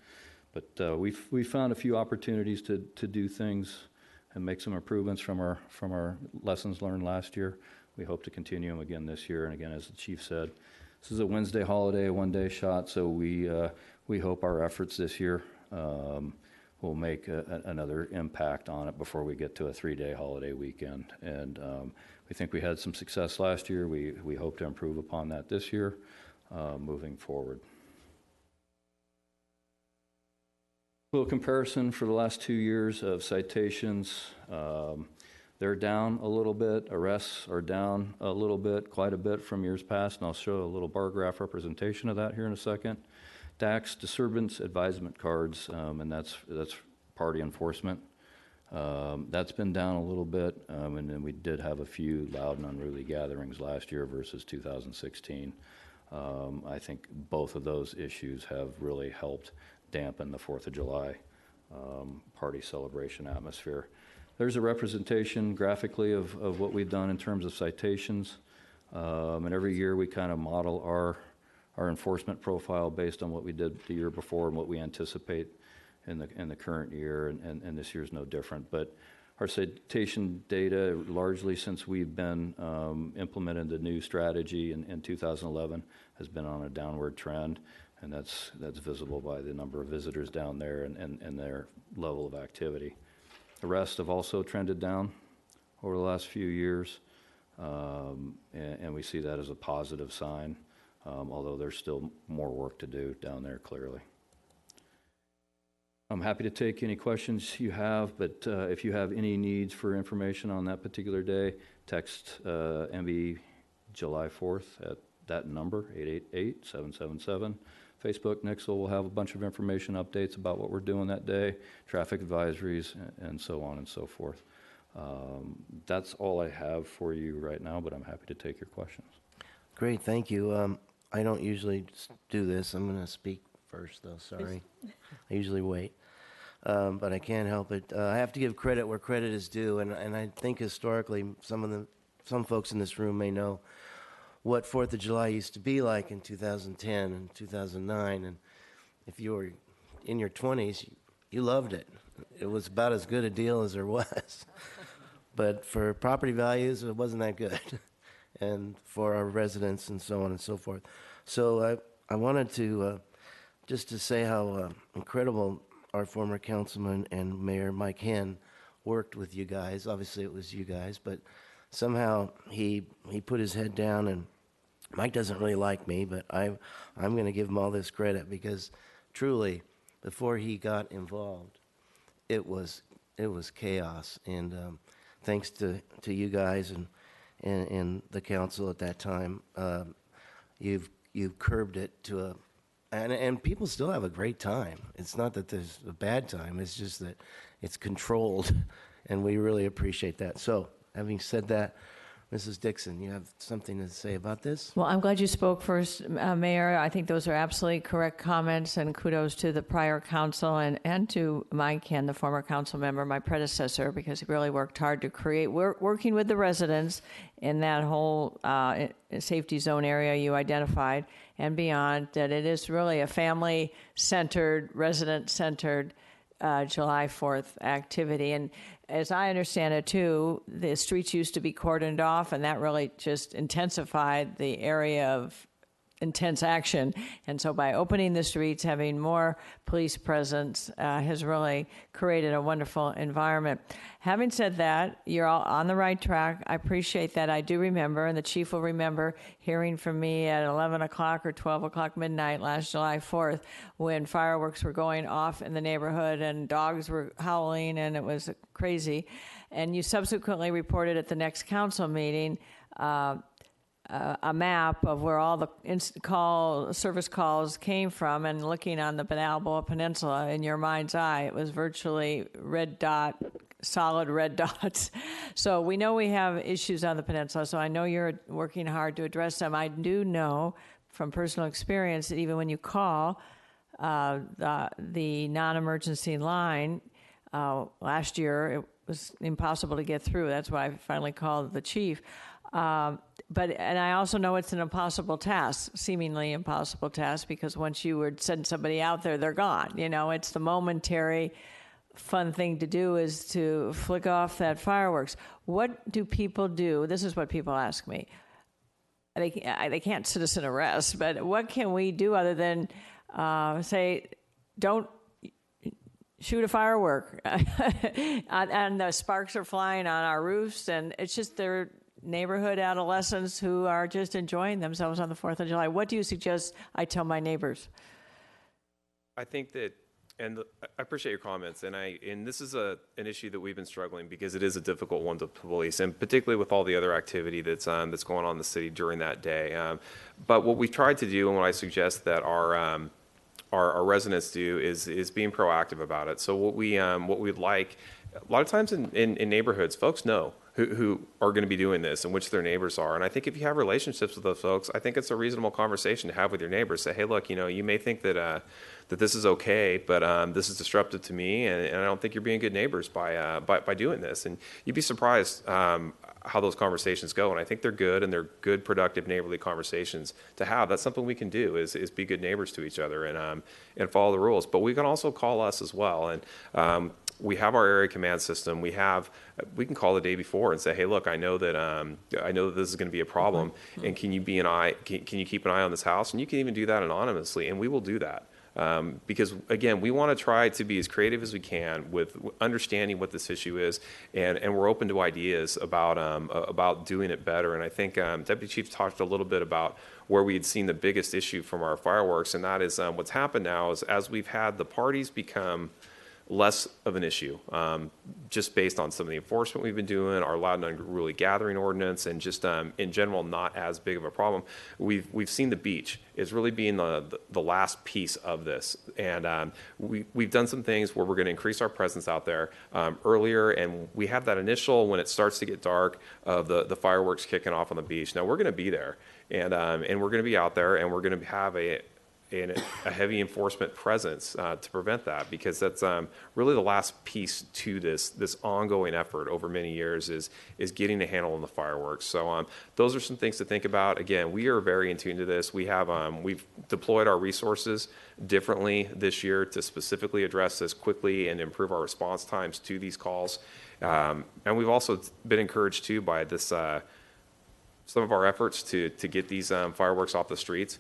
[SPEAKER 22] But we found a few opportunities to do things and make some improvements from our lessons learned last year. We hope to continue them again this year. And again, as the chief said, this is a Wednesday holiday, a one-day shot, so we hope our efforts this year will make another impact on it before we get to a 3-day holiday weekend. And we think we had some success last year. We hope to improve upon that this year moving forward. A little comparison for the last 2 years of citations. They're down a little bit. Arrests are down a little bit, quite a bit from years past, and I'll show a little bar graph representation of that here in a second. DAX, disturbance advisement cards, and that's party enforcement. That's been down a little bit, and then we did have a few loud and unruly gatherings last year versus 2016. I think both of those issues have really helped dampen the 4th of July party celebration atmosphere. There's a representation graphically of what we've done in terms of citations, and every year we kind of model our enforcement profile based on what we did the year before and what we anticipate in the current year, and this year's no different. But our citation data, largely since we've been implemented the new strategy in 2011, has been on a downward trend, and that's visible by the number of visitors down there and their level of activity. Arrests have also trended down over the last few years, and we see that as a positive sign, although there's still more work to do down there, clearly. I'm happy to take any questions you have, but if you have any needs for information on that particular day, text MB July 4th at that number, 888-777. Facebook, Nixle will have a bunch of information updates about what we're doing that day, traffic advisories, and so on and so forth. That's all I have for you right now, but I'm happy to take your questions.
[SPEAKER 1] Great, thank you. I don't usually do this. I'm going to speak first, though, sorry. I usually wait. But I can't help it. I have to give credit where credit is due, and I think historically some folks in this room may know what 4th of July used to be like in 2010 and 2009, and if you were in your 20s, you loved it. It was about as good a deal as there was. But for property values, it wasn't that good, and for our residents and so on and so forth. So I wanted to just to say how incredible our former councilman and Mayor Mike Henn worked with you guys. Obviously, it was you guys, but somehow he put his head down, and Mike doesn't really like me, but I'm going to give him all this credit because truly, before he got involved, it was chaos. And thanks to you guys and the council at that time, you've curbed it to a and people still have a great time. It's not that there's a bad time. It's just that it's controlled, and we really appreciate that. So, having said that, Mrs. Dixon, you have something to say about this?
[SPEAKER 5] Well, I'm glad you spoke first, Mayor. I think those are absolutely correct comments, and kudos to the prior council and to Mike Henn, the former council member, my predecessor, because he really worked hard to create, working with the residents in that whole safety zone area you identified and beyond, that it is really a family-centered, resident-centered July 4th activity. And as I understand it, too, the streets used to be cordoned off, and that really just intensified the area of intense action. And so by opening the streets, having more police presence has really created a wonderful environment. Having said that, you're all on the right track. I appreciate that. I do remember, and the chief will remember, hearing from me at 11 o'clock or 12 o'clock midnight last July 4th when fireworks were going off in the neighborhood and dogs were howling, and it was crazy. And you subsequently reported at the next council meeting a map of where all the service calls came from, and looking on the Balboa Peninsula, in your mind's eye, it was virtually solid red dots. So we know we have issues on the peninsula, so I know you're working hard to address them. I do know from personal experience that even when you call the non-emergency line, last year it was impossible to get through. That's why I finally called the chief. And I also know it's an impossible task, seemingly impossible task, because once you would send somebody out there, they're gone. You know, it's the momentary fun thing to do is to flick off that fireworks. What do people do? This is what people ask me. They can't citizen arrest, but what can we do other than say, don't shoot a firework? And the sparks are flying on our roofs, and it's just they're neighborhood adolescents who are just enjoying themselves on the 4th of July. What do you suggest I tell my neighbors?
[SPEAKER 21] I think that, and I appreciate your comments, and this is an issue that we've been struggling because it is a difficult one to police, and particularly with all the other activity that's going on in the city during that day. But what we've tried to do, and what I suggest that our residents do, is being proactive about it. So what we'd like, a lot of times in neighborhoods, folks know who are going to be doing this and which their neighbors are. And I think if you have relationships with those folks, I think it's a reasonable conversation to have with your neighbors. Say, hey, look, you may think that this is okay, but this is disruptive to me, and I don't think you're being good neighbors by doing this. And you'd be surprised how those conversations go. And I think they're good, and they're good, productive, neighborly conversations to have. That's something we can do is be good neighbors to each other and follow the rules. But we can also call us as well. And we have our area command system. We can call the day before and say, hey, look, I know that this is going to be a problem, and can you keep an eye on this house? And you can even do that anonymously, and we will do that. Because again, we want to try to be as creative as we can with understanding what this issue is, and we're open to ideas about doing it better. And I think Deputy Chief talked a little bit about where we had seen the biggest issue from our fireworks, and that is what's happened now is as we've had the parties become less of an issue, just based on some of the enforcement we've been doing, our loud and unruly gathering ordinance, and just in general not as big of a problem. We've seen the beach is really being the last piece of this, and we've done some things where we're going to increase our presence out there earlier, and we have that initial when it starts to get dark of the fireworks kicking off on the beach. Now we're going to be there. And we're going to be out there, and we're going to have a heavy enforcement presence to prevent that, because that's really the last piece to this ongoing effort over many years is getting a handle on the fireworks. So those are some things to think about. Again, we are very in tune to this. We've deployed our resources differently this year to specifically address this quickly and improve our response times to these calls. And we've also been encouraged too by this some of our efforts to get these fireworks off the streets.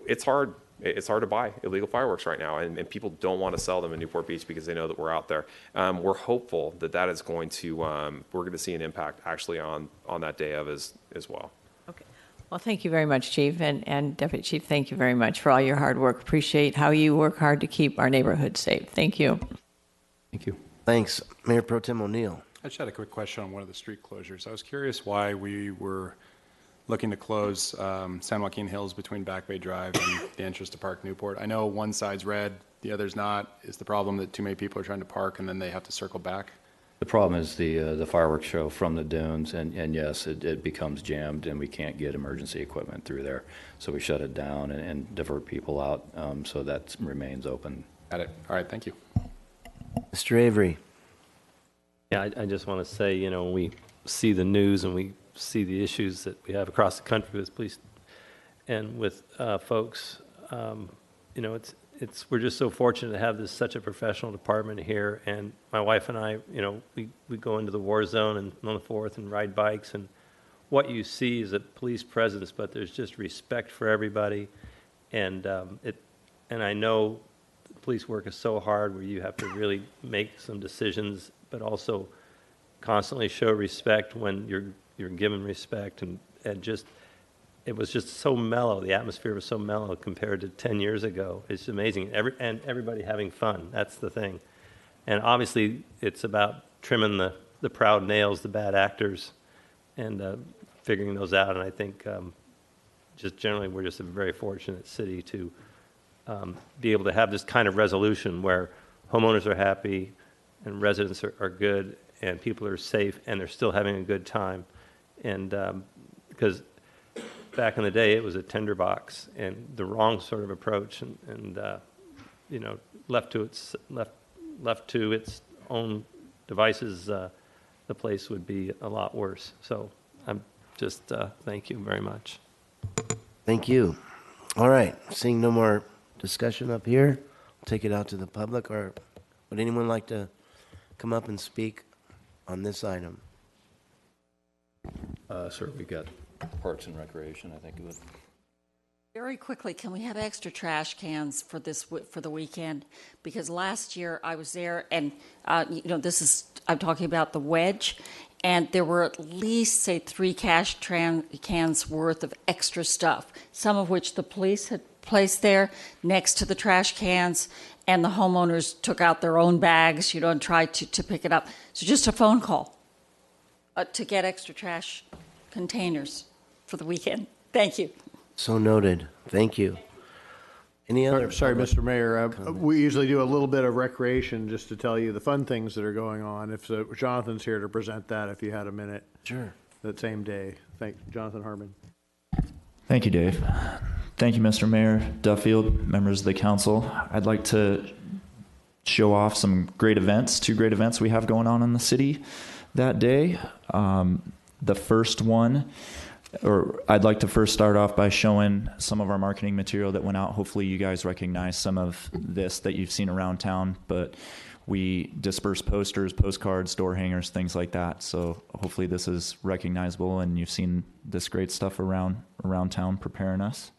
[SPEAKER 21] It's hard to buy illegal fireworks right now, and people don't want to sell them in Newport Beach because they know that we're out there. We're hopeful that is going to, we're going to see an impact actually on that day of as well.
[SPEAKER 5] Okay. Well, thank you very much, Chief, and Deputy Chief, thank you very much for all your hard work. Appreciate how you work hard to keep our neighborhood safe. Thank you.
[SPEAKER 12] Thank you.
[SPEAKER 1] Thanks. Mayor Pro Tem O'Neill.
[SPEAKER 14] I just had a quick question on one of the street closures. I was curious why we were looking to close San Joaquin Hills between Back Bay Drive and the entrance to Park Newport. I know one side's red, the other's not. Is the problem that too many people are trying to park and then they have to circle back?
[SPEAKER 22] The problem is the fireworks show from the dunes, and yes, it becomes jammed, and we can't get emergency equipment through there. So we shut it down and divert people out, so that remains open.
[SPEAKER 14] Got it. All right, thank you.
[SPEAKER 1] Mr. Avery.
[SPEAKER 13] Yeah, I just want to say, when we see the news and we see the issues that we have across the country with police and with folks, we're just so fortunate to have such a professional department here. And my wife and I, we go into the war zone and on the 4th and ride bikes, and what you see is a police presence, but there's just respect for everybody. And I know police work is so hard where you have to really make some decisions, but also constantly show respect when you're given respect, and it was just so mellow. The atmosphere was so mellow compared to 10 years ago. It's amazing. And everybody having fun. That's the thing. And obviously, it's about trimming the proud nails, the bad actors, and figuring those out. And I think just generally, we're just a very fortunate city to be able to have this kind of resolution where homeowners are happy and residents are good and people are safe and they're still having a good time. And because back in the day, it was a tinderbox and the wrong sort of approach, and left to its own devices, the place would be a lot worse. So I'm just thank you very much.
[SPEAKER 1] Thank you. All right. Seeing no more discussion up here, I'll take it out to the public. Or would anyone like to come up and speak on this item?
[SPEAKER 22] Sir, we got Parks and Recreation, I think it was.
[SPEAKER 16] Very quickly, can we have extra trash cans for the weekend? Because last year I was there, and I'm talking about the wedge, and there were at least, say, 3 cans worth of extra stuff, some of which the police had placed there next to the trash cans, and the homeowners took out their own bags, and tried to pick it up. So just a phone call to get extra trash containers for the weekend. Thank you.
[SPEAKER 1] So noted. Thank you. Any other?
[SPEAKER 3] Sorry, Mr. Mayor. We usually do a little bit of recreation just to tell you the fun things that are going on. If Jonathan's here to present that, if you had a minute.
[SPEAKER 1] Sure.
[SPEAKER 3] That same day. Thank Jonathan Harmon.
[SPEAKER 11] Thank you, Dave. Thank you, Mr. Mayor, Duffield, members of the council. I'd like to show off some great events, 2 great events we have going on in the city that day. The first one, I'd like to first start off by showing some of our marketing material that went out. Hopefully you guys recognize some of this that you've seen around town, but we disperse posters, postcards, door hangers, things like that. So hopefully this is recognizable and you've seen this great stuff around town preparing us.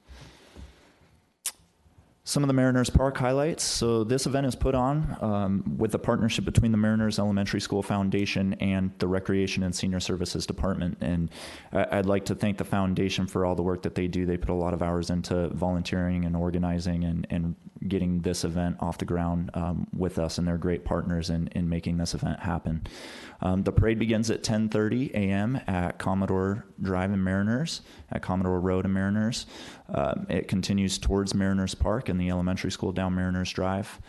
[SPEAKER 11] Some of the Mariners Park highlights. So this event is put on with a partnership between the Mariners Elementary School Foundation and the Recreation and Senior Services Department. And I'd like to thank the foundation for all the work that they do. They put a lot of hours into volunteering and organizing and getting this event off the ground with us, and they're great partners in making this event happen. The parade begins at 10:30 a.m. at Commodore Drive in Mariners, at Commodore Road in Mariners. It continues towards Mariners Park, and in the elementary school down Mariners Drive.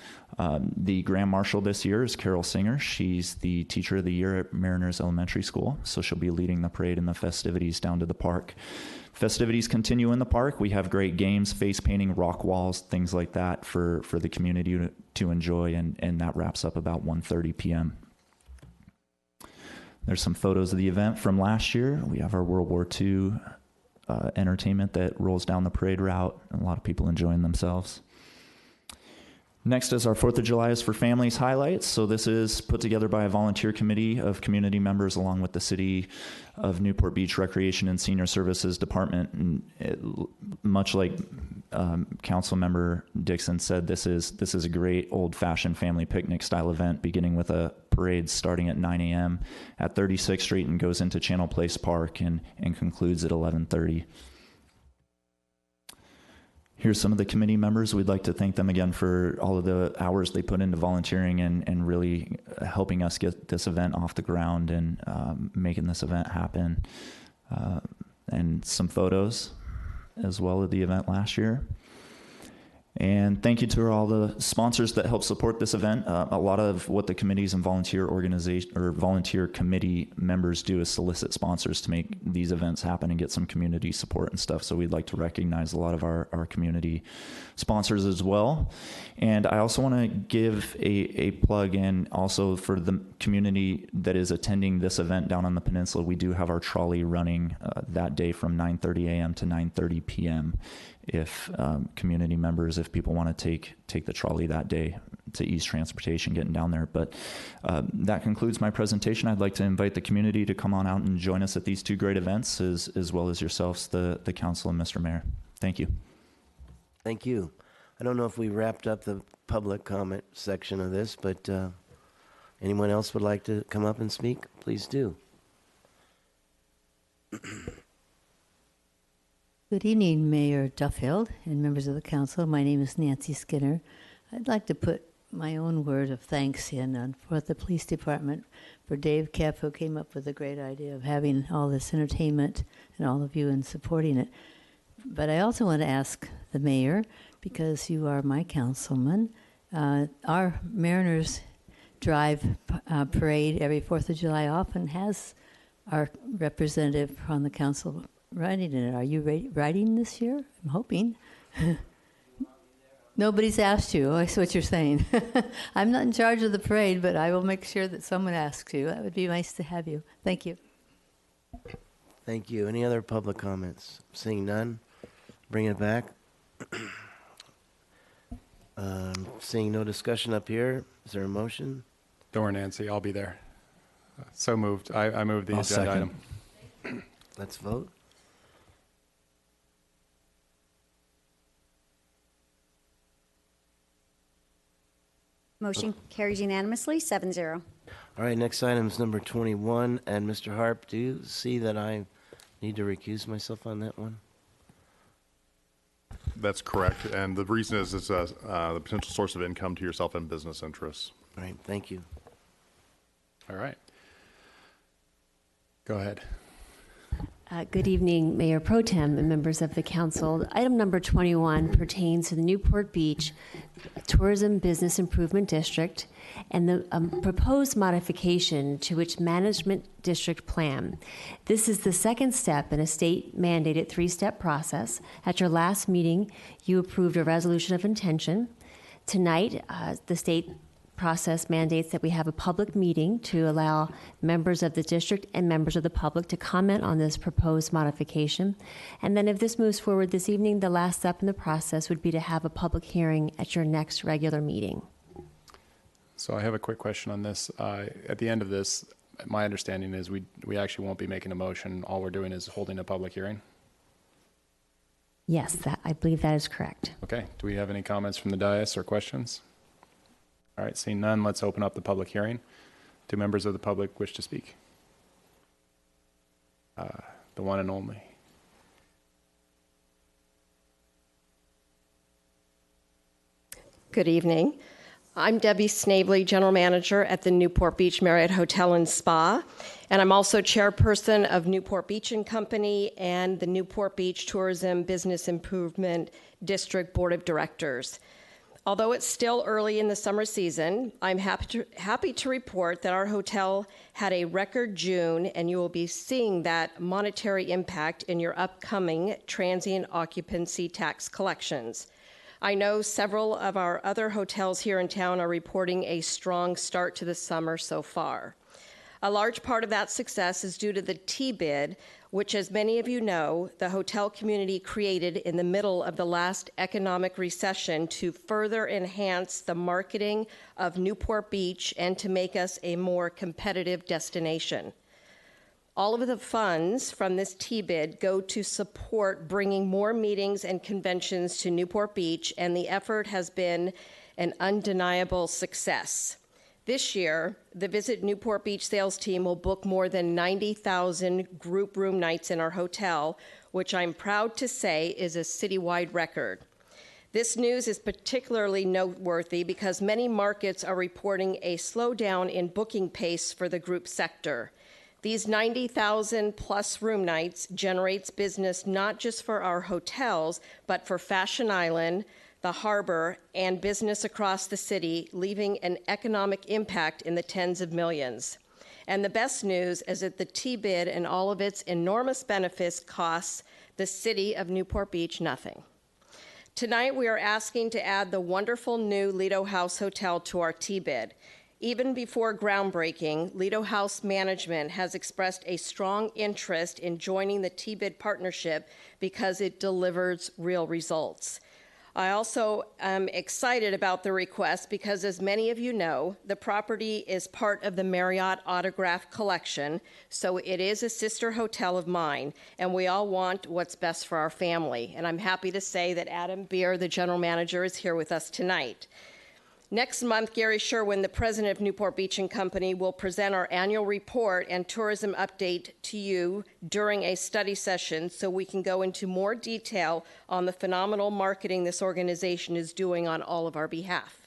[SPEAKER 11] The Grand Marshal this year is Carol Singer. She's the Teacher of the Year at Mariners Elementary School, so she'll be leading the parade and the festivities down to the park. Festivities continue in the park. We have great games, face painting, rock walls, things like that for the community to enjoy, and that wraps up about 1:30 p.m. There's some photos of the event from last year. We have our World War II entertainment that rolls down the parade route, and a lot of people enjoying themselves. Next is our 4th of July is for Families highlights. So this is put together by a volunteer committee of community members along with the City of Newport Beach Recreation and Senior Services Department. And much like Council Member Dixon said, this is a great old-fashioned family picnic style event, beginning with a parade starting at 9 a.m. at 36th Street and goes into Channel Place Park and concludes at 11:30. Here's some of the committee members. We'd like to thank them again for all of the hours they put into volunteering and really helping us get this event off the ground and making this event happen. And some photos as well of the event last year. And thank you to all the sponsors that help support this event. A lot of what the committees and volunteer organization or volunteer committee members do is solicit sponsors to make these events happen and get some community support and stuff. So we'd like to recognize a lot of our community sponsors as well. And I also want to give a plug in also for the community that is attending this event down on the peninsula. We do have our trolley running that day from 9:30 a.m. to 9:30 p.m. If community members, if people want to take the trolley that day to ease transportation getting down there. But that concludes my presentation. I'd like to invite the community to come on out and join us at these two great events, as well as yourselves, the council and Mr. Mayor. Thank you.
[SPEAKER 1] Thank you. I don't know if we wrapped up the public comment section of this, but anyone else would like to come up and speak? Please do.
[SPEAKER 9] Good evening, Mayor Duffield and members of the council. My name is Nancy Skinner. I'd like to put my own word of thanks in for the police department, for Dave Kepp, who came up with the great idea of having all this entertainment, and all of you in supporting it. But I also want to ask the mayor, because you are my councilman, our Mariners Drive parade every 4th of July often has our representative on the council riding in it. Are you riding this year? I'm hoping. Nobody's asked you. Oh, I see what you're saying. I'm not in charge of the parade, but I will make sure that someone asks you. That would be nice to have you. Thank you.
[SPEAKER 1] Thank you. Any other public comments? Seeing none, bring it back. Seeing no discussion up here, is there a motion?
[SPEAKER 14] Don't worry, Nancy, I'll be there. So moved. I move the agenda item.
[SPEAKER 1] Let's vote.
[SPEAKER 2] Motion carries unanimously, 7-0.
[SPEAKER 1] All right, next item is number 21. And Mr. Harp, do you see that I need to recuse myself on that one?
[SPEAKER 6] That's correct. And the reason is it's the potential source of income to yourself and business interests.
[SPEAKER 1] All right, thank you.
[SPEAKER 14] All right. Go ahead.
[SPEAKER 4] Good evening, Mayor Pro Tem and members of the council. Item number 21 pertains to the Newport Beach Tourism Business Improvement District and the proposed modification to its management district plan. This is the second step in a state-mandated three-step process. At your last meeting, you approved a resolution of intention. Tonight, the state process mandates that we have a public meeting to allow members of the district and members of the public to comment on this proposed modification. And then if this moves forward this evening, the last step in the process would be to have a public hearing at your next regular meeting.
[SPEAKER 14] So I have a quick question on this. At the end of this, my understanding is we actually won't be making a motion. All we're doing is holding a public hearing.
[SPEAKER 4] Yes, I believe that is correct.
[SPEAKER 14] Okay. Do we have any comments from the dais or questions? All right, seeing none, let's open up the public hearing. Do members of the public wish to speak? The one and only.
[SPEAKER 15] Good evening.
[SPEAKER 8] I'm Debbie Snavely, General Manager at the Newport Beach Marriott Hotel and Spa, and I'm also chairperson of Newport Beach and Company and the Newport Beach Tourism Business Improvement District Board of Directors. Although it's still early in the summer season, I'm happy to report that our hotel had a record June, and you will be seeing that monetary impact in your upcoming transient occupancy tax collections. I know several of our other hotels here in town are reporting a strong start to the summer so far. A large part of that success is due to the T-bid, which, as many of you know, the hotel community created in the middle of the last economic recession to further enhance the marketing of Newport Beach and to make us a more competitive destination. All of the funds from this T-bid go to support bringing more meetings and conventions to Newport Beach, and the effort has been an undeniable success. This year, the Visit Newport Beach sales team will book more than 90,000 group room nights in our hotel, which I'm proud to say is a citywide record. This news is particularly noteworthy because many markets are reporting a slowdown in booking pace for the group sector. These 90,000 plus room nights generates business not just for our hotels, but for Fashion Island, the harbor, and business across the city, leaving an economic impact in the tens of millions. And the best news is that the T-bid and all of its enormous benefits costs the city of Newport Beach nothing. Tonight, we are asking to add the wonderful new Lido House Hotel to our T-bid. Even before groundbreaking, Lido House management has expressed a strong interest in joining the T-bid partnership because it delivers real results. I also am excited about the request because, as many of you know, the property is part of the Marriott Autograph Collection, so it is a sister hotel of mine, and we all want what's best for our family. And I'm happy to say that Adam Beer, the general manager, is here with us tonight. Next month, Gary Sherwin, the president of Newport Beach and Company, will present our annual report and tourism update to you during a study session so we can go into more detail on the phenomenal marketing this organization is doing on all of our behalf.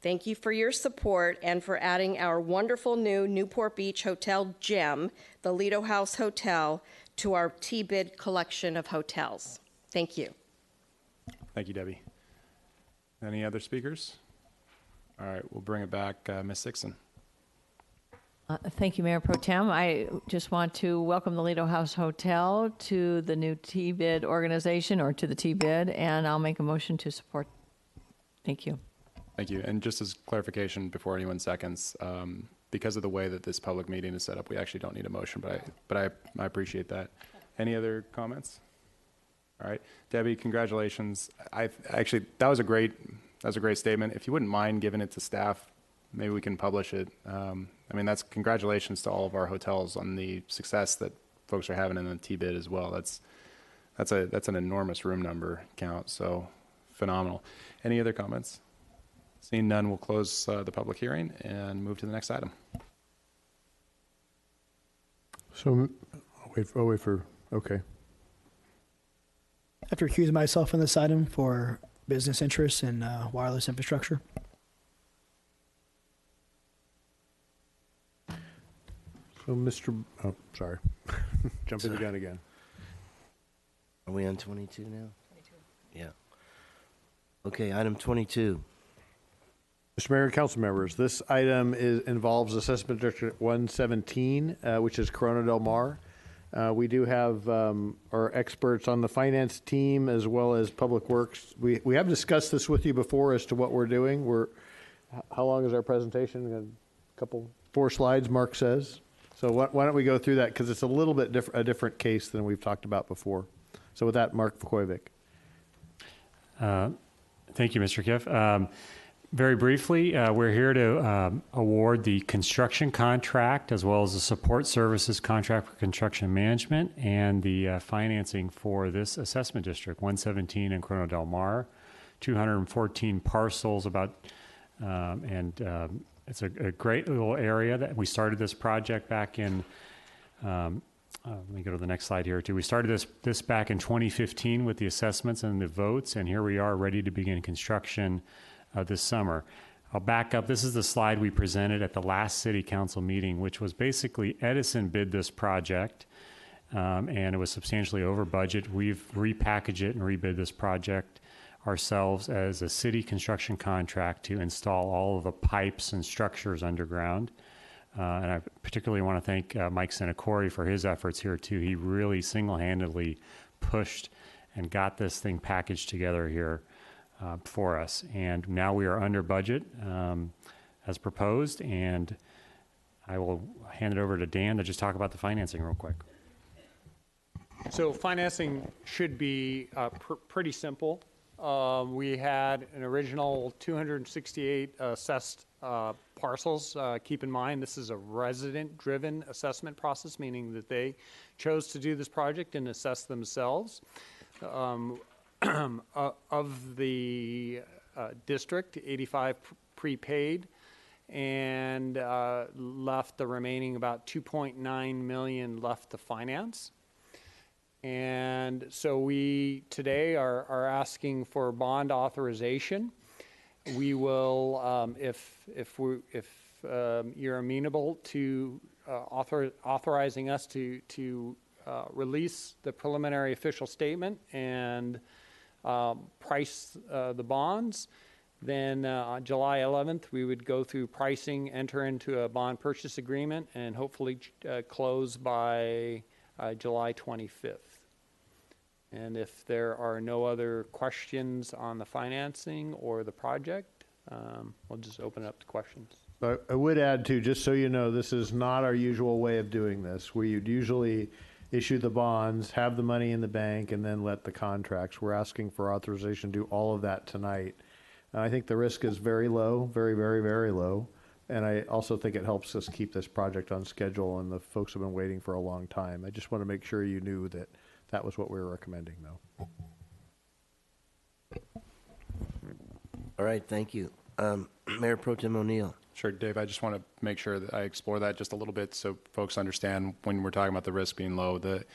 [SPEAKER 8] Thank you for your support and for adding our wonderful new Newport Beach Hotel gem, the Lido House Hotel, to our T-bid collection of hotels. Thank you.
[SPEAKER 14] Thank you, Debbie. Any other speakers? All right, we'll bring it back. Ms. Sixon.
[SPEAKER 5] Thank you, Mayor Pro Tem. I just want to welcome the Lido House Hotel to the new T-bid organization, or to the T-bid, and I'll make a motion to support. Thank you.
[SPEAKER 14] Thank you. And just as clarification before anyone seconds, because of the way that this public meeting is set up, we actually don't need a motion, but I appreciate that. Any other comments? All right, Debbie, congratulations. That was a great statement. If you wouldn't mind giving it to staff, maybe we can publish it. I mean, that's congratulations to all of our hotels on the success that folks are having in the T-bid as well. That's an enormous room number count, so phenomenal. Any other comments? Seeing none, we'll close the public hearing and move to the next item.
[SPEAKER 3] So, okay.
[SPEAKER 7] I have to recuse myself on this item for business interests in wireless infrastructure.
[SPEAKER 3] So, sorry. Jumping the gun again.
[SPEAKER 1] Are we on 22 now? 22. Yeah. Okay, item 22.
[SPEAKER 3] Mr. Mayor and council members, this item involves Assessment District 117, which is Corona Del Mar. We do have our experts on the finance team as well as Public Works. We have discussed this with you before as to what we're doing. How long is our presentation? A 4 slides, Mark says. So why don't we go through that, because it's a little bit a different case than we've talked about before. So with that, Mark Vukovic.
[SPEAKER 15] Thank you, Mr. Kiff. Very briefly, we're here to award the construction contract as well as the support services contract for construction management and the financing for this assessment district, 117 in Corona Del Mar, 214 parcels and it's a great little area that we started this project back in, let me go to the next slide here too. We started this back in 2015 with the assessments and the votes, and here we are ready to begin construction this summer. I'll back up. This is the slide we presented at the last city council meeting, which was basically Edison bid this project, and it was substantially over budget. We've repackaged it and rebid this project ourselves as a city construction contract to install all of the pipes and structures underground. And I particularly want to thank Mike Senacori for his efforts here too. He really single-handedly pushed and got this thing packaged together here for us. And now we are under budget as proposed, and I will hand it over to Dan to just talk about the financing real quick.
[SPEAKER 10] So financing should be pretty simple. We had an original 268 assessed parcels. Keep in mind, this is a resident-driven assessment process, meaning that they chose to do this project and assess themselves. Of the district, 85 prepaid, and left the remaining about 2.9 million left to finance. And so we today are asking for bond authorization. We will, if you're amenable to authorizing us to release the preliminary official statement and price the bonds, then on July 11th we would go through pricing, enter into a bond purchase agreement, and hopefully close by July 25th. And if there are no other questions on the financing or the project, we'll just open it up to questions.
[SPEAKER 3] I would add too, just so you know, this is not our usual way of doing this. We'd usually issue the bonds, have the money in the bank, and then let the contracts. We're asking for authorization to do all of that tonight. I think the risk is very low, very, very, very low. And I also think it helps us keep this project on schedule, and the folks have been waiting for a long time. I just want to make sure you knew that that was what we were recommending, though.
[SPEAKER 1] All right, thank you. Mayor Pro Tem O'Neill.
[SPEAKER 14] Sure, Dave, I just want to make sure that I explore that just a little bit so folks understand when we're talking about the risk being low. The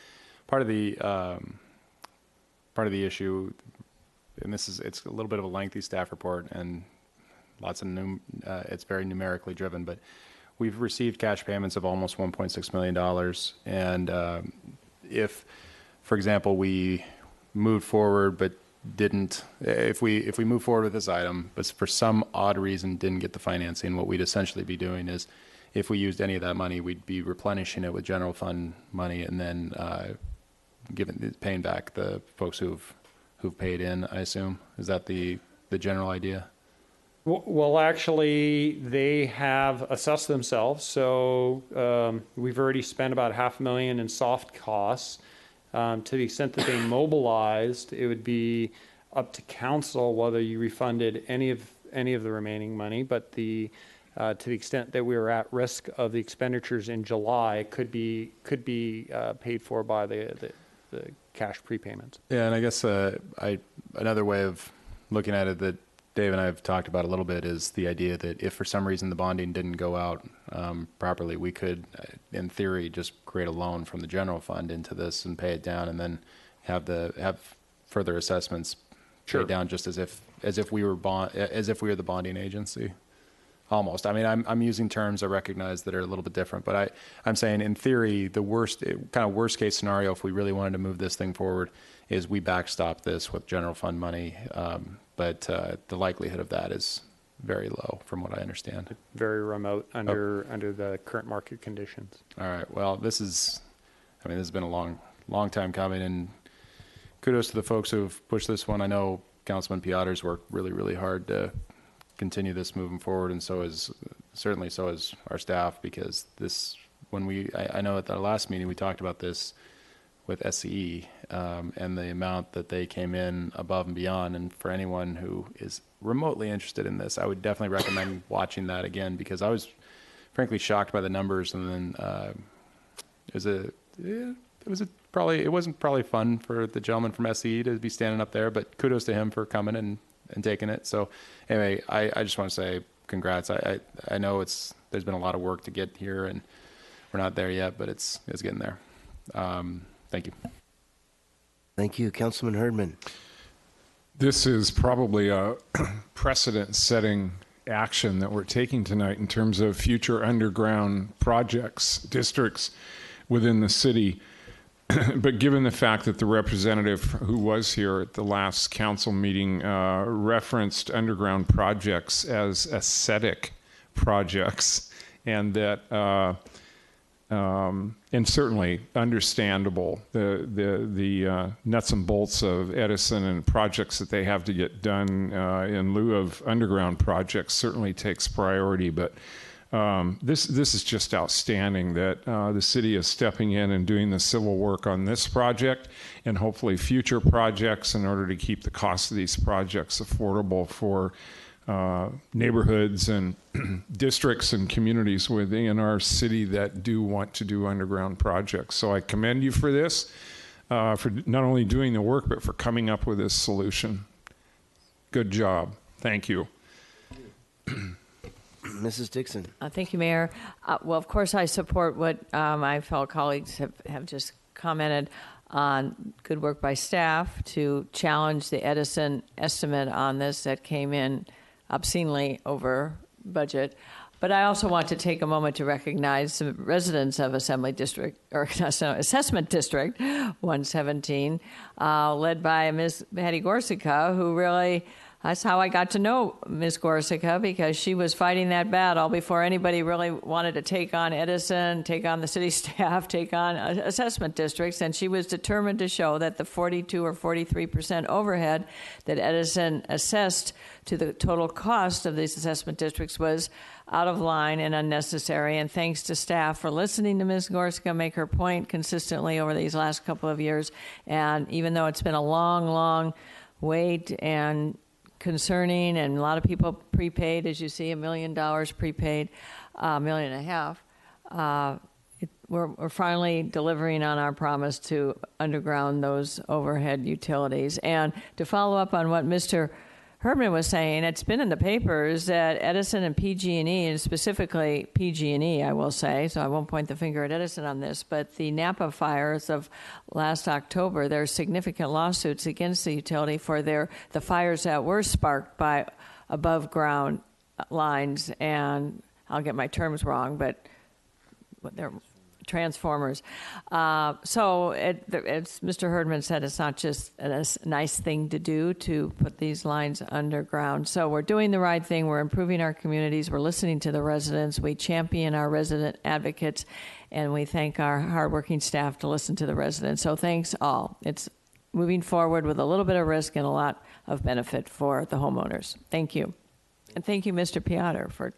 [SPEAKER 14] part of the issue, and it's a little bit of a lengthy staff report and lots of it's very numerically driven, but we've received cash payments of almost $1.6 million. And if, for example, we moved forward but didn't, if we move forward with this item, but for some odd reason didn't get the financing, what we'd essentially be doing is, if we used any of that money, we'd be replenishing it with general fund money and then paying back the folks who've paid in, I assume. Is that the general idea?
[SPEAKER 10] Well, actually, they have assessed themselves. So we've already spent about $500,000 in soft costs. To the extent that they mobilized, it would be up to council whether you refunded any of the remaining money. But to the extent that we were at risk of the expenditures in July, it could be paid for by the cash prepayments.
[SPEAKER 14] Yeah, and I guess another way of looking at it that Dave and I have talked about a little bit is the idea that if for some reason the bonding didn't go out properly, we could, in theory, just create a loan from the general fund into this and pay it down, and then have further assessments paid down, just as if we were the bonding agency. Almost. I mean, I'm using terms I recognize that are a little bit different, but I'm saying in theory, the worst case scenario, if we really wanted to move this thing forward, is we backstop this with general fund money. But the likelihood of that is very low, from what I understand.
[SPEAKER 10] Very remote under the current market conditions.
[SPEAKER 14] All right. Well, this has been a long time coming, and kudos to the folks who've pushed this one. I know Councilman Piotr's worked really, really hard to continue this moving forward, and so is our staff, because I know at the last meeting we talked about this with SCE and the amount that they came in above and beyond. And for anyone who is remotely interested in this, I would definitely recommend watching that again, because I was frankly shocked by the numbers. And then it wasn't probably fun for the gentleman from SCE to be standing up there, but kudos to him for coming and taking it. So anyway, I just want to say congrats. I know there's been a lot of work to get here, and we're not there yet, but it's getting there. Thank you.
[SPEAKER 1] Thank you. Councilman Herdman.
[SPEAKER 17] This is probably a precedent-setting action that we're taking tonight in terms of future underground projects, districts within the city. But given the fact that the representative who was here at the last council meeting referenced underground projects as aesthetic projects, and that and certainly understandable, the nuts and bolts of Edison and projects that they have to get done in lieu of underground projects certainly takes priority. But this is just outstanding that the city is stepping in and doing the civil work on this project and hopefully future projects in order to keep the cost of these projects affordable for neighborhoods and districts and communities within our city that do want to do underground projects. So I commend you for this, for not only doing the work, but for coming up with this solution. Good job. Thank you.
[SPEAKER 1] Mrs. Dixon.
[SPEAKER 5] Thank you, Mayor. Well, of course, I support what my fellow colleagues have just commented on. Good work by staff to challenge the Edison estimate on this that came in obscenely over budget. But I also want to take a moment to recognize the residents of Assessment District 117, led by Ms. Patty Gorsica, who really, that's how I got to know Ms. Gorsica, because she was fighting that battle before anybody really wanted to take on Edison, take on the city staff, take on assessment districts, and she was determined to show that the 42 or 43% overhead that Edison assessed to the total cost of these assessment districts was out of line and unnecessary. And thanks to staff for listening to Ms. Gorsica make her point consistently over these last couple of years. And even though it's been a long, long wait and concerning, and a lot of people prepaid, as you see, $1 million prepaid, $1.5 million. We're finally delivering on our promise to underground those overhead utilities. And to follow up on what Mr. Herdman was saying, it's been in the papers that Edison and PG&E, and specifically PG&E, I will say, so I won't point the finger at Edison on this, but the Napa fires of last October, there are significant lawsuits against the utility for the fires that were sparked by above ground lines, and I'll get my terms wrong, but they're transformers. So as Mr. Herdman said, it's not just a nice thing to do to put these lines underground. So we're doing the right thing. We're improving our communities. We're listening to the residents. We champion our resident advocates, and we thank our hardworking staff to listen to the residents. So thanks all. It's moving forward with a little bit of risk and a lot of benefit for the homeowners. Thank you. And thank you, Mr. Piotr, for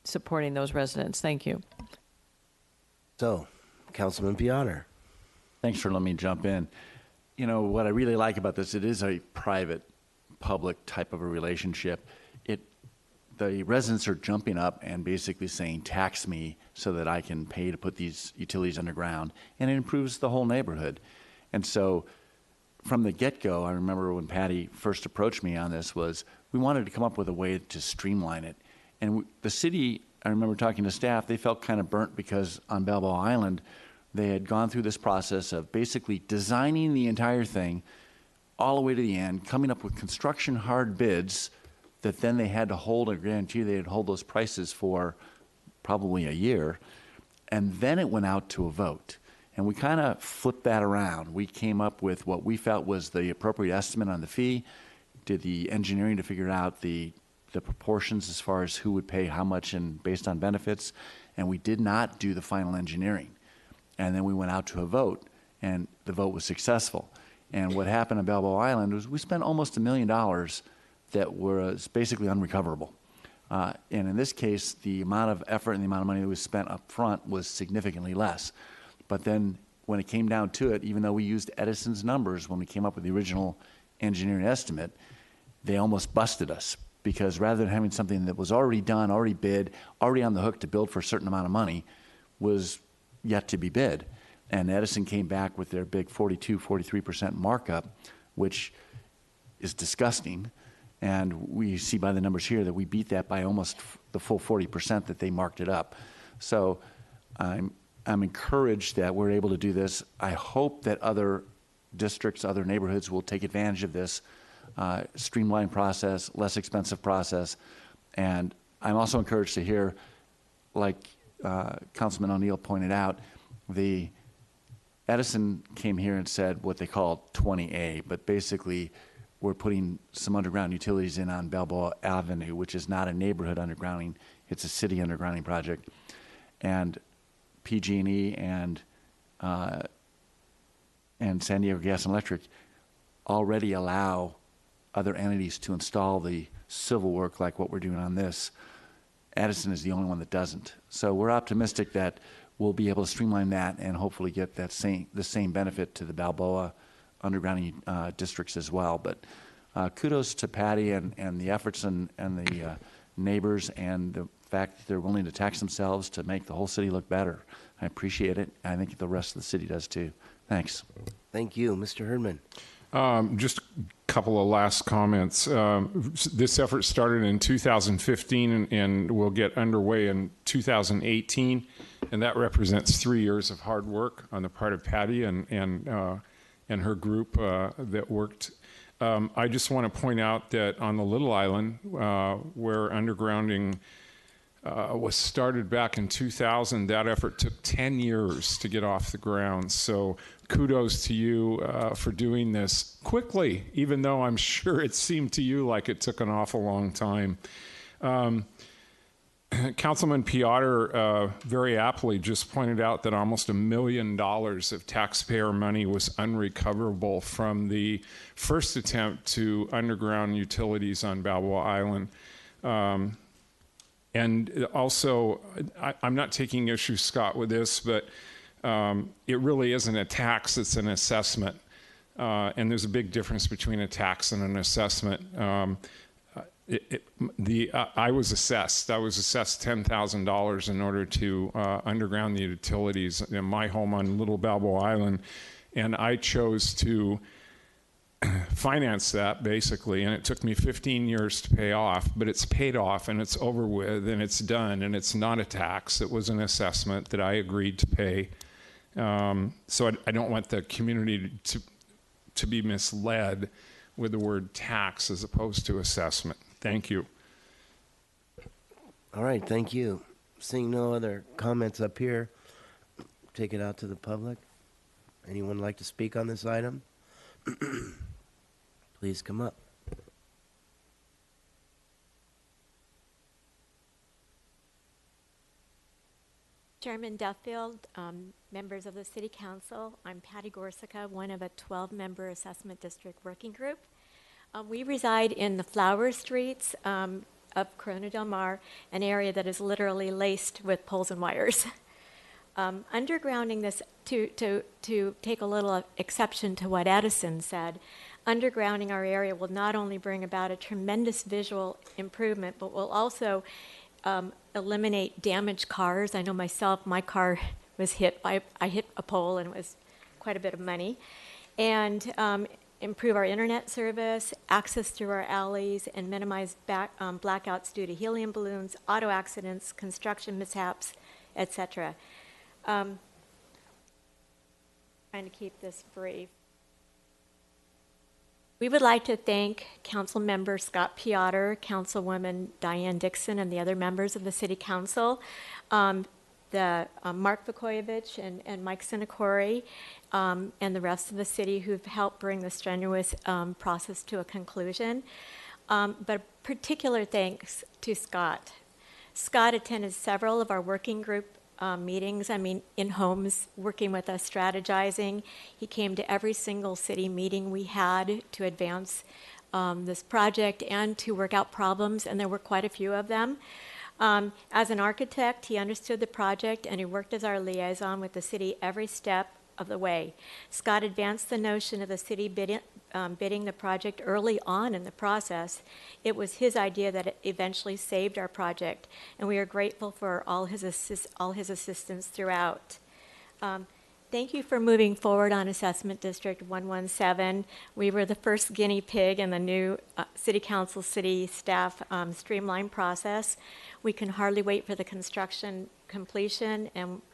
[SPEAKER 5] supporting those residents. Thank you.
[SPEAKER 1] So, Councilman Piotr.
[SPEAKER 12] Thanks for letting me jump in. You know, what I really like about this, it is a private-public type of a relationship. The residents are jumping up and basically saying, tax me so that I can pay to put these utilities underground, and it improves the whole neighborhood. And so from the get-go, I remember when Patty first approached me on this, was we wanted to come up with a way to streamline it. And the city, I remember talking to staff, they felt kind of burnt because on Balboa Island, they had gone through this process of basically designing the entire thing all the way to the end, coming up with construction hard bids that then they had to hold, I guarantee they'd hold those prices for probably a year. And then it went out to a vote. And we kind of flipped that around. We came up with what we felt was the appropriate estimate on the fee, did the engineering to figure out the proportions as far as who would pay how much and based on benefits, and we did not do the final engineering. And then we went out to a vote, and the vote was successful. And what happened on Balboa Island was we spent almost $1 million that was basically unrecoverable. And in this case, the amount of effort and the amount of money that was spent up front was significantly less. But then when it came down to it, even though we used Edison's numbers when we came up with the original engineering estimate, they almost busted us. Because rather than having something that was already done, already bid, already on the hook to build for a certain amount of money, was yet to be bid. And Edison came back with their big 42, 43% markup, which is disgusting. And we see by the numbers here that we beat that by almost the full 40% that they marked it up. So I'm encouraged that we're able to do this. I hope that other districts, other neighborhoods will take advantage of this streamlined process, less expensive process, And I'm also encouraged to hear, like Councilman O'Neill pointed out, the Edison came here and said what they call 20A, but basically we're putting some underground utilities in on Balboa Avenue, which is not a neighborhood undergrounding, it's a city undergrounding project. And PG&E and San Diego Gas and Electric already allow other entities to install the civil work like what we're doing on this. Edison is the only one that doesn't. So we're optimistic that we'll be able to streamline that and hopefully get that the same benefit to the Balboa undergrounding districts as well. But kudos to Patty and the efforts and the neighbors and the fact that they're willing to tax themselves to make the whole city look better. I appreciate it. I think the rest of the city does too. Thanks.
[SPEAKER 1] Thank you. Mr. Herdman.
[SPEAKER 17] Just a couple of last comments. This effort started in 2015 and will get underway in 2018, and that represents 3 years of hard work on the part of Patty and her group that worked. I just want to point out that on the Little Island, where undergrounding was started back in 2000, that effort took 10 years to get off the ground. So kudos to you for doing this quickly, even though I'm sure it seemed to you like it took an awful long time. Councilman Piotr very aptly just pointed out that almost $1 million of taxpayer money was unrecoverable from the first attempt to underground utilities on Balboa Island. And also, I'm not taking issue, Scott, with this, but it really isn't a tax, it's an assessment. And there's a big difference between a tax and an assessment. I was assessed $10,000 in order to underground the utilities in my home on Little Balboa Island, and I chose to finance that basically, and it took me 15 years to pay off, but it's paid off and it's over with and it's done, and it's not a tax. It was an assessment that I agreed to pay. So I don't want the community to be misled with the word tax as opposed to assessment. Thank you.
[SPEAKER 1] All right, thank you. Seeing no other comments up here, take it out to the public. Anyone like to speak on this item? Please come up.
[SPEAKER 18] Chairman Duffield, members of the City Council, I'm Patty Gorsica, one of a 12-member assessment district working group. We reside in the flower streets of Corona del Mar, an area that is literally laced with poles and wires. Undergrounding this, to take a little exception to what Edison said, undergrounding our area will not only bring about a tremendous visual improvement, but will also eliminate damaged cars. I know myself, my car was hit I hit a pole and it was quite a bit of money. And improve our internet service, access through our alleys, and minimize blackouts due to helium balloons, auto accidents, construction mishaps, etc. Trying to keep this brief. We would like to thank Council Member Scott Piotr, Councilwoman Diane Dixon, and the other members of the City Council, Mark Vukoyevich and Mike Sinakori, and the rest of the city who've helped bring the strenuous process to a conclusion. But particular thanks to Scott. Scott attended several of our working group meetings, in homes, working with us, strategizing. He came to every single city meeting we had to advance this project and to work out problems, and there were quite a few of them. As an architect, he understood the project and he worked as our liaison with the city every step of the way. Scott advanced the notion of the city bidding the project early on in the process. It was his idea that it eventually saved our project, and we are grateful for all his assistance throughout. Thank you for moving forward on Assessment District 117. We were the first guinea pig in the new City Council city staff streamline process. We can hardly wait for the construction completion,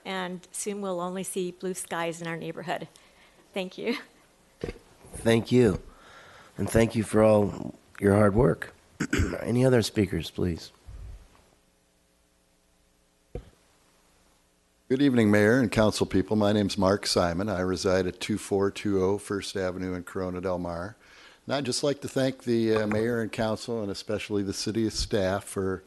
[SPEAKER 18] and soon we'll only see blue skies in our neighborhood. Thank you.
[SPEAKER 1] Thank you. And thank you for all your hard work. Any other speakers, please?
[SPEAKER 19] Good evening, Mayor and council people. My name's Mark Simon. I reside at 2420 First Avenue in Corona Del Mar. And I'd just like to thank the mayor and council, and especially the city staff, for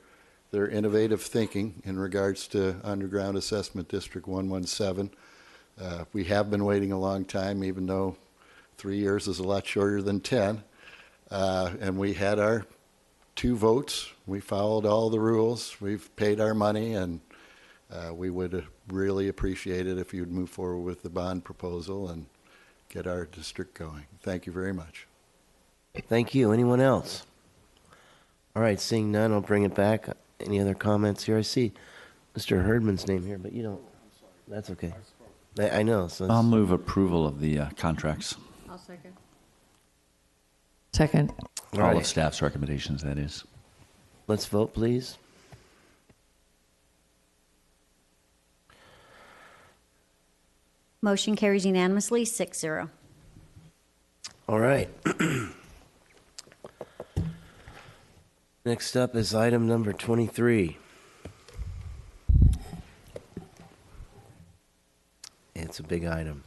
[SPEAKER 19] their innovative thinking in regards to Underground Assessment District 117. We have been waiting a long time, even though 3 years is a lot shorter than 10. And we had our 2 votes. We followed all the rules. We've paid our money, and we would really appreciate it if you'd move forward with the bond proposal and get our district going. Thank you very much.
[SPEAKER 1] Thank you. Anyone else? All right, seeing none, I'll bring it back. Any other comments here? I see Mr. Herdman's name here, but you don't. That's okay. I know. So
[SPEAKER 12] I'll move approval of the contracts.
[SPEAKER 16] I'll second.
[SPEAKER 20] Second.
[SPEAKER 12] All of staff's recommendations, that is.
[SPEAKER 1] Let's vote, please.
[SPEAKER 2] Motion carries unanimously, 6-0.
[SPEAKER 1] All right. Next up is item number 23. It's a big item.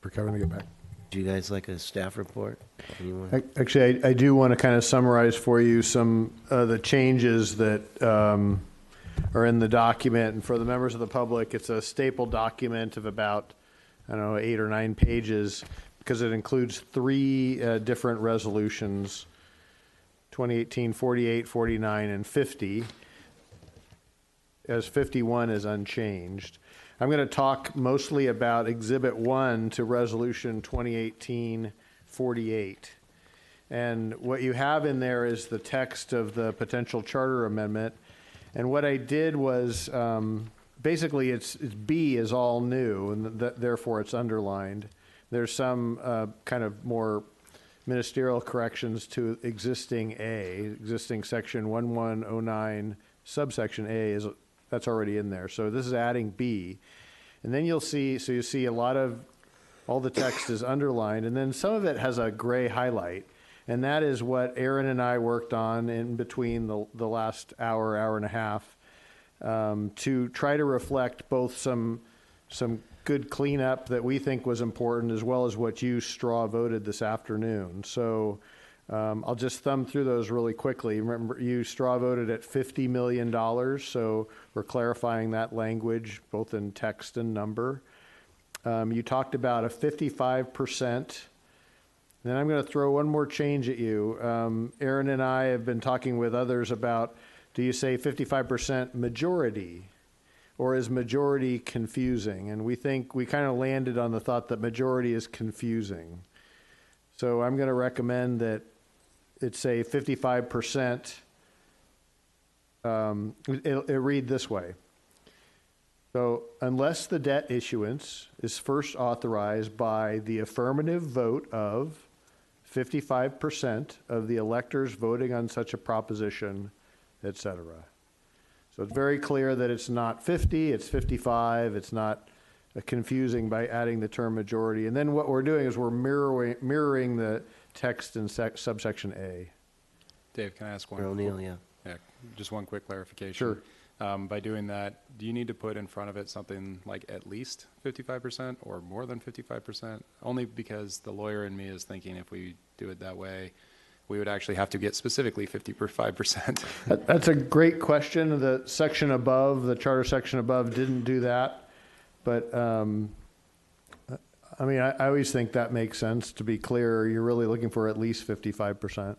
[SPEAKER 3] For Kevin to get back.
[SPEAKER 1] Do you guys like a staff report? Anyone?
[SPEAKER 3] Actually, I do want to kind of summarize for you some of the changes that are in the document. And for the members of the public, it's a staple document of about, I don't know, 8 or 9 pages, because it includes 3 different resolutions, 2018, 48, 49, and 50, as 51 is unchanged. I'm going to talk mostly about Exhibit 1 to Resolution 2018-48. And what you have in there is the text of the potential charter amendment. And what I did was, basically it's B is all new, and therefore it's underlined. There's some kind of more ministerial corrections to existing A, existing section 1109, subsection A, that's already in there. So this is adding B. And then you'll see, so you see a lot of, all the text is underlined, and then some of it has a gray highlight. And that is what Aaron and I worked on in between the last hour, hour and a half, to try to reflect both some good cleanup that we think was important, as well as what you straw voted this afternoon. So I'll just thumb through those really quickly. Remember, you straw voted at $50 million, so we're clarifying that language both in text and number. You talked about a 55%. Then I'm going to throw one more change at you. Aaron and I have been talking with others about, do you say 55% majority, or is majority confusing? And we think we kind of landed on the thought that majority is confusing. So I'm going to recommend that it's say 55%. It read this way. So unless the debt issuance is first authorized by the affirmative vote of 55% of the electors voting on such a proposition, et cetera. So it's very clear that it's not 50, it's 55. It's not confusing by adding the term majority. And then what we're doing is we're mirroring the text in subsection A.
[SPEAKER 14] Dave, can I ask one?
[SPEAKER 1] O'Neill, yeah.
[SPEAKER 14] Yeah, just one quick clarification.
[SPEAKER 3] Sure.
[SPEAKER 14] By doing that, do you need to put in front of it something like at least 55% or more than 55%? Only because the lawyer in me is thinking if we do it that way, we would actually have to get specifically 55%.
[SPEAKER 3] That's a great question. The section above, the charter section above, didn't do that. But I mean, I always think that makes sense. To be clear, you're really looking for at least 55%.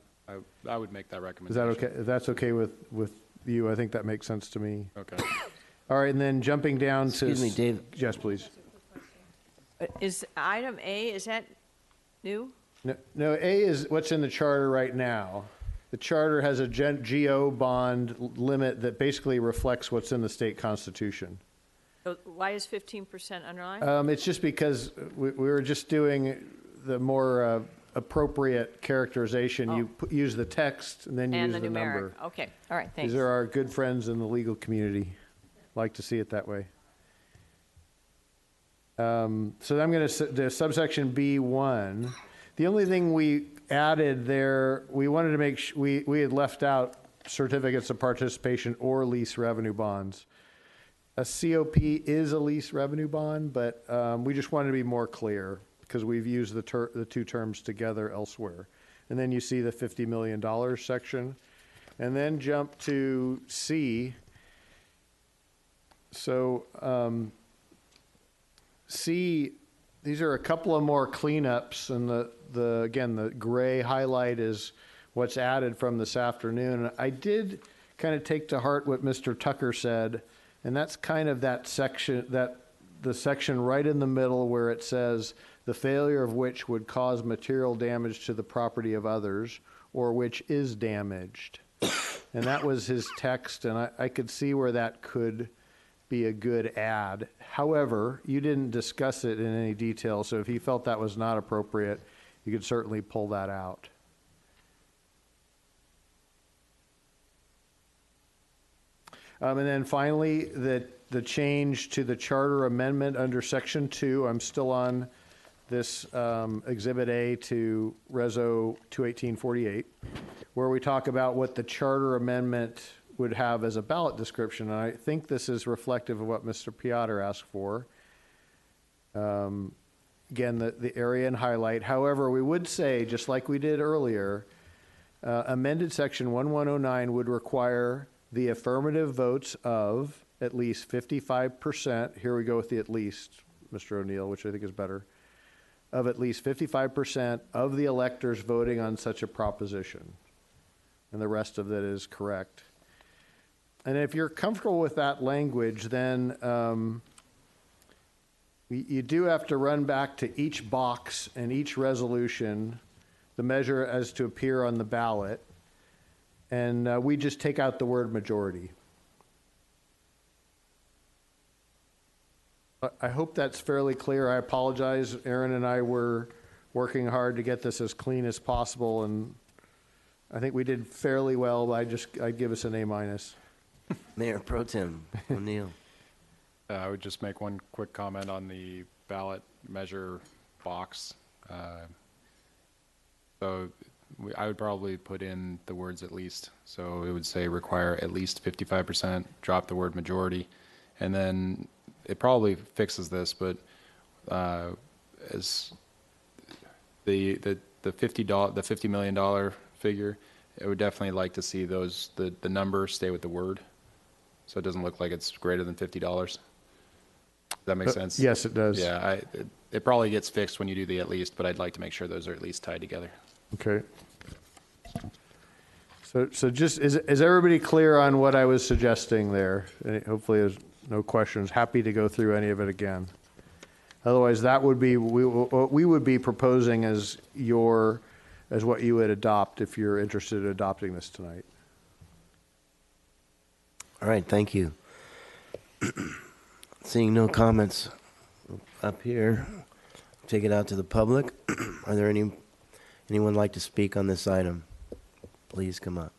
[SPEAKER 14] I would make that
[SPEAKER 3] Is
[SPEAKER 14] recommendation.
[SPEAKER 3] that okay? If that's okay with you, I think that makes sense to me.
[SPEAKER 14] Okay.
[SPEAKER 3] All right, and then jumping down to...
[SPEAKER 1] Excuse me, Dave.
[SPEAKER 3] Yes, please.
[SPEAKER 5] Is item A, is that new?
[SPEAKER 3] No, A is what's in the charter right now. The charter has a GO bond limit that basically reflects what's in the state constitution.
[SPEAKER 5] So why is 15% underlined?
[SPEAKER 3] It's just because we were just doing the more appropriate characterization.
[SPEAKER 5] Oh.
[SPEAKER 3] You use the text and then you use the number.
[SPEAKER 5] Okay, all right, thanks.
[SPEAKER 3] These are our good friends in the legal community. Like to see it that way. So I'm going to, the subsection B1, the only thing we added there, we wanted to make we had left out certificates of participation or lease revenue bonds. A COP is a lease revenue bond, but we just wanted to be more clear because we've used the two terms together elsewhere. And then you see the $50 million section. And then jump to C. So C, these are a couple of more cleanups, and again, the gray highlight is what's added from this afternoon. I did kind of take to heart what Mr. Tucker said, and that's kind of that section, the section right in the middle where it says the failure of which would cause material damage to the property of others or which is damaged. And that was his text, and I could see where that could be a good add. However, you didn't discuss it in any detail, so if he felt that was not appropriate, you could certainly pull that out. And then finally, the change to the charter amendment under Section 2. I'm still on this Exhibit A to Reso 21848, where we talk about what the charter amendment would have as a ballot description. And I think this is reflective of what Mr. Piotr asked for. Again, the area and highlight. However, we would say, just like we did earlier, amended Section 1109 would require the affirmative votes of at least 55%. Here we go with the at least, Mr. O'Neill, which I think is better. Of at least 55% of the electors voting on such a proposition. And the rest of that is correct. And if you're comfortable with that language, then you do have to run back to each box and each resolution, the measure as to appear on the ballot. And we just take out the word majority. I hope that's fairly clear. I apologize. Aaron and I were working hard to get this as clean as possible, and I think we did fairly well, but I'd give us an A-.
[SPEAKER 1] Mayor Pro Tem O'Neill.
[SPEAKER 14] I would just make one quick comment on the ballot measure box. I would probably put in the words at least. So it would say require at least 55%, drop the word majority, and then it probably fixes this, but as the $50 million figure, I would definitely like to see the number stay with the word, so it doesn't look like it's greater than $50. Does that make sense?
[SPEAKER 3] Yes, it does.
[SPEAKER 14] Yeah, it probably gets fixed when you do the at least, but I'd like to make sure those are at least tied together.
[SPEAKER 3] Okay. So just, is everybody clear on what I was suggesting there? Hopefully there's no questions. Happy to go through any of it again. Otherwise, that would be, what we would be proposing as what you would adopt if you're interested in adopting this tonight.
[SPEAKER 1] All right, thank you. Seeing no comments up here, take it out to the public. Are there anyone like to speak on this item? Please come up.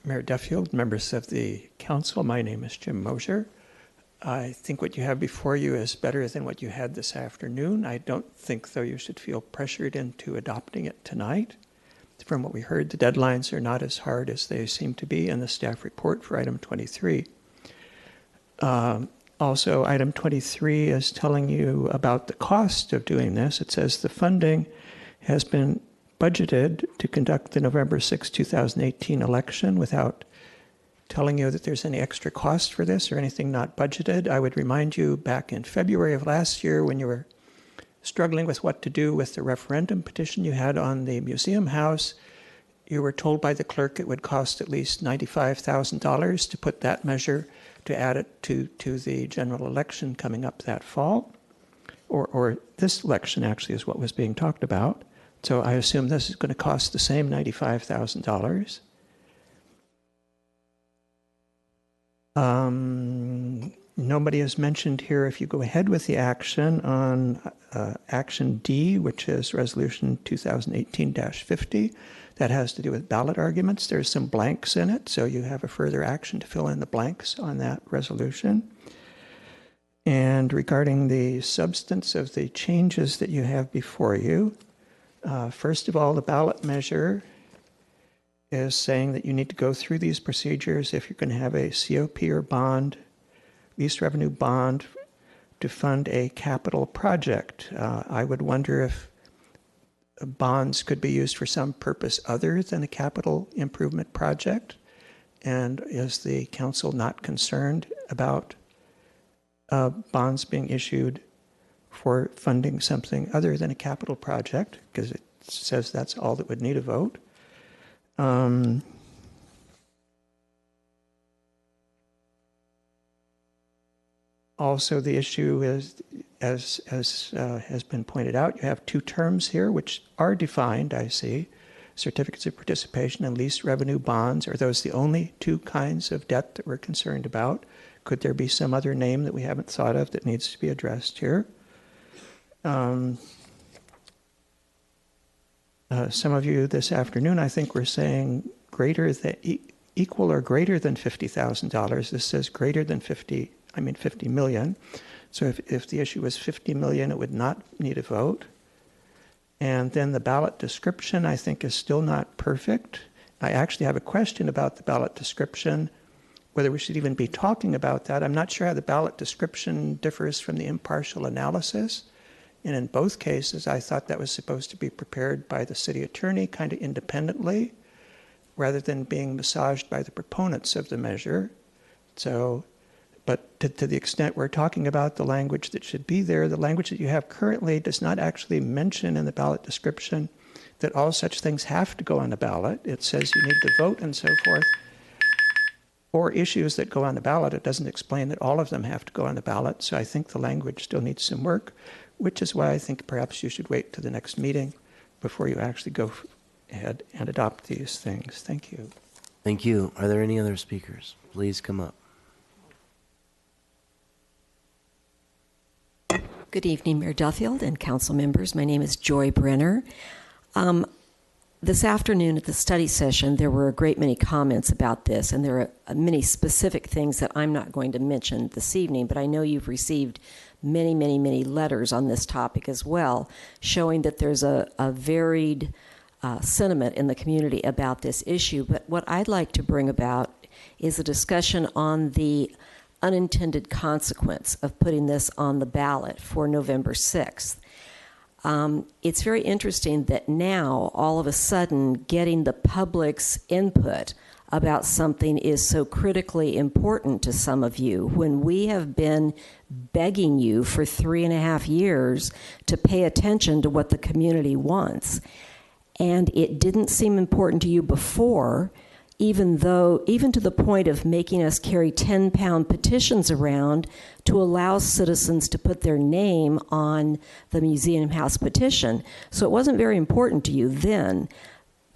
[SPEAKER 20] Mayor Duffield, members of the council, my name is Jim Mosier. I think what you have before you is better than what you had this afternoon. I don't think, though, you should feel pressured into adopting it tonight. From what we heard, the deadlines are not as hard as they seem to be in the staff report for item 23. Also, item 23 is telling you about the cost of doing this. It says the funding has been budgeted to conduct the November 6, 2018 election without telling you that there's any extra cost for this or anything not budgeted. I would remind you back in February of last year when you were struggling with what to do with the referendum petition you had on the museum house, you were told by the clerk it would cost at least $95,000 to put that measure, to add it to the general election coming up that fall. Or this election actually is what was being talked about. So I assume this is going to cost the same $95,000. Nobody has mentioned here if you go ahead with the action on Action D, which is Resolution 2018-50. That has to do with ballot arguments. There's some blanks in it, so you have a further action to fill in the blanks on that resolution. And regarding the substance of the changes that you have before you, First of all, the ballot measure is saying that you need to go through these procedures if you're going to have a COP or bond, lease revenue bond, to fund a capital project. I would wonder if bonds could be used for some purpose other than a capital improvement project. And is the council not concerned about bonds being issued for funding something other than a capital project? Because it says that's all that would need a vote. Also, the issue is, as has been pointed out, you have two terms here which are defined, I see. Certificates of participation and lease revenue bonds. Are those the only two kinds of debt that we're concerned about? Could there be some other name that we haven't thought of that needs to be addressed here? Some of you this afternoon, I think, were saying greater than, equal or greater than $50,000. This says greater than 50 million. So if the issue was 50 million, it would not need a vote. And then the ballot description, I think, is still not perfect. I actually have a question about the ballot description, whether we should even be talking about that. I'm not sure how the ballot description differs from the impartial analysis. And in both cases, I thought that was supposed to be prepared by the city attorney kind of independently, rather than being massaged by the proponents of the measure. So, but to the extent we're talking about the language that should be there, the language that you have currently does not actually mention in the ballot description that all such things have to go on the ballot. It says you need to vote and so forth. For issues that go on the ballot, it doesn't explain that all of them have to go on the ballot. So I think the language still needs some work, which is why I think perhaps you should wait to the next meeting before you actually go ahead and adopt these things. Thank you.
[SPEAKER 1] Thank you. Are there any other speakers? Please come up.
[SPEAKER 13] Good evening, Mayor Duffield and council members. My name is Joy Brenner. This afternoon at the study session, there were a great many comments about this, and there are many specific things that I'm not going to mention this evening, but I know you've received many, many, many letters on this topic as well, showing that there's a varied sentiment in the community about this issue. But what I'd like to bring about is a discussion on the unintended consequence of putting this on the ballot for November 6th. It's very interesting that now, all of a sudden, getting the public's input about something is so critically important to some of you, when we have been begging you for 3.5 years to pay attention to what the community wants. And it didn't seem important to you before, even to the point of making us carry 10-pound petitions around to allow citizens to put their name on the Museum House petition. So it wasn't very important to you then.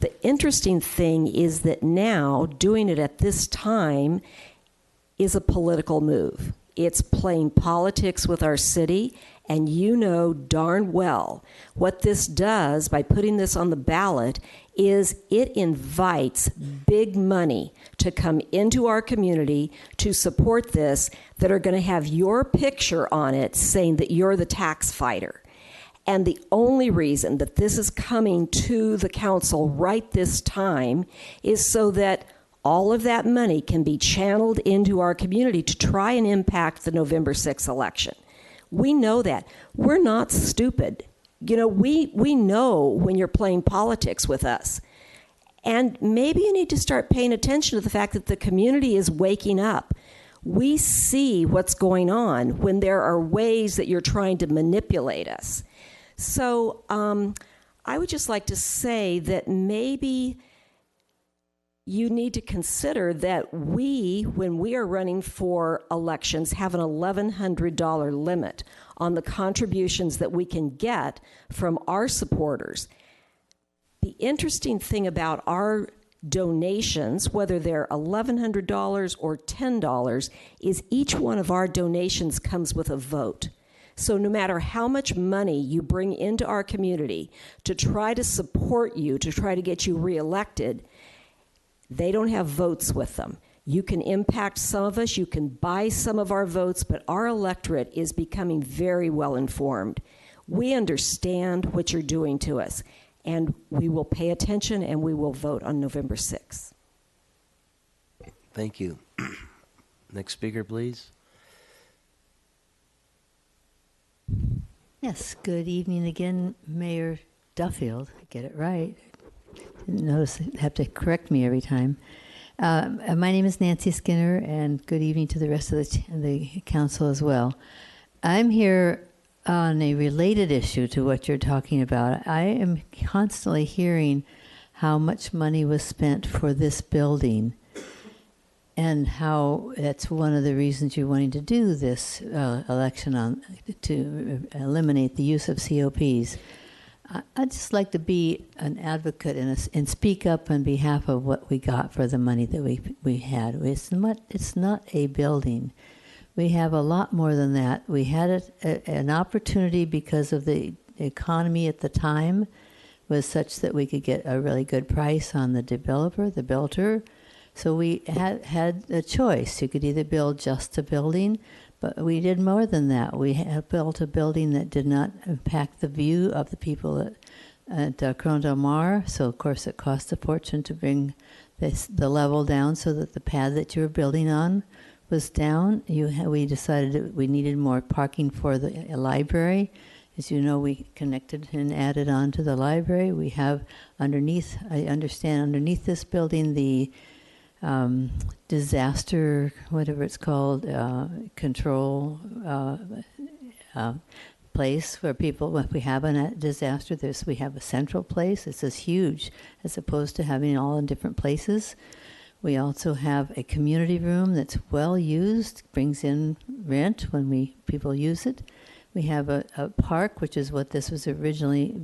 [SPEAKER 13] The interesting thing is that now, doing it at this time is a political move. It's playing politics with our city, and you know darn well what this does by putting this on the ballot is it invites big money to come into our community to support this, that are going to have your picture on it saying that you're the tax fighter. And the only reason that this is coming to the council right this time is so that all of that money can be channeled into our community to try and impact the November 6th election. We know that. We're not stupid. You know, we know when you're playing politics with us. And maybe you need to start paying attention to the fact that the community is waking up. We see what's going on when there are ways that you're trying to manipulate us. So I would just like to say that maybe you need to consider that we, when we are running for elections, have an $1,100 limit on the contributions that we can get from our supporters. The interesting thing about our donations, whether they're $1,100 or $10, is each one of our donations comes with a vote. So no matter how much money you bring into our community to try to support you, to try to get you reelected, they don't have votes with them. You can impact some of us, you can buy some of our votes, but our electorate is becoming very well informed. We understand what you're doing to us. and we will pay attention and we will vote on November 6th.
[SPEAKER 1] Thank you. Next speaker, please.
[SPEAKER 9] Yes, good evening again, Mayor Duffield. I get it right. Didn't notice you have to correct me every time. My name is Nancy Skinner, and good evening to the rest of the council as well. I'm here on a related issue to what you're talking about. I am constantly hearing how much money was spent for this building and how that's one of the reasons you're wanting to do this election to eliminate the use of COPs. I'd just like to be an advocate and speak up on behalf of what we got for the money that we had. It's not a building. We have a lot more than that. We had an opportunity because of the economy at the time was such that we could get a really good price on the developer, the builder. So we had a choice. You could either build just a building, but we did more than that. We built a building that did not impact the view of the people at Corona Del Mar. So, of course, it cost a fortune to bring the level down so that the pad that you were building on was down. We decided that we needed more parking for the library. As you know, we connected and added on to the library. We have underneath, I understand, underneath this building, the disaster, whatever it's called, control place where people, if we have a disaster, we have a central place. It's as huge as opposed to having it all in different places. We also have a community room that's well used, brings in rent when people use it. We have a park, which is what this was originally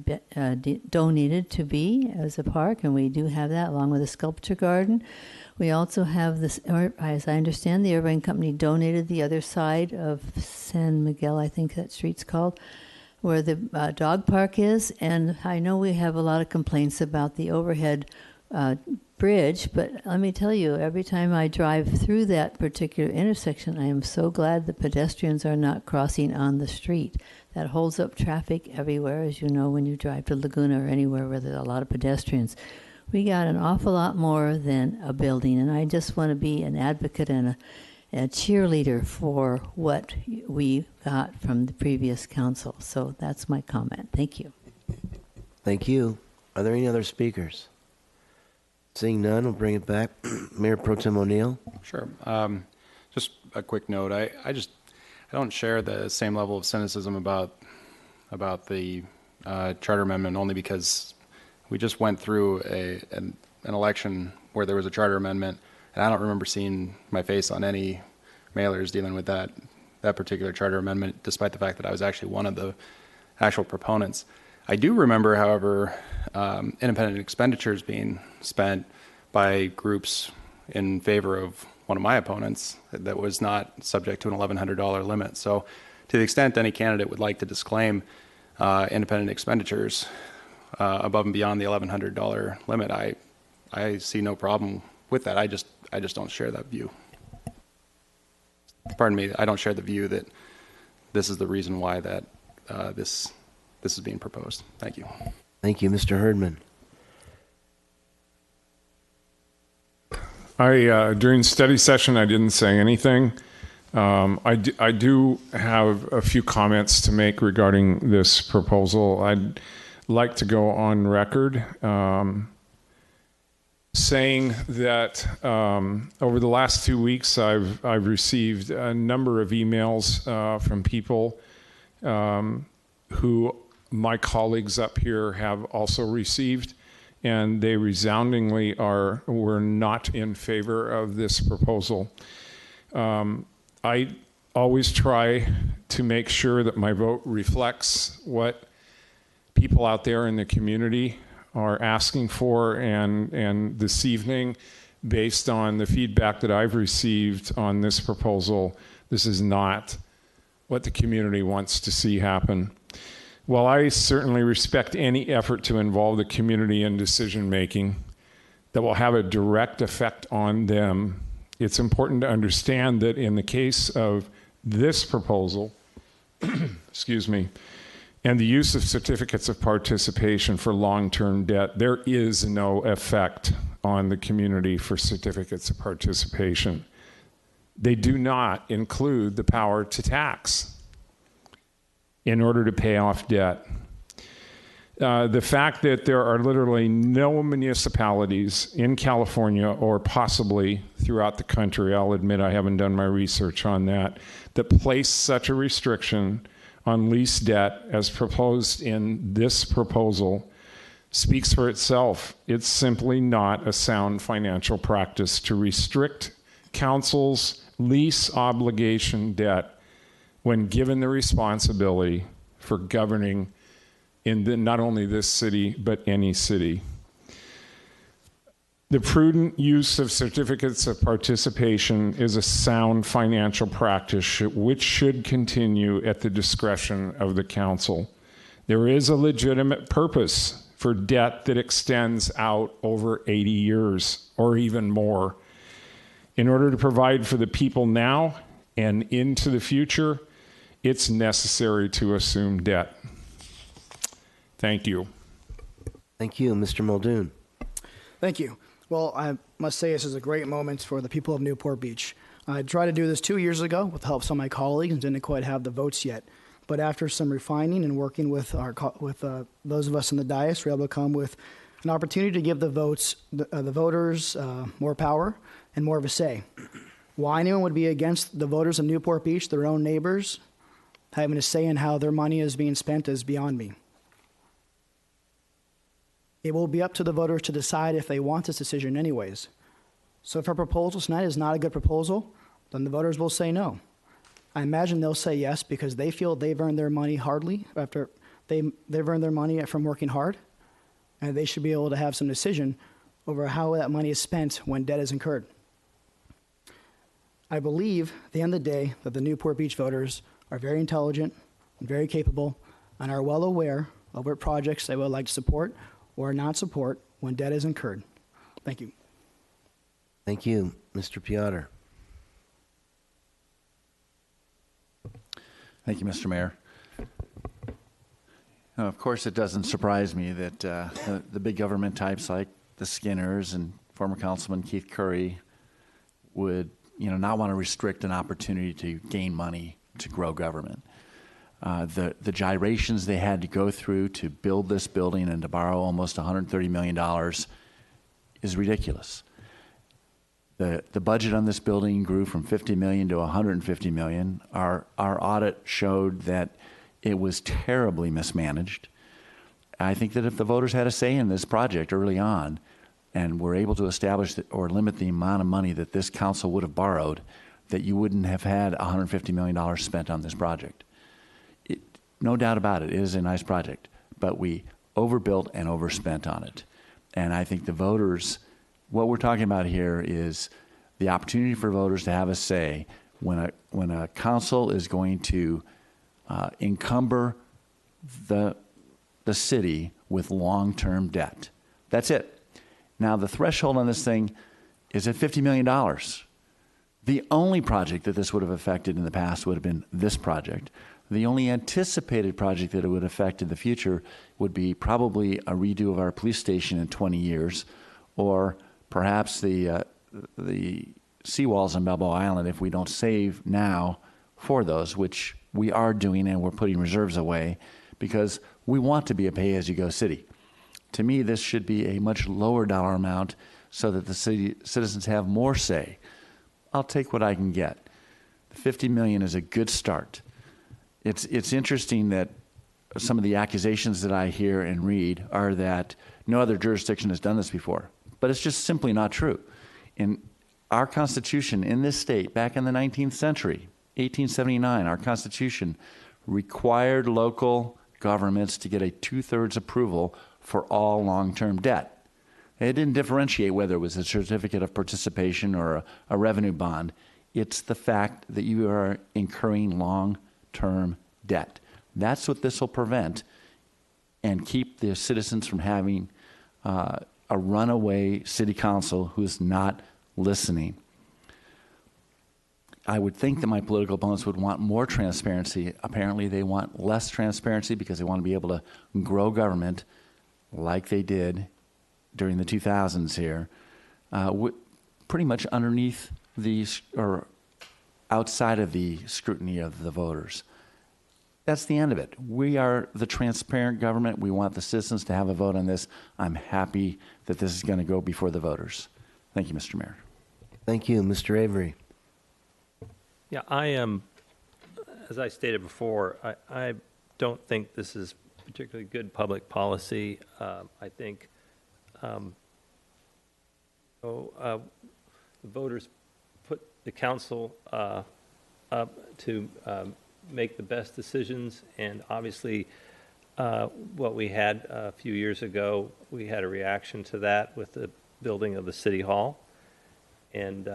[SPEAKER 9] donated to be as a park, and we do have that along with a sculpture garden. We also have this, as I understand, the Irvine Company donated the other side of San Miguel, I think that street's called, where the dog park is. And I know we have a lot of complaints about the overhead bridge, but let me tell you, every time I drive through that particular intersection, I am so glad the pedestrians are not crossing on the street. That holds up traffic everywhere, as you know, when you drive to Laguna or anywhere where there's a lot of pedestrians. We got an awful lot more than a building, and I just want to be an advocate and a cheerleader for what we got from the previous council. So that's my comment. Thank you.
[SPEAKER 1] Thank you. Are there any other speakers? Seeing none, we'll bring it back. Mayor Pro Tem O'Neill.
[SPEAKER 14] Sure. Just a quick note. I don't share the same level of cynicism about the charter amendment, only because we just went through an election where there was a charter amendment, and I don't remember seeing my face on any mailers dealing with that particular charter amendment, despite the fact that I was actually one of the actual proponents. I do remember, however, independent expenditures being spent by groups in favor of one of my opponents that was not subject to an $1,100 limit. So to the extent any candidate would like to disclaim independent expenditures above and beyond the $1,100 limit, I see no problem with that. I just don't share that view. Pardon me, I don't share the view that this is the reason why that this is being proposed. Thank you.
[SPEAKER 1] Thank you, Mr. Herdman.
[SPEAKER 17] During study session, I didn't say anything. I do have a few comments to make regarding this proposal. I'd like to go on record saying that over the last 2 weeks, I've received a number of emails from people who my colleagues up here have also received, and they resoundingly were not in favor of this proposal. I always try to make sure that my vote reflects what people out there in the community are asking for, and this evening, based on the feedback that I've received on this proposal, this is not what the community wants to see happen. While I certainly respect any effort to involve the community in decision making that will have a direct effect on them, it's important to understand that in the case of this proposal, excuse me, and the use of certificates of participation for long-term debt, there is no effect on the community for certificates of participation. They do not include the power to tax in order to pay off debt. The fact that there are literally no municipalities in California or possibly throughout the country, I'll admit I haven't done my research on that place such a restriction on lease debt as proposed in this proposal speaks for itself. It's simply not a sound financial practice to restrict council's lease obligation debt when given the responsibility for governing in not only this city, but any city. The prudent use of certificates of participation is a sound financial practice which should continue at the discretion of the council. There is a legitimate purpose for debt that extends out over 80 years or even more. In order to provide for the people now and into the future, it's necessary to assume debt. Thank you.
[SPEAKER 1] Thank you, Mr. Muldoon.
[SPEAKER 7] Thank you. Well, I must say this is a great moment for the people of Newport Beach. I tried to do this 2 years ago with the help of some of my colleagues and didn't quite have the votes yet. But after some refining and working with those of us in the dais, we were able to come with an opportunity to give the voters more power and more of a say. Why anyone would be against the voters of Newport Beach, their own neighbors, having a say in how their money is being spent is beyond me. It will be up to the voters to decide if they want this decision anyways. So if our proposal tonight is not a good proposal, then the voters will say no. I imagine they'll say yes because they feel they've earned their money hardly after they've earned their money from working hard, and they should be able to have some decision over how that money is spent when debt is incurred. I believe at the end of the day that the Newport Beach voters are very intelligent and very capable and are well aware of what projects they would like to support or not support when debt is incurred. Thank you.
[SPEAKER 1] Thank you, Mr. Piotr.
[SPEAKER 12] Thank you, Mr. Mayor. Now, of course, it doesn't surprise me that the big government types like the Skinners and former Councilman Keith Curry would, not want to restrict an opportunity to gain money to grow government. The gyrations they had to go through to build this building and to borrow almost $130 million is ridiculous. The budget on this building grew from $50 million to $150 million. Our audit showed that it was terribly mismanaged. I think that if the voters had a say in this project early on and were able to establish or limit the amount of money that this council would have borrowed, that you wouldn't have had $150 million spent on this project. No doubt about it, it is a nice project, but we overbuilt and overspent on it. And I think the voters, what we're talking about here is the opportunity for voters to have a say when a council is going to encumber the city with long-term debt. That's it. Now, the threshold on this thing is at $50 million. The only project that this would have affected in the past would have been this project. The only anticipated project that it would affect in the future would be probably a redo of our police station in 20 years, or perhaps the seawalls on Balboa Island if we don't save now for those, which we are doing, and we're putting reserves away because we want to be a pay-as-you-go city. To me, this should be a much lower dollar amount so that the citizens have more say. I'll take what I can get. $50 million is a good start. It's interesting that some of the accusations that I hear and read are that no other jurisdiction has done this before. But it's just simply not true. In our Constitution in this state, back in the 19th century, 1879, our Constitution required local governments to get a 2/3 approval for all long-term debt. It didn't differentiate whether it was a certificate of participation or a revenue bond. It's the fact that you are incurring long-term debt. That's what this will prevent and keep the citizens from having a runaway city council who's not listening. I would think that my political opponents would want more transparency. Apparently, they want less transparency because they want to be able to grow government like they did during the 2000s here, pretty much underneath or outside of the scrutiny of the voters. That's the end of it. We are the transparent government. We want the citizens to have a vote on this. I'm happy that this is going to go before the voters. Thank you, Mr. Mayor.
[SPEAKER 1] Thank you, Mr. Avery.
[SPEAKER 21] Yeah, I am, as I stated before, I don't think this is particularly good public policy. I think the voters put the council up to make the best decisions, and obviously what we had a few years ago, we had a reaction to that with the building of the city hall. And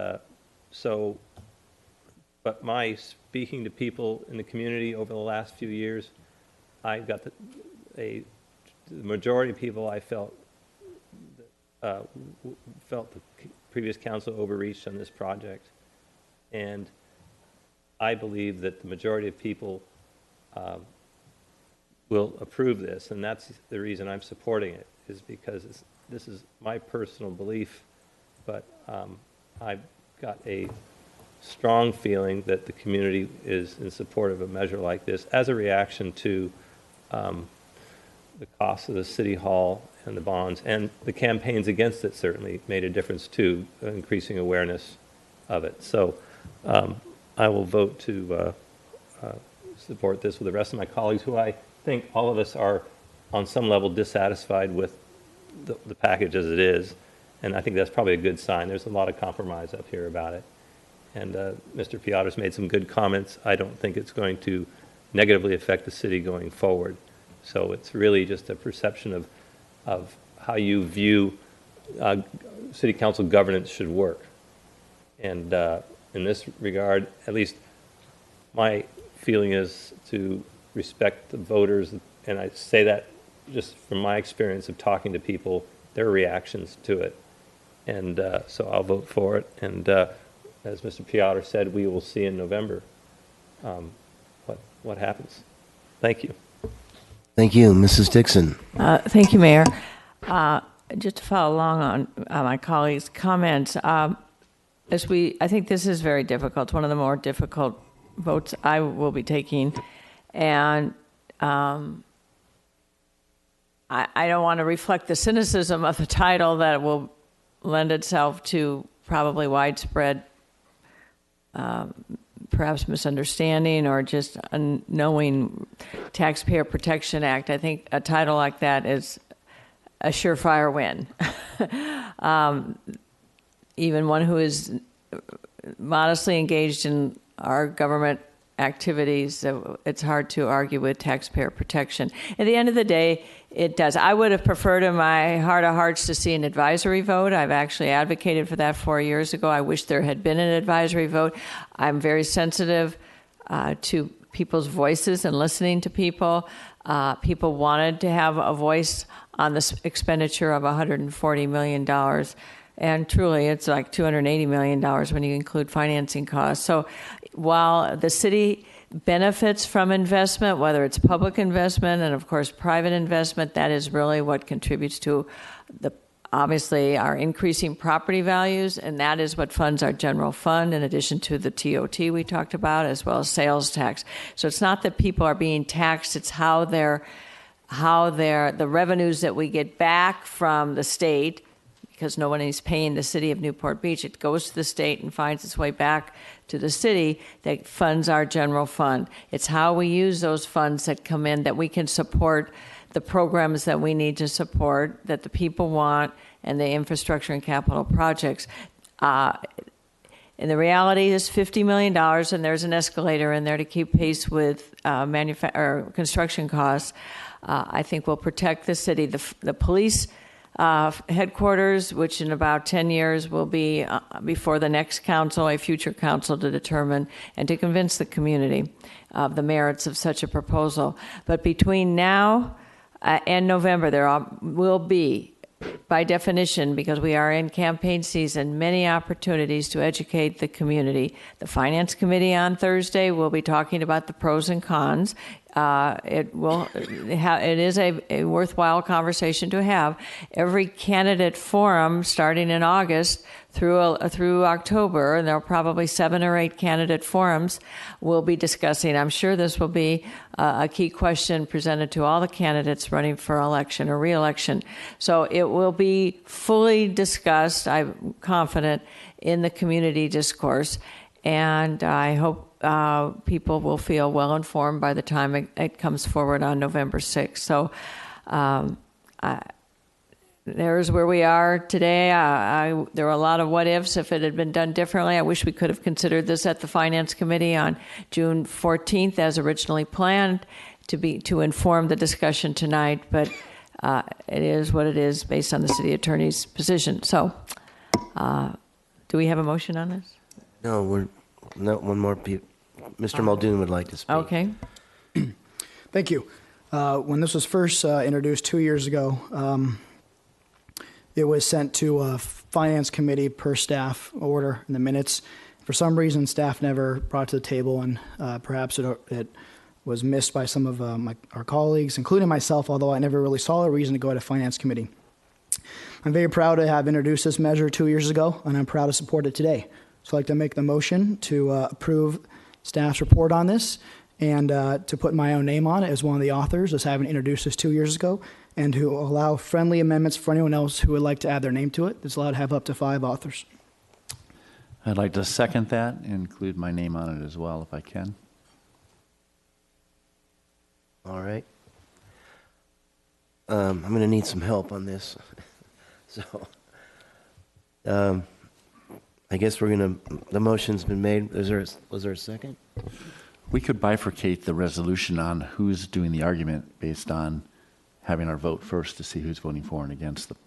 [SPEAKER 21] but my speaking to people in the community over the last few years, I got the majority of people I felt the previous council overreached on this project. And I believe that the majority of people will approve this, and that's the reason I'm supporting it, is because this is my personal belief, but I've got a strong feeling that the community is in support of a measure like this as a reaction to the cost of the city hall and the bonds, and the campaigns against it certainly made a difference too, increasing awareness of it. So I will vote to support this with the rest of my colleagues, who I think all of us are on some level dissatisfied with the package as it is, and I think that's probably a good sign. There's a lot of compromise up here about it. And Mr. Piotrs made some good comments. I don't think it's going to negatively affect the city going forward. So it's really just a perception of how you view city council governance should work. And in this regard, at least my feeling is to respect the voters, and I say that just from my experience of talking to people, their reactions to it. And so I'll vote for it. And as Mr. Piotr said, we will see in November what happens. Thank you.
[SPEAKER 1] Thank you, Mrs. Dixon.
[SPEAKER 5] Thank you, Mayor. Just to follow along on my colleagues' comments, I think this is very difficult. It's one of the more difficult votes I will be taking, and I don't want to reflect the cynicism of the title that will lend itself to probably widespread perhaps misunderstanding or just unknowing Taxpayer Protection Act. I think a title like that is a surefire win. Even one who is modestly engaged in our government activities, it's hard to argue with taxpayer protection. At the end of the day, it does. I would have preferred in my heart of hearts to see an advisory vote. I've actually advocated for that 4 years ago. I wish there had been an advisory vote. I'm very sensitive to people's voices and listening to people. People wanted to have a voice on this expenditure of $140 million. And truly, it's like $280 million when you include financing costs. So while the city benefits from investment, whether it's public investment and, of course, private investment, that is really what contributes to obviously our increasing property values, and that is what funds our general fund, in addition to the TOT we talked about, as well as sales tax. So it's not that people are being taxed, it's how the revenues that we get back from the state, because no one is paying the city of Newport Beach. It goes to the state and finds its way back to the city that funds our general fund. It's how we use those funds that come in that we can support the programs that we need to support, that the people want, and the infrastructure and capital projects. And the reality is $50 million, and there's an escalator in there to keep pace with construction costs. I think will protect the city. The police headquarters, which in about 10 years will be before the next council, a future council, to determine and to convince the community of the merits of such a proposal. But between now and November, there will be by definition, because we are in campaign season, many opportunities to educate the community. The Finance Committee on Thursday will be talking about the pros and cons. It is a worthwhile conversation to have. Every candidate forum, starting in August through October, and there are probably 7 or 8 candidate forums, we'll be discussing. I'm sure this will be a key question presented to all the candidates running for election or re-election. So it will be fully discussed, I'm confident, in the community discourse. And I hope people will feel well informed by the time it comes forward on November 6th. So there's where we are today. There are a lot of what ifs if it had been done differently. I wish we could have considered this at the Finance Committee on June 14th as originally planned to inform the discussion tonight, but it is what it is based on the city attorney's position. So do we have a motion on this?
[SPEAKER 1] No, one more. Mr. Muldoon would like to speak.
[SPEAKER 5] Okay.
[SPEAKER 7] Thank you. When this was first introduced 2 years ago, it was sent to a Finance Committee per staff order in the minutes. For some reason, staff never brought it to the table, and perhaps it was missed by some of our colleagues, including myself, although I never really saw a reason to go to Finance Committee. I'm very proud to have introduced this measure 2 years ago, and I'm proud to support it today. So I'd like to make the motion to approve staff's report on this and to put my own name on it as one of the authors, as having introduced this 2 years ago, and to allow friendly amendments for anyone else who would like to add their name to it. It's allowed to have up to 5 authors.
[SPEAKER 12] I'd like to second that and include my name on it as well, if I can.
[SPEAKER 1] All right. I'm going to need some help on this. So I guess the motion's been made. Was there a second?
[SPEAKER 12] We could bifurcate the resolution on who's doing the argument based on having our vote first to see who's voting for and against them.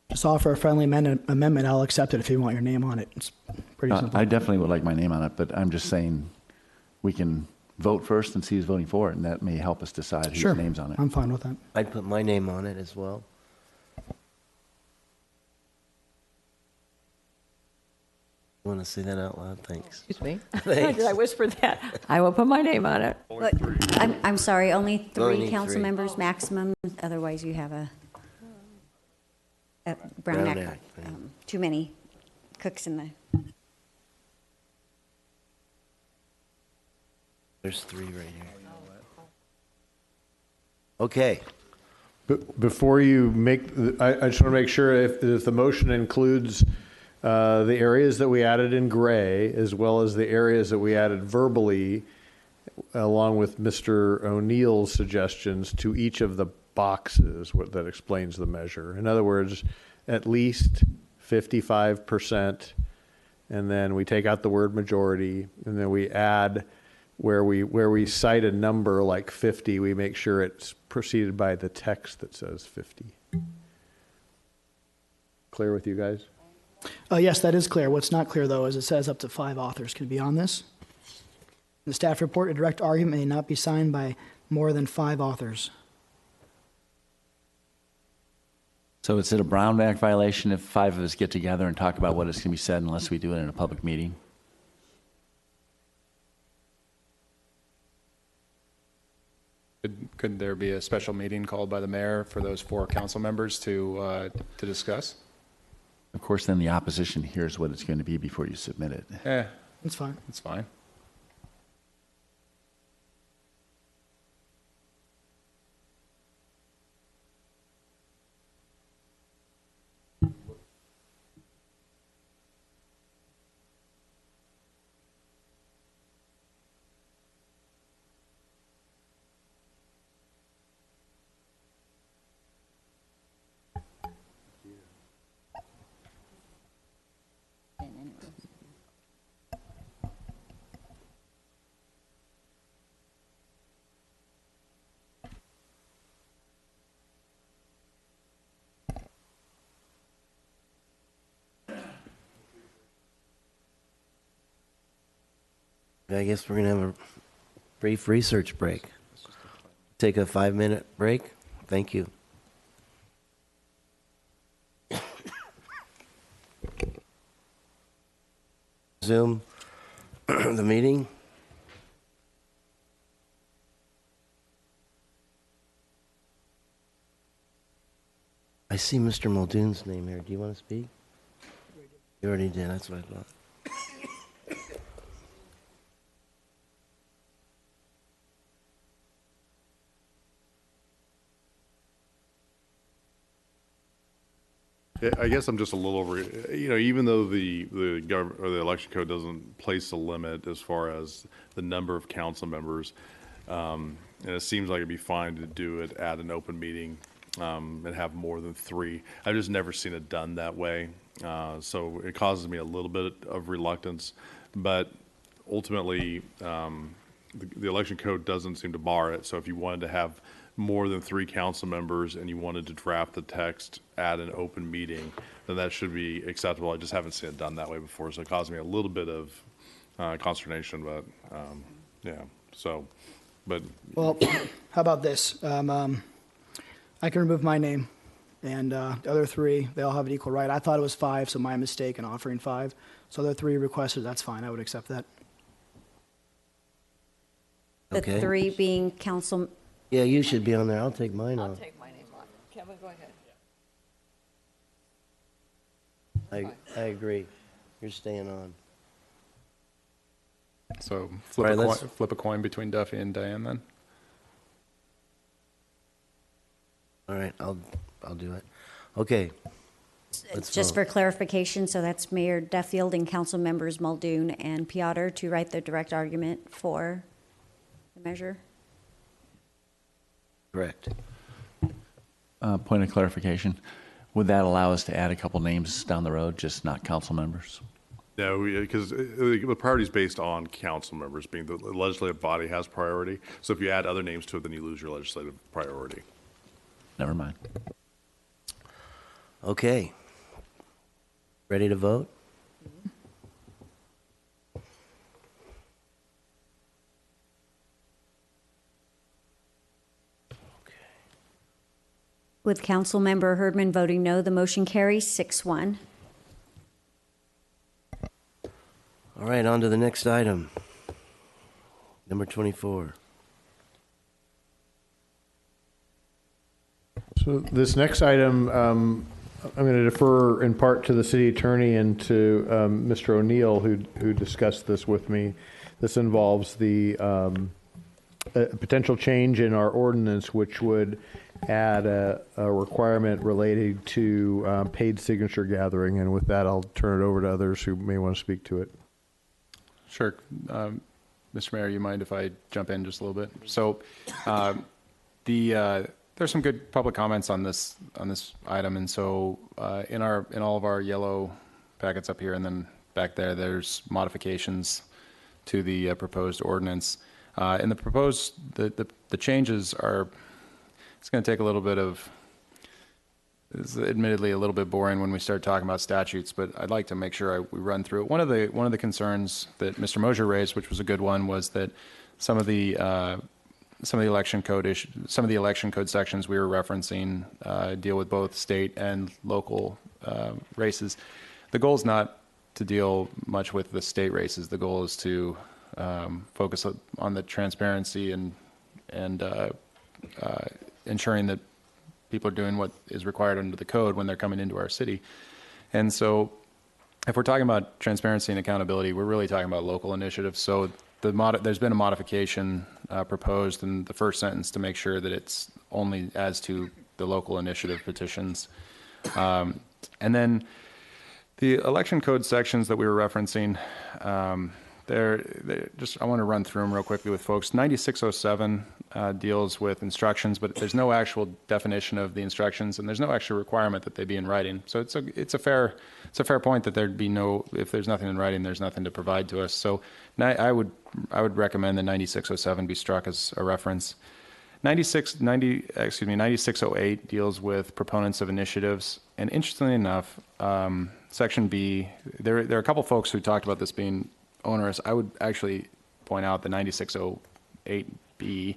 [SPEAKER 7] Just offer a friendly amendment. I'll accept it if you want your name on it. It's pretty simple.
[SPEAKER 12] I definitely would like my name on it, but I'm just saying we can vote first and see who's voting for it, and that may help us decide whose name's on it.
[SPEAKER 7] I'm fine with that.
[SPEAKER 1] I'd put my name on it as well. You want to say that out loud? Thanks.
[SPEAKER 5] Excuse me.
[SPEAKER 1] Thanks.
[SPEAKER 5] Did I whisper that? I will put my name on it.
[SPEAKER 2] But I'm sorry, only
[SPEAKER 1] Only
[SPEAKER 2] 3 council
[SPEAKER 1] 3.
[SPEAKER 2] members maximum. Otherwise, you have a Brown Act. Too many cooks in the.
[SPEAKER 1] There's 3 right here. Okay.
[SPEAKER 3] Before you make, I just want to make sure if the motion includes the areas that we added in gray, as well as the areas that we added verbally, along with Mr. O'Neill's suggestions to each of the boxes that explains the measure. In other words, at least 55%, and then we take out the word majority, and then we add where we cite a number like 50, we make sure it's preceded by the text that says 50. Clear with you guys?
[SPEAKER 7] Yes, that is clear. What's not clear, though, is it says up to 5 authors can be on this. In the staff report, a direct argument may not be signed by more than 5 authors.
[SPEAKER 12] So is it a Brown Act violation if 5 of us get together and talk about what is going to be said unless we do it in a public meeting?
[SPEAKER 14] Could there be a special meeting called by the mayor for those 4 council members to discuss?
[SPEAKER 12] Of course, then the opposition hears what it's going to be before you submit it.
[SPEAKER 7] That's fine.
[SPEAKER 14] It's fine.
[SPEAKER 1] I guess we're going to have a brief research break. take a 5-minute break. Thank you. Zoom the meeting. I see Mr. Muldoon's name here. Do you want to speak? You already did. That's what I thought.
[SPEAKER 6] I guess I'm just a little over, even though the government or the election code doesn't place a limit as far as the number of council members, and it seems like it'd be fine to do it at an open meeting and have more than 3. I've just never seen it done that way. So it causes me a little bit of reluctance, but ultimately the election code doesn't seem to bar it. So if you wanted to have more than 3 council members and you wanted to draft the text at an open meeting, then that should be acceptable. I just haven't seen it done that way before, so it caused me a little bit of consternation, but yeah, so, but.
[SPEAKER 7] Well, how about this? I can remove my name, and the other 3, they all have an equal right. I thought it was 5, so my mistake in offering 5. So the 3 requested, that's fine, I would accept that.
[SPEAKER 2] The
[SPEAKER 1] Okay.
[SPEAKER 2] 3 being council.
[SPEAKER 1] Yeah, you should be on there. I'll take mine off.
[SPEAKER 5] Take my name off. Kevin, go ahead.
[SPEAKER 1] I agree. You're staying on.
[SPEAKER 14] So
[SPEAKER 1] Right,
[SPEAKER 14] flip a coin between Duffy and Diane then?
[SPEAKER 1] All right, I'll do it. Okay. Let's
[SPEAKER 2] Just
[SPEAKER 1] vote.
[SPEAKER 2] for clarification, so that's Mayor Duffield and council members Muldoon and Piotr to write the direct argument for the measure.
[SPEAKER 1] Correct.
[SPEAKER 12] Point of clarification. Would that allow us to add a couple names down the road, just not council members?
[SPEAKER 6] No, because the priority is based on council members, being the legislative body has priority. So if you add other names to it, then you lose your legislative priority.
[SPEAKER 12] Never mind.
[SPEAKER 1] Okay. Ready to vote?
[SPEAKER 2] With Councilmember Herdman voting no, the motion carries 6-1.
[SPEAKER 1] All right, on to the next item. Number 24.
[SPEAKER 3] So this next item, I'm going to defer in part to the city attorney and to Mr. O'Neill, who discussed this with me. This involves the a potential change in our ordinance, which would add a requirement related to paid signature gathering. And with that, I'll turn it over to others who may want to speak to it.
[SPEAKER 14] Sure. Mr. Mayor, you mind if I jump in just a little bit? So there's some good public comments on this item, and so in all of our yellow packets up here and then back there, there's modifications to the proposed ordinance. And the changes are, it's going to take a little bit of, it's admittedly a little bit boring when we start talking about statutes, but I'd like to make sure we run through it. One of the concerns that Mr. Mosier raised, which was a good one, was that some of the election code sections we were referencing deal with both state and local races. The goal is not to deal much with the state races. The goal is to focus on the transparency and ensuring that people are doing what is required under the code when they're coming into our city. And so if we're talking about transparency and accountability, we're really talking about local initiatives. So there's been a modification proposed in the first sentence to make sure that it's only as to the local initiative petitions. And then the election code sections that we were referencing, I want to run through them real quickly with folks. 9607 deals with instructions, but there's no actual definition of the instructions, and there's no actual requirement that they be in writing. So it's a fair point that there'd be if there's nothing in writing, there's nothing to provide to us. So I would recommend that 9607 be struck as a reference. 9608 deals with proponents of initiatives, and interestingly enough, Section B, there are a couple folks who talked about this being onerous. I would actually point out the 9608B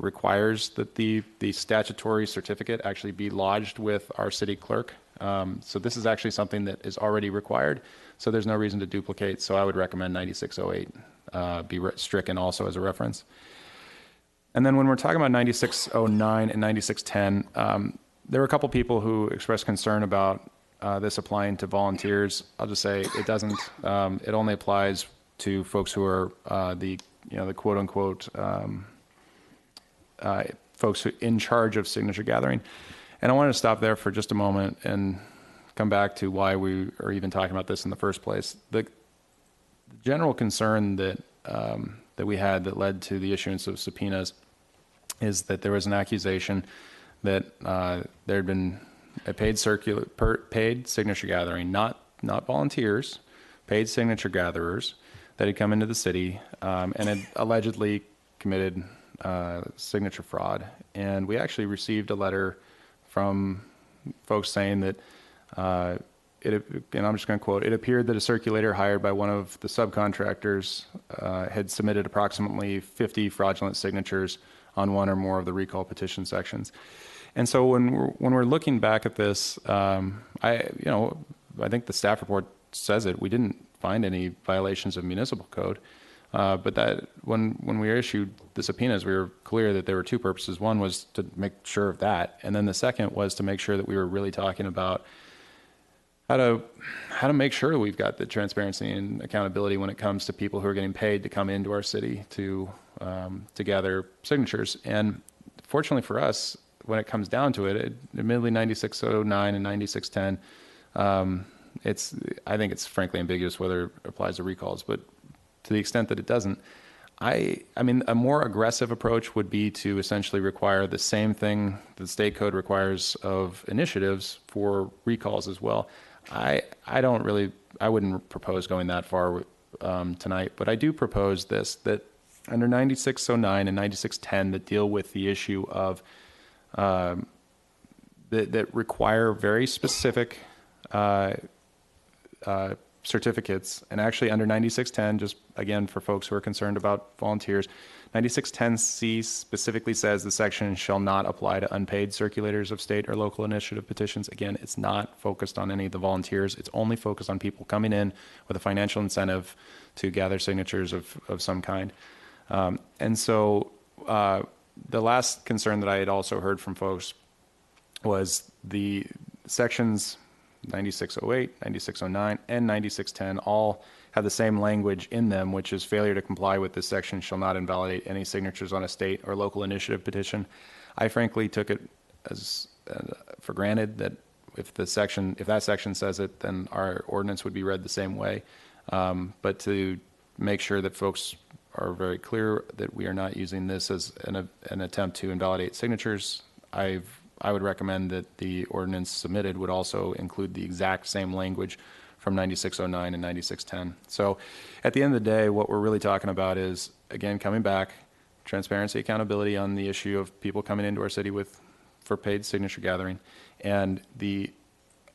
[SPEAKER 14] requires that the statutory certificate actually be lodged with our city clerk. So this is actually something that is already required, so there's no reason to duplicate. So I would recommend 9608 be stricken also as a reference. And then when we're talking about 9609 and 9610, there were a couple people who expressed concern about this applying to volunteers. I'll just say it doesn't. It only applies to folks who are the quote unquote folks who in charge of signature gathering. And I wanted to stop there for just a moment and come back to why we are even talking about this in the first place. The general concern that that we had that led to the issuance of subpoenas is that there was an accusation that there had been a paid signature gathering, not volunteers, paid signature gatherers that had come into the city and had allegedly committed signature fraud. And we actually received a letter from folks saying that, and I'm just going to quote, it appeared that a circulator hired by one of the subcontractors had submitted approximately 50 fraudulent signatures on one or more of the recall petition sections. And so when we're looking back at this, I think the staff report says it. We didn't find any violations of municipal code, but that when we issued the subpoenas, we were clear that there were two purposes. One was to make sure of that, and then the second was to make sure that we were really talking about how to make sure we've got the transparency and accountability when it comes to people who are getting paid to come into our city to gather signatures. And fortunately for us, when it comes down to it, admittedly 9609 and 9610, I think it's frankly ambiguous whether it applies to recalls, but to the extent that it doesn't, I mean, a more aggressive approach would be to essentially require the same thing the state code requires of initiatives for recalls as well. I wouldn't propose going that far tonight, but I do propose this, that under 9609 and 9610 that deal with the issue of that require very specific certificates, and actually under 9610, just again for folks who are concerned about volunteers, 9610C specifically says the section shall not apply to unpaid circulators of state or local initiative petitions. Again, it's not focused on any of the volunteers. It's only focused on people coming in with a financial incentive to gather signatures of some kind. And so the last concern that I had also heard from folks was the sections 9608, 9609, and 9610 all have the same language in them, which is failure to comply with this section shall not invalidate any signatures on a state or local initiative petition. I frankly took it as for granted that if that section says it, then our ordinance would be read the same way. But to make sure that folks are very clear that we are not using this as an attempt to invalidate signatures, I would recommend that the ordinance submitted would also include the exact same language from 9609 and 9610. So at the end of the day, what we're really talking about is, again, coming back, transparency, accountability on the issue of people coming into our city for paid signature gathering. And the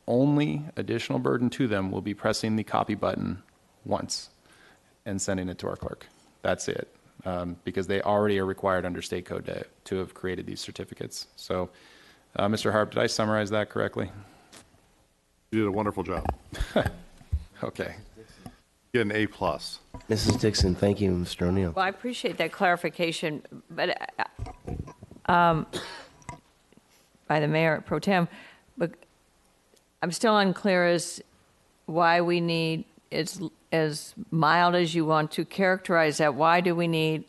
[SPEAKER 14] only additional burden to them will be pressing the copy button once and sending it to our clerk. That's it. Because they already are required under state code to have created these certificates. So Mr. Harp, did I summarize that correctly?
[SPEAKER 6] You did a wonderful job.
[SPEAKER 14] Okay.
[SPEAKER 6] Get an A+.
[SPEAKER 1] Mrs. Dixon, thank you, Mr. O'Neill.
[SPEAKER 5] Well, I appreciate that clarification, but by the Mayor Pro Tem, but I'm still unclear as why we need, as mild as you want to characterize that, why do we need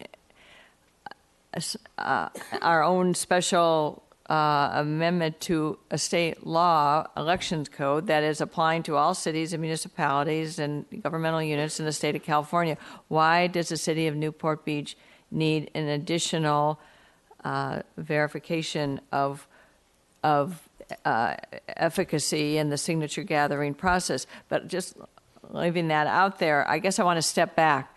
[SPEAKER 5] our own special amendment to a state law, elections code, that is applying to all cities and municipalities and governmental units in the state of California? Why does the city of Newport Beach need an additional verification of efficacy in the signature gathering process? But just leaving that out there, I guess I want to step back.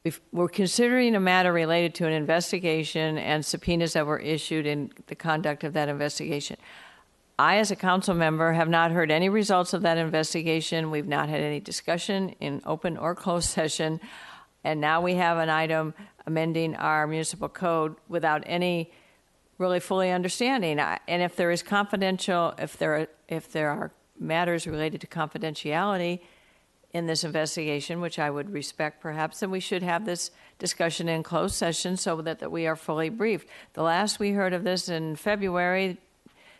[SPEAKER 5] If we're considering a matter related to an investigation and subpoenas that were issued in the conduct of that investigation. I, as a council member, have not heard any results of that investigation. We've not had any discussion in open or closed session. and now we have an item amending our municipal code without any really fully understanding. And if there is confidential, if there are matters related to confidentiality in this investigation, which I would respect perhaps, then we should have this discussion in closed session so that we are fully briefed. The last we heard of this in February,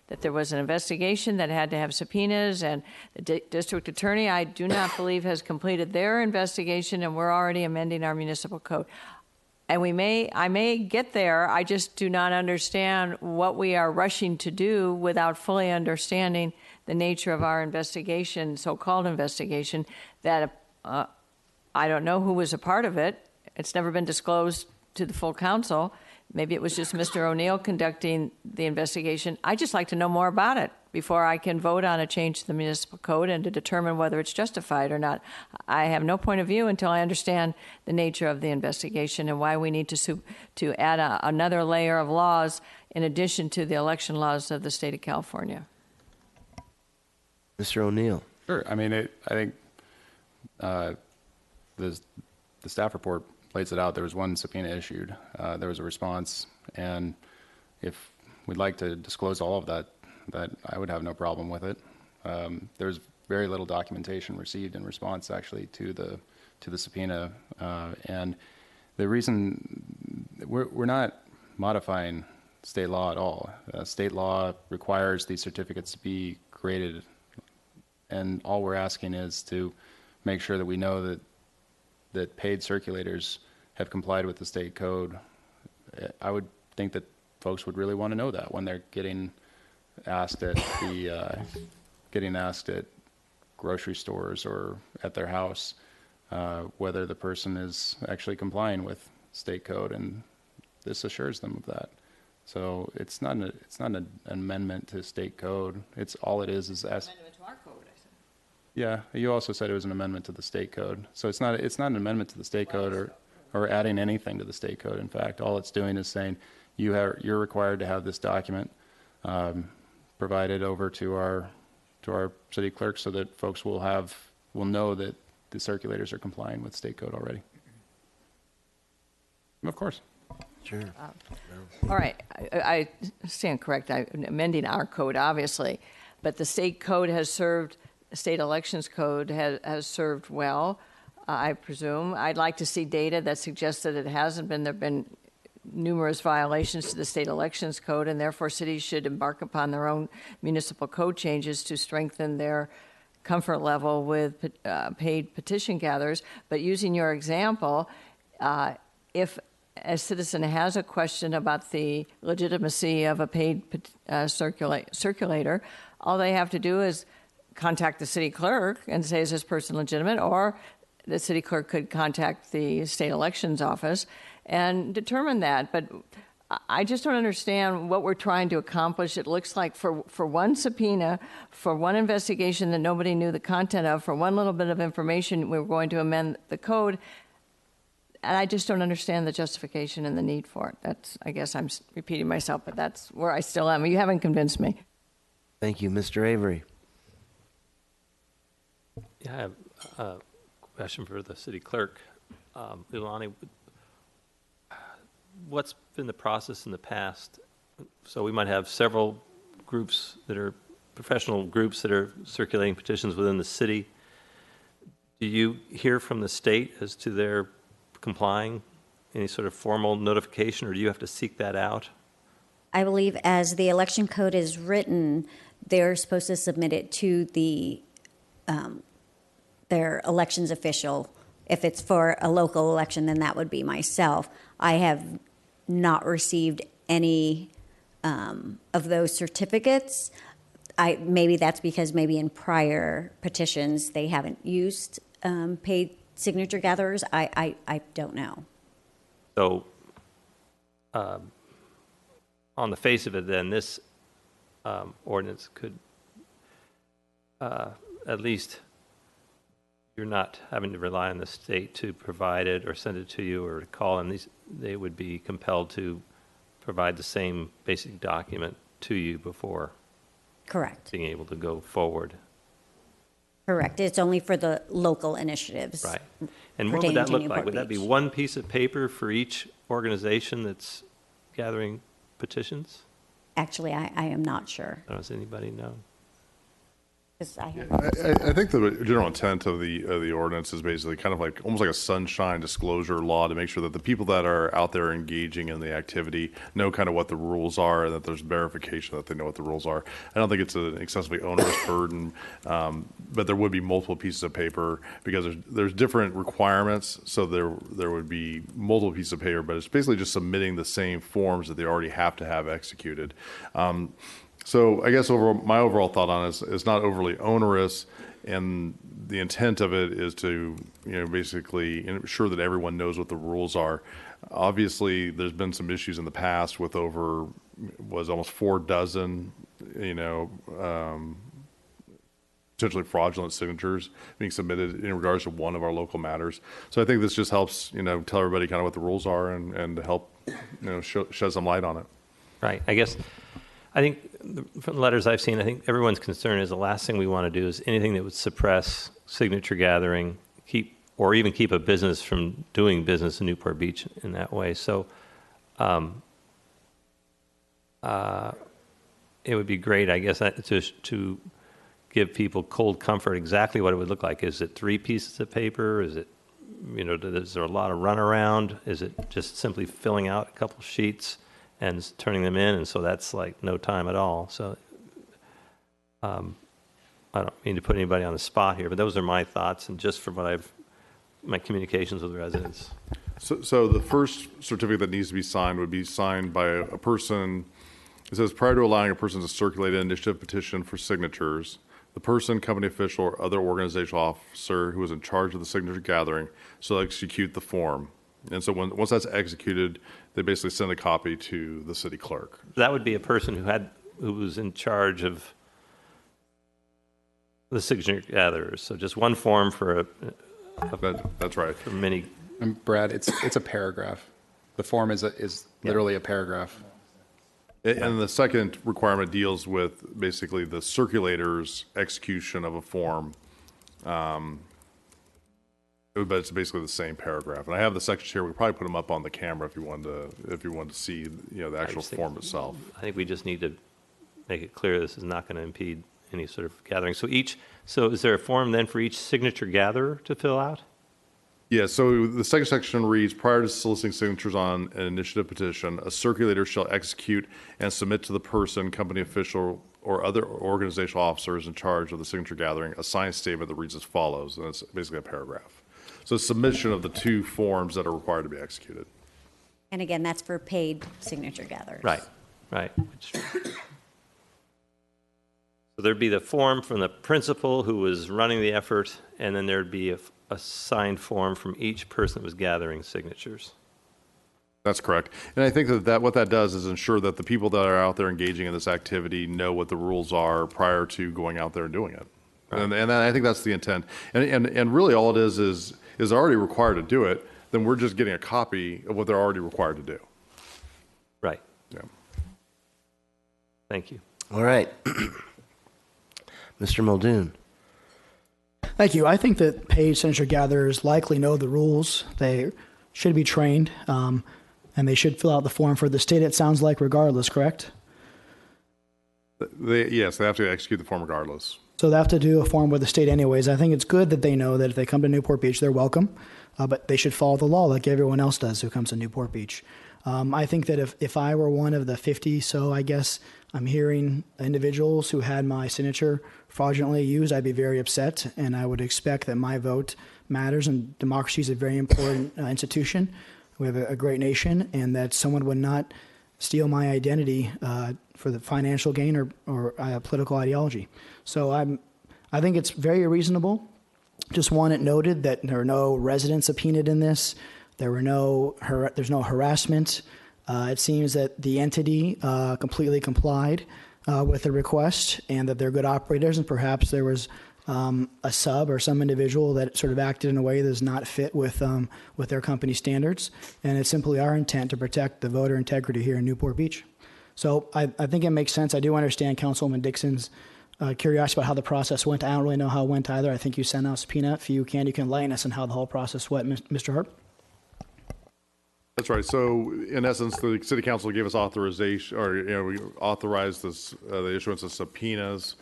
[SPEAKER 5] that there was an investigation that had to have subpoenas, and the district attorney, I do not believe, has completed their investigation, and we're already amending our municipal code. And I may get there, I just do not understand what we are rushing to do without fully understanding the nature of our investigation, so-called investigation, that I don't know who was a part of it. It's never been disclosed to the full council. Maybe it was just Mr. O'Neill conducting the investigation. I'd just like to know more about it before I can vote on a change to the municipal code and to determine whether it's justified or not. I have no point of view until I understand the nature of the investigation and why we need to add another layer of laws in addition to the election laws of the state of California.
[SPEAKER 1] Mr. O'Neill.
[SPEAKER 14] Sure. I mean, I think the staff report lays it out. There was one subpoena issued. There was a response, and if we'd like to disclose all of that I would have no problem with it. There's very little documentation received in response, actually, to the subpoena, and the reason we're not modifying state law at all. State law requires these certificates to be created, and all we're asking is to make sure that we know that paid circulators have complied with the state code. I would think that folks would really want to know that when they're getting asked at grocery stores or at their house, whether the person is actually complying with state code, and this assures them of that. So it's not an amendment to state code. It's all it is
[SPEAKER 5] amendment to our code, I said.
[SPEAKER 14] Yeah, you also said it was an amendment to the state code. So it's not an amendment to the state code or adding anything to the state code. In fact, all it's doing is saying you're required to have this document provided over to our city clerk so that folks will know that the circulators are complying with state code already. Of course.
[SPEAKER 1] Sure.
[SPEAKER 5] All right. I stand correct. I'm amending our code, obviously, but the state code has served. The state elections code has served well, I presume. I'd like to see data that suggests that it hasn't been. There have been numerous violations to the state elections code, and therefore cities should embark upon their own municipal code changes to strengthen their comfort level with paid petition gatherers. But using your example, if a citizen has a question about the legitimacy of a paid circulator, all they have to do is contact the city clerk and say, is this person legitimate? Or the city clerk could contact the state elections office and determine that. But I just don't understand what we're trying to accomplish. It looks like for one subpoena, for one investigation that nobody knew the content of, for one little bit of information, we're going to amend the code. And I just don't understand the justification and the need for it. I guess I'm repeating myself, but that's where I still am. You haven't convinced me.
[SPEAKER 1] Thank you. Mr. Avery.
[SPEAKER 21] Yeah, I have a question for the city clerk. Ilani, what's been the process in the past? So we might have several groups that are professional groups that are circulating petitions within the city. Do you hear from the state as to their complying, any sort of formal notification, or do you have to seek that out?
[SPEAKER 2] I believe as the election code is written, they're supposed to submit it to their elections official. If it's for a local election, then that would be myself. I have not received any of those certificates. Maybe that's because maybe in prior petitions they haven't used paid signature gatherers. I don't know.
[SPEAKER 21] So on the face of it, then, this ordinance could at least, you're not having to rely on the state to provide it or send it to you or to call them. They would be compelled to provide the same basic document to you before
[SPEAKER 2] Correct.
[SPEAKER 21] being able to go forward.
[SPEAKER 2] Correct. It's only for the local initiatives.
[SPEAKER 21] Right. And what would
[SPEAKER 2] pertaining
[SPEAKER 21] that
[SPEAKER 2] to
[SPEAKER 21] look
[SPEAKER 2] Newport
[SPEAKER 21] like? Would that be
[SPEAKER 2] Beach.
[SPEAKER 21] one piece of paper for each organization that's gathering petitions?
[SPEAKER 2] Actually, I am not sure.
[SPEAKER 21] Does anybody know?
[SPEAKER 2] 'Cause I
[SPEAKER 6] I think the general intent of the ordinance is basically kind of like, almost like a sunshine disclosure law to make sure that the people that are out there engaging in the activity know kind of what the rules are, and that there's verification that they know what the rules are. I don't think it's an excessively onerous burden, but there would be multiple pieces of paper because there's different requirements. So there would be multiple pieces of paper, but it's basically just submitting the same forms that they already have to have executed. So I guess my overall thought on it is not overly onerous, and the intent of it is to, basically ensure that everyone knows what the rules are. Obviously, there's been some issues in the past with almost 4 dozen, potentially fraudulent signatures being submitted in regards to one of our local matters. So I think this just helps, tell everybody kind of what the rules are and to help, shed some light on it.
[SPEAKER 21] Right. I think from the letters I've seen, I think everyone's concern is the last thing we want to do is anything that would suppress signature gathering, or even keep a business from doing business in Newport Beach in that way. So it would be great, I guess, to give people cold comfort exactly what it would look like. Is it 3 pieces of paper? Is it, is there a lot of runaround? Is it just simply filling out a couple sheets and turning them in, and so that's like no time at all. So I don't mean to put anybody on the spot here, but those are my thoughts, and just from my communications with residents.
[SPEAKER 6] So the first certificate that needs to be signed would be signed by a person. It says, prior to allowing a person to circulate an initiative petition for signatures, the person, company official, or other organizational officer who is in charge of the signature gathering shall execute the form. And so once that's executed, they basically send a copy to the city clerk.
[SPEAKER 21] That would be a person who was in charge of the signature gatherers. So just one form for
[SPEAKER 6] that's right.
[SPEAKER 21] For many.
[SPEAKER 14] And Brad, it's a paragraph. The form is literally a paragraph.
[SPEAKER 6] And the second requirement deals with basically the circulator's execution of a form. But it's basically the same paragraph. And I have the sections here. We probably put them up on the camera if you wanted to see, the actual form itself.
[SPEAKER 21] I think we just need to make it clear this is not going to impede any sort of gathering. So is there a form then for each signature gatherer to fill out?
[SPEAKER 6] Yeah, so the second section reads, prior to soliciting signatures on an initiative petition, a circulator shall execute and submit to the person, company official, or other organizational officers in charge of the signature gathering a signed statement that reads as follows, and it's basically a paragraph. So submission of the 2 forms that are required to be executed.
[SPEAKER 2] And again, that's for paid signature gatherers.
[SPEAKER 21] Right. So there'd be the form from the principal who was running the effort, and then there'd be a signed form from each person that was gathering signatures.
[SPEAKER 6] That's correct. And I think that what that does is ensure that the people that are out there engaging in this activity know what the rules are prior to going out there and doing it. Right. And I think that's the intent. And really all it is they're already required to do it, then we're just getting a copy of what they're already required to do.
[SPEAKER 21] Right.
[SPEAKER 6] Yeah.
[SPEAKER 21] Thank you.
[SPEAKER 1] All right. Mr. Muldoon.
[SPEAKER 7] Thank you. I think that paid signature gatherers likely know the rules. They should be trained, and they should fill out the form for the state, it sounds like, regardless, correct?
[SPEAKER 6] Yes, they have to execute the form regardless.
[SPEAKER 7] So they have to do a form with the state anyways. I think it's good that they know that if they come to Newport Beach, they're welcome, but they should follow the law like everyone else does who comes to Newport Beach. I think that if I were one of the 50, so I guess I'm hearing individuals who had my signature fraudulently used, I'd be very upset, and I would expect that my vote matters, and democracy is a very important institution. We have a great nation, and that someone would not steal my identity for the financial gain or political ideology. So I think it's very reasonable. Just want it noted that there are no residents subpoenaed in this. There's no harassment. It seems that the entity completely complied with the request, and that they're good operators, and perhaps there was a sub or some individual that sort of acted in a way that does not fit with their company standards. And it's simply our intent to protect the voter integrity here in Newport Beach. So I think it makes sense. I do understand Councilwoman Dixon's curiosity about how the process went. I don't really know how it went either. I think you sent out a subpoena. If you can enlighten us on how the whole process went, Mr. Harp.
[SPEAKER 6] That's right. So in essence, the city council gave us authorization, or we authorized this, the issuance of subpoenas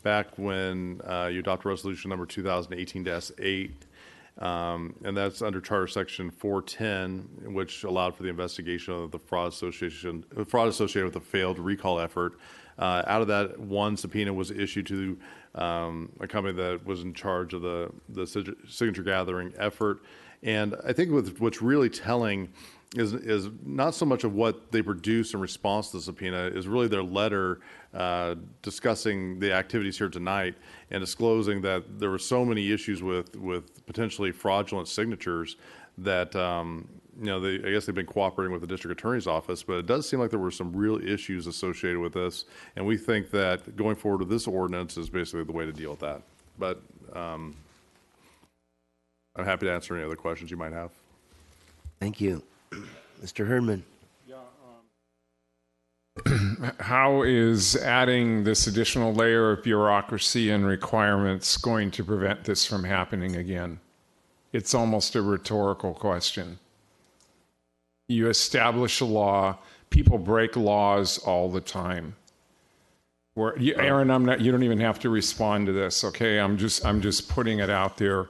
[SPEAKER 6] back when you adopted resolution number 2018-8. And that's under Charter Section 410, which allowed for the investigation of the fraud associated with the failed recall effort. Out of that, one subpoena was issued to a company that was in charge of the signature gathering effort. And I think what's really telling is not so much of what they produced in response to the subpoena, is really their letter discussing the activities here tonight and disclosing that there were so many issues with potentially fraudulent signatures that I guess they've been cooperating with the district attorney's office, but it does seem like there were some real issues associated with this, and we think that going forward with this ordinance is basically the way to deal with that. But I'm happy to answer any other questions you might have.
[SPEAKER 1] Thank you. Mr. Herdman.
[SPEAKER 17] How is adding this additional layer of bureaucracy and requirements going to prevent this from happening again? It's almost a rhetorical question. You establish a law, people break laws all the time. Aaron, you don't even have to respond to this, okay? I'm just putting it out there.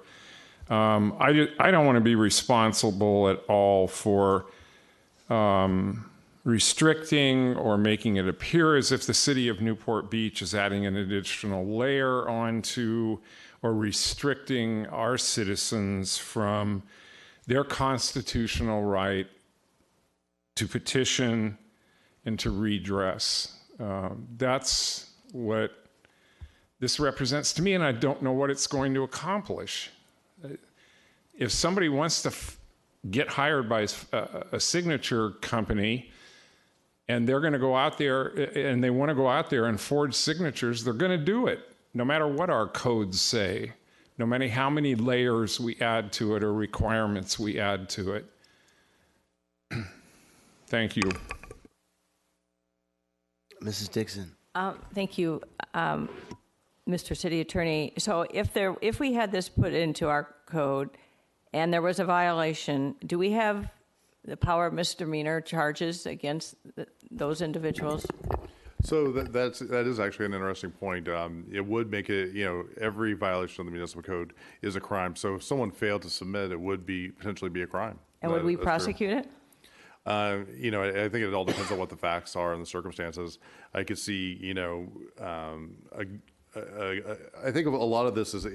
[SPEAKER 17] I don't want to be responsible at all for restricting or making it appear as if the city of Newport Beach is adding an additional layer onto or restricting our citizens from their constitutional right to petition and to redress. That's what this represents to me, and I don't know what it's going to accomplish. If somebody wants to get hired by a signature company and they're going to go out there and they want to go out there and forge signatures, they're going to do it, no matter what our codes say, no matter how many layers we add to it or requirements we add to it. Thank you.
[SPEAKER 1] Mrs. Dixon.
[SPEAKER 5] Thank you, Mr. City Attorney. So if we had this put into our code and there was a violation, do we have the power of misdemeanor charges against those individuals?
[SPEAKER 6] So that is actually an interesting point. It would make it, every violation of the municipal code is a crime. So if someone failed to submit, it would potentially be a crime.
[SPEAKER 5] And would we prosecute it?
[SPEAKER 6] I think it all depends on what the facts are and the circumstances. I could see, I think a lot of this is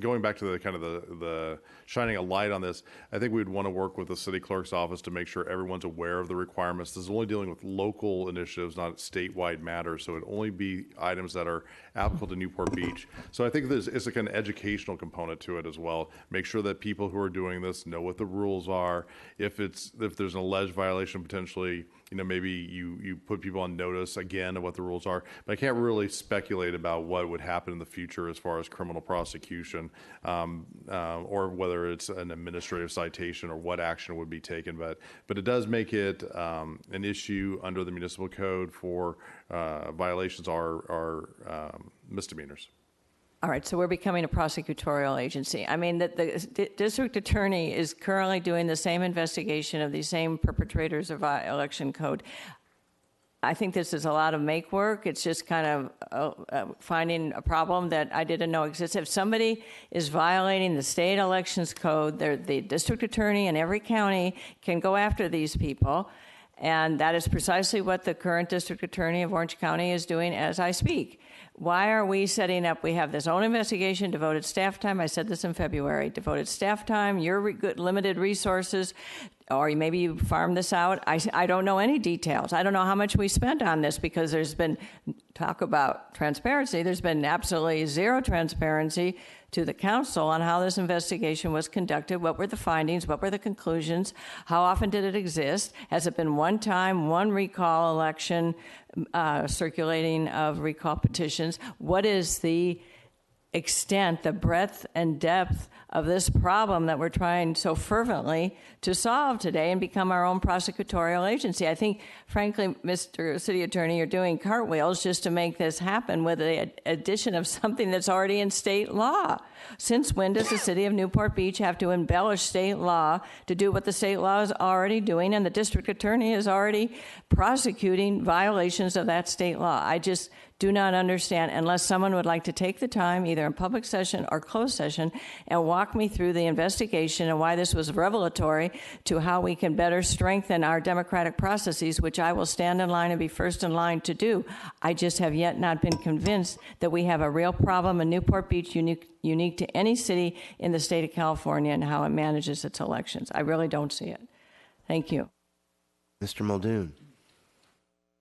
[SPEAKER 6] going back to the kind of the shining a light on this. I think we'd want to work with the city clerk's office to make sure everyone's aware of the requirements. This is only dealing with local initiatives, not statewide matters. So it'd only be items that are applicable to Newport Beach. So I think it's like an educational component to it as well. Make sure that people who are doing this know what the rules are. If there's an alleged violation, potentially, maybe you put people on notice again of what the rules are. But I can't really speculate about what would happen in the future as far as criminal prosecution, or whether it's an administrative citation or what action would be taken. But it does make it an issue under the municipal code for violations are misdemeanors.
[SPEAKER 5] All right, so we're becoming a prosecutorial agency. I mean, the district attorney is currently doing the same investigation of these same perpetrators of election code. I think this is a lot of make work. It's just kind of finding a problem that I didn't know existed. If somebody is violating the state elections code, the district attorney in every county can go after these people. And that is precisely what the current district attorney of Orange County is doing as I speak. Why are we setting up? We have this own investigation, devoted staff time. I said this in February. Devoted staff time, your limited resources, or maybe you farm this out. I don't know any details. I don't know how much we spent on this because there's been talk about transparency. There's been absolutely zero transparency to the council on how this investigation was conducted. What were the findings? What were the conclusions? How often did it exist? Has it been one time, one recall election, circulating of recall petitions? What is the extent, the breadth and depth of this problem that we're trying so fervently to solve today and become our own prosecutorial agency. I think, frankly, Mr. City Attorney, you're doing cartwheels just to make this happen with the addition of something that's already in state law. Since when does the city of Newport Beach have to embellish state law to do what the state law is already doing, and the district attorney is already prosecuting violations of that state law? I just do not understand, unless someone would like to take the time, either in public session or closed session, and walk me through the investigation and why this was revelatory to how we can better strengthen our democratic processes, which I will stand in line and be first in line to do. I just have yet not been convinced that we have a real problem in Newport Beach, unique to any city in the state of California, and how it manages its elections. I really don't see it. Thank you.
[SPEAKER 1] Mr. Muldoon.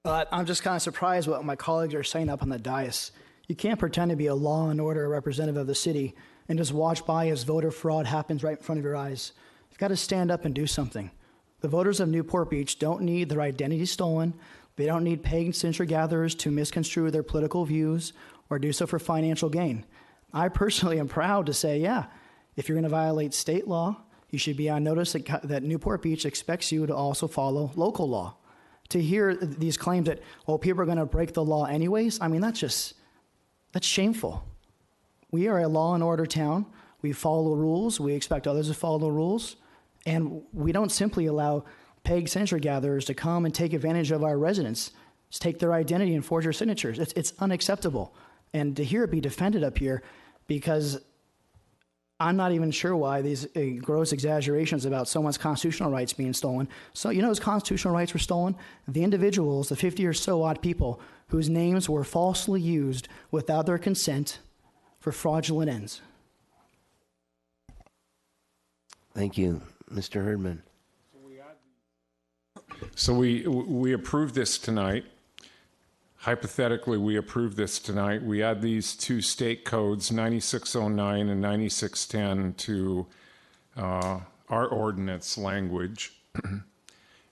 [SPEAKER 7] I'm just kind of surprised what my colleagues are saying up on the dais. You can't pretend to be a law and order representative of the city and just watch by as voter fraud happens right in front of your eyes. You've got to stand up and do something. The voters of Newport Beach don't need their identity stolen. They don't need pagan signature gatherers to misconstrue their political views or do so for financial gain. I personally am proud to say, yeah, if you're going to violate state law, you should be on notice that Newport Beach expects you to also follow local law. To hear these claims that, oh, people are going to break the law anyways, I mean, that's shameful. We are a law and order town. We follow rules. We expect others to follow the rules. And we don't simply allow pagan signature gatherers to come and take advantage of our residents, take their identity and forge their signatures. It's unacceptable. And to hear it be defended up here, because I'm not even sure why these gross exaggerations about someone's constitutional rights being stolen. So, you know whose constitutional rights were stolen? The individuals, the 50 or so odd people whose names were falsely used without their consent for fraudulent ends.
[SPEAKER 1] Thank you. Mr. Herdman.
[SPEAKER 17] So we approved this tonight. Hypothetically, we approve this tonight. We add these two state codes, 9609 and 9610, to our ordinance language.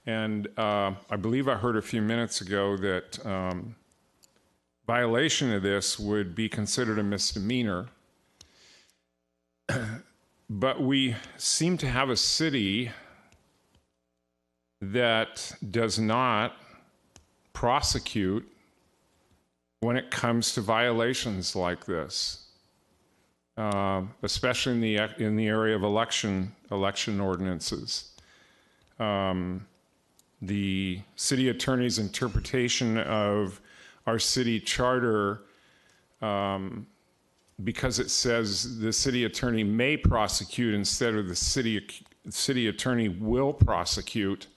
[SPEAKER 17] And I believe I heard a few minutes ago that violation of this would be considered a misdemeanor. But we seem to have a city that does not prosecute when it comes to violations like this, especially in the area of election ordinances. The city attorney's interpretation of our city charter, because it says the city attorney may prosecute instead of the city attorney will prosecute,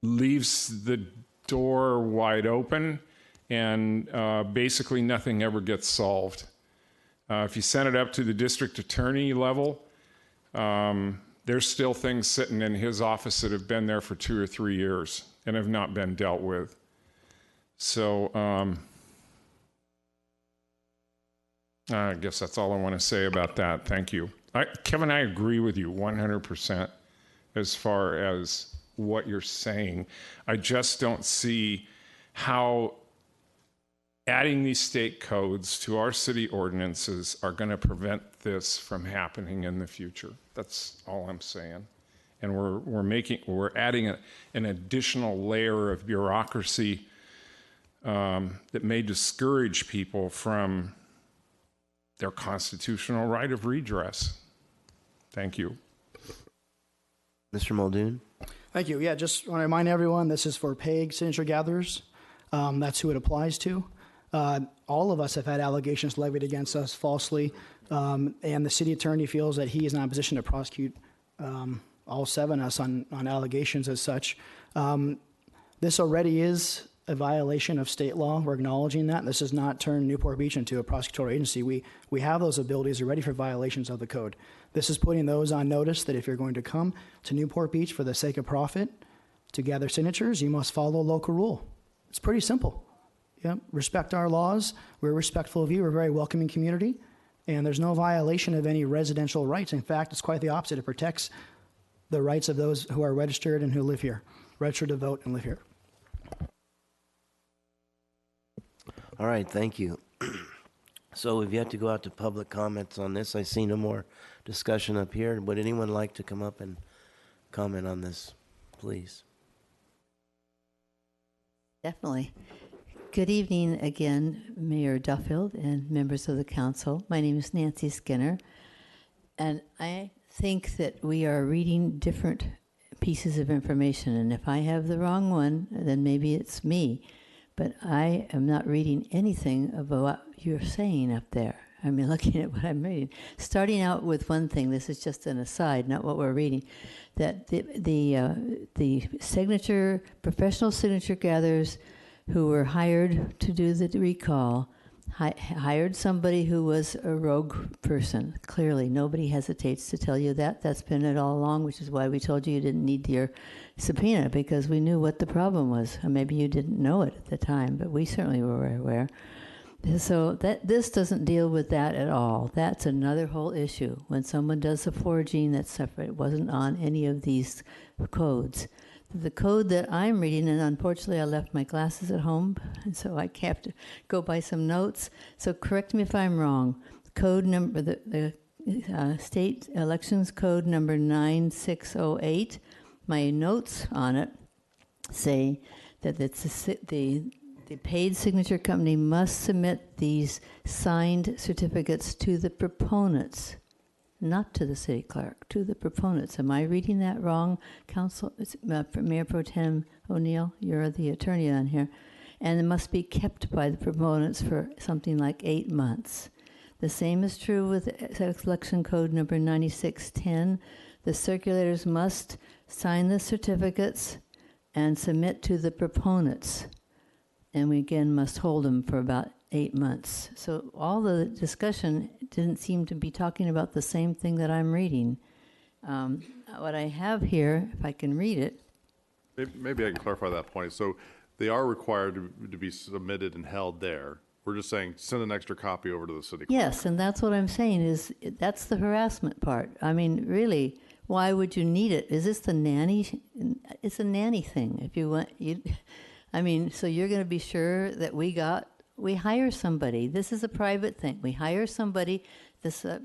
[SPEAKER 17] leaves the door wide open, and basically nothing ever gets solved. If you send it up to the district attorney level, there's still things sitting in his office that have been there for 2 or 3 years and have not been dealt with. So I guess that's all I want to say about that. Thank you. Kevin, I agree with you 100% as far as what you're saying. I just don't see how adding these state codes to our city ordinances are going to prevent this from happening in the future. That's all I'm saying. And we're adding an additional layer of bureaucracy that may discourage people from their constitutional right of redress. Thank you.
[SPEAKER 1] Mr. Muldoon.
[SPEAKER 7] Thank you. Yeah, just want to remind everyone, this is for pagan signature gatherers. That's who it applies to. All of us have had allegations levied against us falsely, and the city attorney feels that he is not in a position to prosecute all 7 of us on allegations as such. This already is a violation of state law. We're acknowledging that. This does not turn Newport Beach into a prosecutorial agency. We have those abilities already for violations of the code. This is putting those on notice that if you're going to come to Newport Beach for the sake of profit to gather signatures, you must follow local rule. It's pretty simple. Yeah, respect our laws. We're respectful of you. We're a very welcoming community. And there's no violation of any residential rights. In fact, it's quite the opposite. It protects the rights of those who are registered and who live here, registered to vote and live here.
[SPEAKER 1] All right, thank you. So we've yet to go out to public comments on this. I see no more discussion up here. Would anyone like to come up and comment on this, please?
[SPEAKER 9] Definitely. Good evening again, Mayor Duffield and members of the council. My name is Nancy Skinner, and I think that we are reading different pieces of information, and if I have the wrong one, then maybe it's me. But I am not reading anything about what you're saying up there. I mean, looking at what I'm reading. Starting out with one thing, this is just an aside, not what we're reading, that the signature, professional signature gatherers who were hired to do the recall hired somebody who was a rogue person. Clearly, nobody hesitates to tell you that. That's been it all along, which is why we told you didn't need your subpoena, because we knew what the problem was. Or maybe you didn't know it at the time, but we certainly were aware. So this doesn't deal with that at all. That's another whole issue. When someone does a forging, that's separate. It wasn't on any of these codes. The code that I'm reading, and unfortunately I left my glasses at home, and so I have to go by some notes. So correct me if I'm wrong. Code number, the state elections code number 9608. My notes on it say that it's the paid signature company must submit these signed certificates to the proponents, not to the city clerk, to the proponents. Am I reading that wrong, Council? Mayor Pro Tem O'Neill, you're the attorney on here. And it must be kept by the proponents for something like 8 months. The same is true with election code number 9610. The circulators must sign the certificates and submit to the proponents. And we again must hold them for about 8 months. So all the discussion didn't seem to be talking about the same thing that I'm reading. What I have here, if I can read it.
[SPEAKER 6] Maybe I can clarify that point. So they are required to be submitted and held there. We're just saying send an extra copy over to the city clerk.
[SPEAKER 9] Yes, and that's what I'm saying is that's the harassment part. I mean, really, why would you need it? Is this the nanny? It's a nanny thing. If you want, I mean, so you're going to be sure that we hire somebody. This is a private thing. We hire somebody.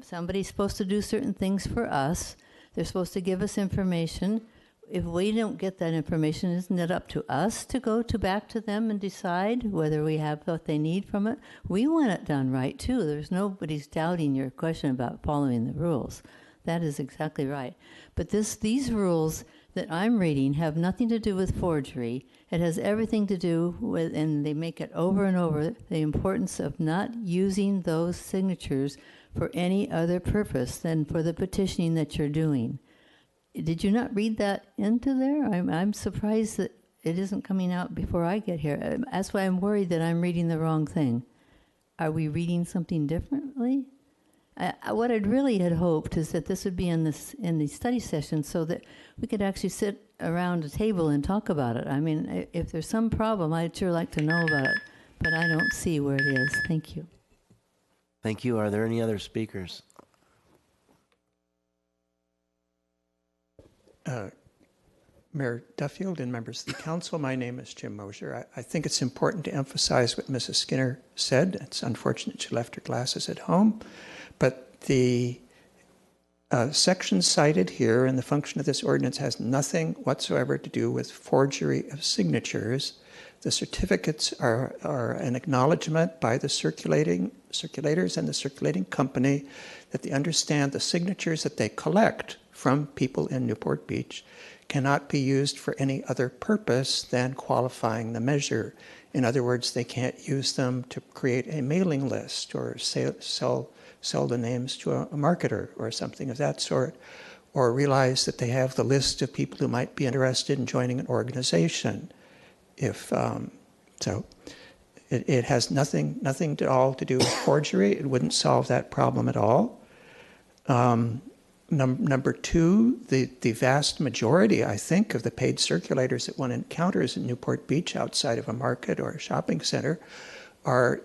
[SPEAKER 9] Somebody's supposed to do certain things for us. They're supposed to give us information. If we don't get that information, isn't it up to us to go back to them and decide whether we have what they need from it? We want it done right, too. There's nobody's doubting your question about following the rules. That is exactly right. But these rules that I'm reading have nothing to do with forgery. It has everything to do with, and they make it over and over, the importance of not using those signatures for any other purpose than for the petitioning that you're doing. Did you not read that into there? I'm surprised that it isn't coming out before I get here. That's why I'm worried that I'm reading the wrong thing. Are we reading something differently? What I'd really had hoped is that this would be in the study session so that we could actually sit around a table and talk about it. I mean, if there's some problem, I'd sure like to know about it, but I don't see where it is. Thank you.
[SPEAKER 1] Thank you. Are there any other speakers?
[SPEAKER 20] Mayor Duffield and members of the council, my name is Jim Mosier. I think it's important to emphasize what Mrs. Skinner said. It's unfortunate she left her glasses at home, but the section cited here and the function of this ordinance has nothing whatsoever to do with forgery of signatures. The certificates are an acknowledgement by the circulators and the circulating company that they understand the signatures that they collect from people in Newport Beach cannot be used for any other purpose than qualifying the measure. In other words, they can't use them to create a mailing list or sell the names to a marketer or something of that sort, or realize that they have the list of people who might be interested in joining an organization. So it has nothing at all to do with forgery. It wouldn't solve that problem at all. Number two, the vast majority, I think, of the paid circulators that one encounters in Newport Beach outside of a market or a shopping center are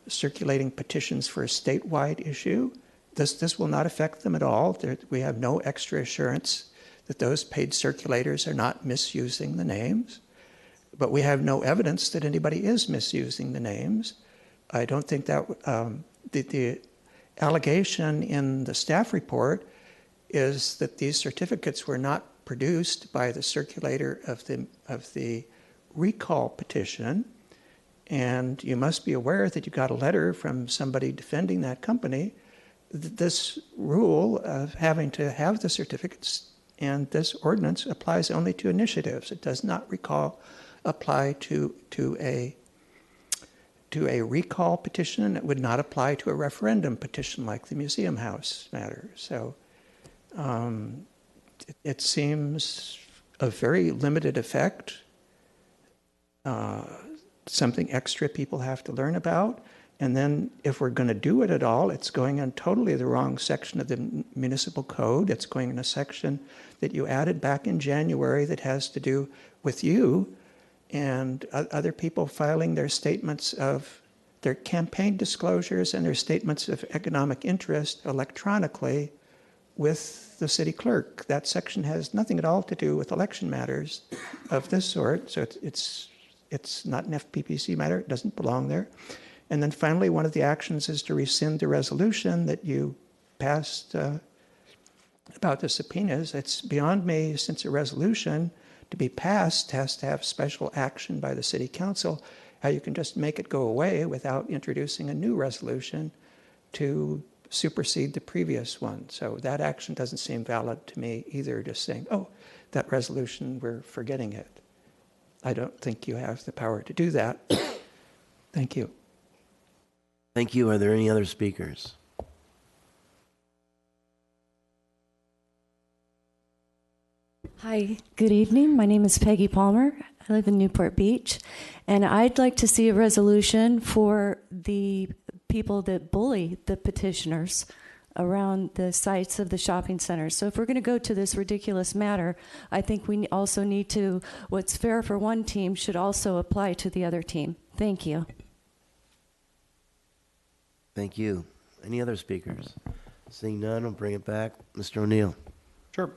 [SPEAKER 20] circulating petitions for a statewide issue. This will not affect them at all. We have no extra assurance that those paid circulators are not misusing the names, but we have no evidence that anybody is misusing the names. I don't think that the allegation in the staff report is that these certificates were not produced by the circulator of the recall petition. And you must be aware that you got a letter from somebody defending that company. This rule of having to have the certificates and this ordinance applies only to initiatives. It does not apply to a recall petition. It would not apply to a referendum petition like the Museum House matter. So it seems a very limited effect, something extra people have to learn about. And then if we're going to do it at all, it's going in totally the wrong section of the municipal code. It's going in a section that you added back in January that has to do with you and other people filing their statements of their campaign disclosures and their statements of economic interest electronically with the city clerk. That section has nothing at all to do with election matters of this sort. So it's not an FPPC matter. It doesn't belong there. And then finally, one of the actions is to rescind the resolution that you passed about the subpoenas. It's beyond me, since a resolution to be passed has to have special action by the city council, how you can just make it go away without introducing a new resolution to supersede the previous one. So that action doesn't seem valid to me either, just saying, oh, that resolution, we're forgetting it. I don't think you have the power to do that. Thank you.
[SPEAKER 1] Thank you. Are there any other speakers?
[SPEAKER 11] Hi, good evening. My name is Peggy Palmer. I live in Newport Beach, and I'd like to see a resolution for the people that bully the petitioners around the sites of the shopping centers. So if we're going to go to this ridiculous matter, I think we also need to, what's fair for one team should also apply to the other team. Thank you.
[SPEAKER 1] Thank you. Any other speakers? Seeing none, I'll bring it back. Mr. O'Neill.
[SPEAKER 14] Sure.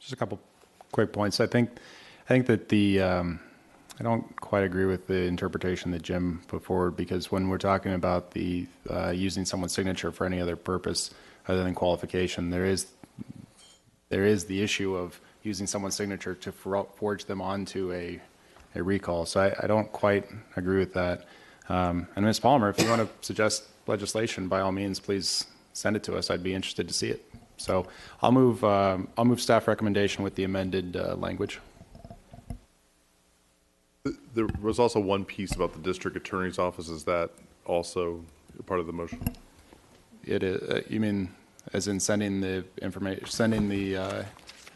[SPEAKER 14] Just a couple quick points. I think that I don't quite agree with the interpretation that Jim put forward, because when we're talking about the using someone's signature for any other purpose other than qualification, there is the issue of using someone's signature to forge them onto a recall. So I don't quite agree with that. And Ms. Palmer, if you want to suggest legislation, by all means, please send it to us. I'd be interested to see it. So I'll move staff recommendation with the amended language.
[SPEAKER 6] There was also one piece about the district attorney's office. Is that also part of the motion?
[SPEAKER 14] It is. You mean as in sending the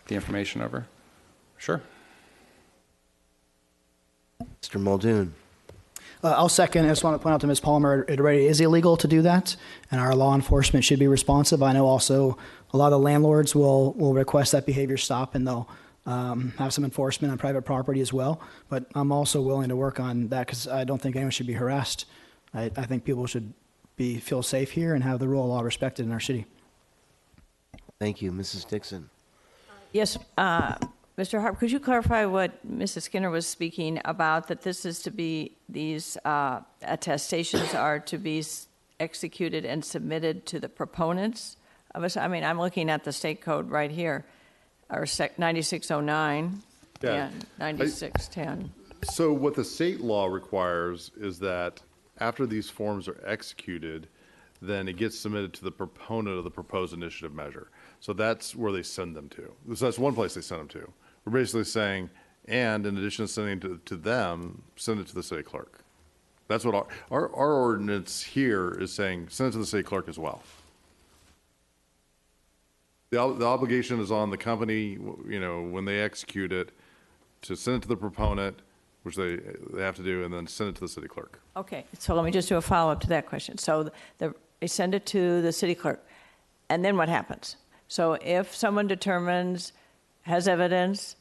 [SPEAKER 14] information over? Sure.
[SPEAKER 1] Mr. Muldoon.
[SPEAKER 7] I'll second. I just want to point out to Ms. Palmer, it already is illegal to do that, and our law enforcement should be responsive. I know also a lot of the landlords will request that behavior stop, and they'll have some enforcement on private property as well. But I'm also willing to work on that, because I don't think anyone should be harassed. I think people should feel safe here and have the rule of law respected in our city.
[SPEAKER 1] Thank you. Mrs. Dixon.
[SPEAKER 5] Yes, Mr. Harp, could you clarify what Mrs. Skinner was speaking about, that this is to be, these attestations are to be executed and submitted to the proponents of us? I mean, I'm looking at the state code right here, or 9609 and 9610.
[SPEAKER 6] So what the state law requires is that after these forms are executed, then it gets submitted to the proponent of the proposed initiative measure. So that's where they send them to. So that's one place they send them to. We're basically saying, and in addition to sending to them, send it to the city clerk. That's what our ordinance here is saying, send it to the city clerk as well. The obligation is on the company, when they execute it, to send it to the proponent, which they have to do, and then send it to the city clerk.
[SPEAKER 5] Okay, so let me just do a follow-up to that question. So they send it to the city clerk, and then what happens? So if someone determines, has evidence